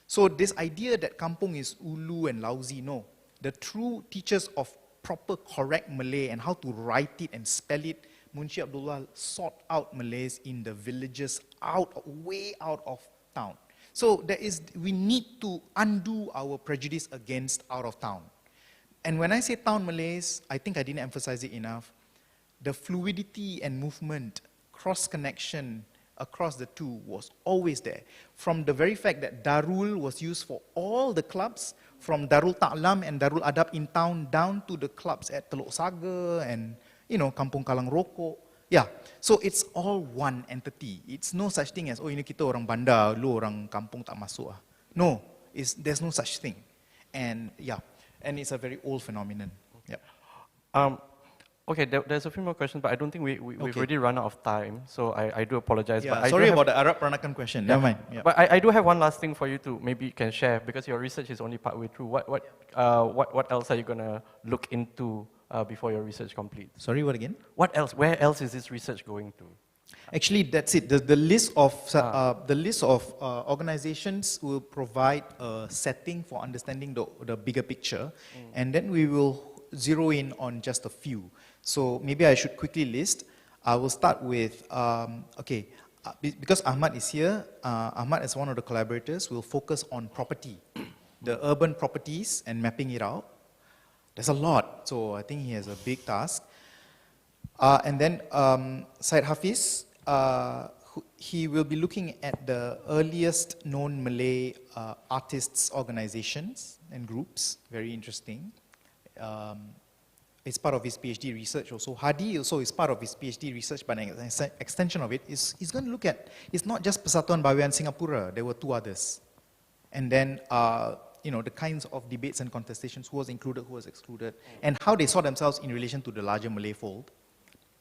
[SPEAKER 3] So this idea that kampung is ulu and lousy, no. The true teachers of proper, correct Malay and how to write it and spell it, Munshi Abdullah sought out Malays in the villages way out of town. So we need to undo our prejudice against out of town. And when I say town Malays, I think I didn't emphasize it enough. The fluidity and movement, cross-connection across the two was always there. From the very fact that Darul was used for all the clubs, from Darul Ta'lam and Darul Adab in town down to the clubs at Teluk Saga and, you know, Kampung Kalang Rokok. Yeah, so it's all one entity. It's no such thing as, oh ini kita orang bandar, lu orang kampung tak masuk ah. No, there's no such thing. And yeah, and it's a very old phenomenon. Yep.
[SPEAKER 1] Okay, there's a few more questions, but I don't think we've already run out of time, so I do apologize.
[SPEAKER 3] Yeah,
[SPEAKER 1] but
[SPEAKER 3] sorry about the Arab Peranakan question, never mind. Yeah.
[SPEAKER 1] But I do have one last thing for you to maybe you can share, because your research is only partway through. What else are you going to look into before your research completes?
[SPEAKER 3] Sorry, what again?
[SPEAKER 1] What else? Where else is this research going to?
[SPEAKER 3] Actually, that's it. The list of organizations will provide a setting for understanding the bigger picture, and then we will zero in on just a few. So maybe I should quickly list. I will start with, because Ahmad is here, Ahmad as one of the collaborators will focus on property, the urban properties and mapping it out. There's a lot, so I think he has a big task. And then Syed Hafiz, he will be looking at the earliest known Malay artists, organizations and groups, very interesting. It's part of his PhD research also. Hadi also is part of his PhD research, but an extension of it is he's going to look at, it's not just Persatuan Bahagian Singapura, there were two others. And then, the kinds of debates and contestations, who was included, who was excluded, and how they saw themselves in relation to the larger Malay fold.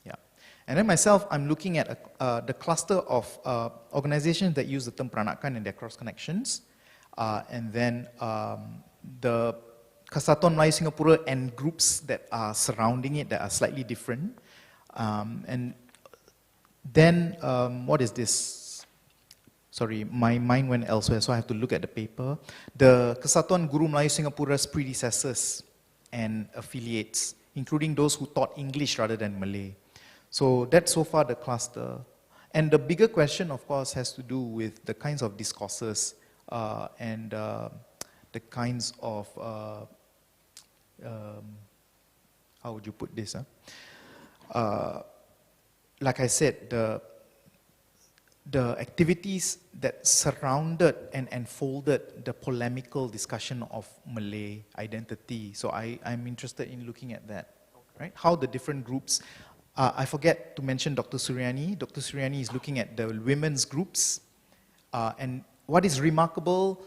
[SPEAKER 3] Yeah. And then myself, I'm looking at the cluster of organizations that use the term Peranakan and their cross connections, and then the Kesatuan Melayu Singapura and groups that are surrounding it that are slightly different. And then, what is this? Sorry, my mind went elsewhere, so I have to look at the paper. The Kesatuan Guru Melayu Singapura's predecessors and affiliates, including those who taught English rather than Malay. So that's so far the cluster. And the bigger question, of course, has to do with the kinds of discourses and the kinds of, how would you put this? Like I said, the activities that surrounded and enfolded the polemical discussion of Malay identity. So I'm interested in looking at that, right? How the different groups, I forget to mention Dr. Suryani. Dr. Suryani is looking at the women's groups, and what is remarkable,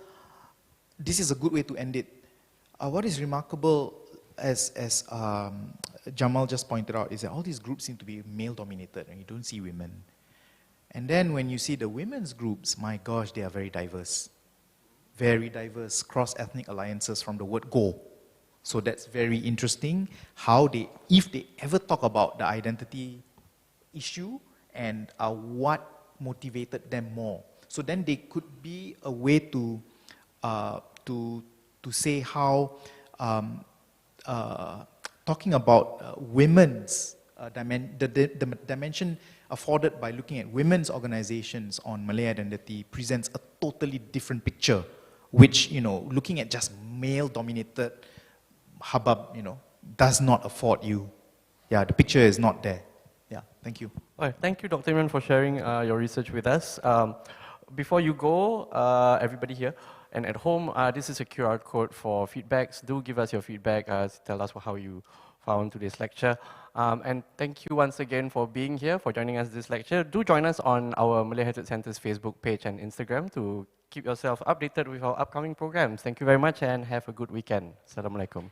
[SPEAKER 3] this is a good way to end it. What is remarkable, as Jamal just pointed out, is that all these groups seem to be male-dominated, and you don't see women. And then when you see the women's groups, my gosh, they are very diverse. Very diverse, cross-ethnic alliances from the word go. So that's very interesting, how they, if they ever talk about the identity issue and what motivated them more. So then they could be a way to say how talking about women's the dimension afforded by looking at women's organizations on Malay identity presents a totally different picture, which, looking at just male-dominated hubbub, does not afford you. Yeah, the picture is not there. Yeah, thank you.
[SPEAKER 1] All right, thank you, Dr. Imran, for sharing your research with us. Before you go, everybody here, and at home, this is a QR code for feedbacks. Do give us your feedback. Tell us how you found today's lecture. And thank you once again for being here, for joining us this lecture. Do join us on our Malay Heritage Centre's Facebook page and Instagram to keep yourself updated with our upcoming programs. Thank you very much and have a good weekend. Assalamualaikum.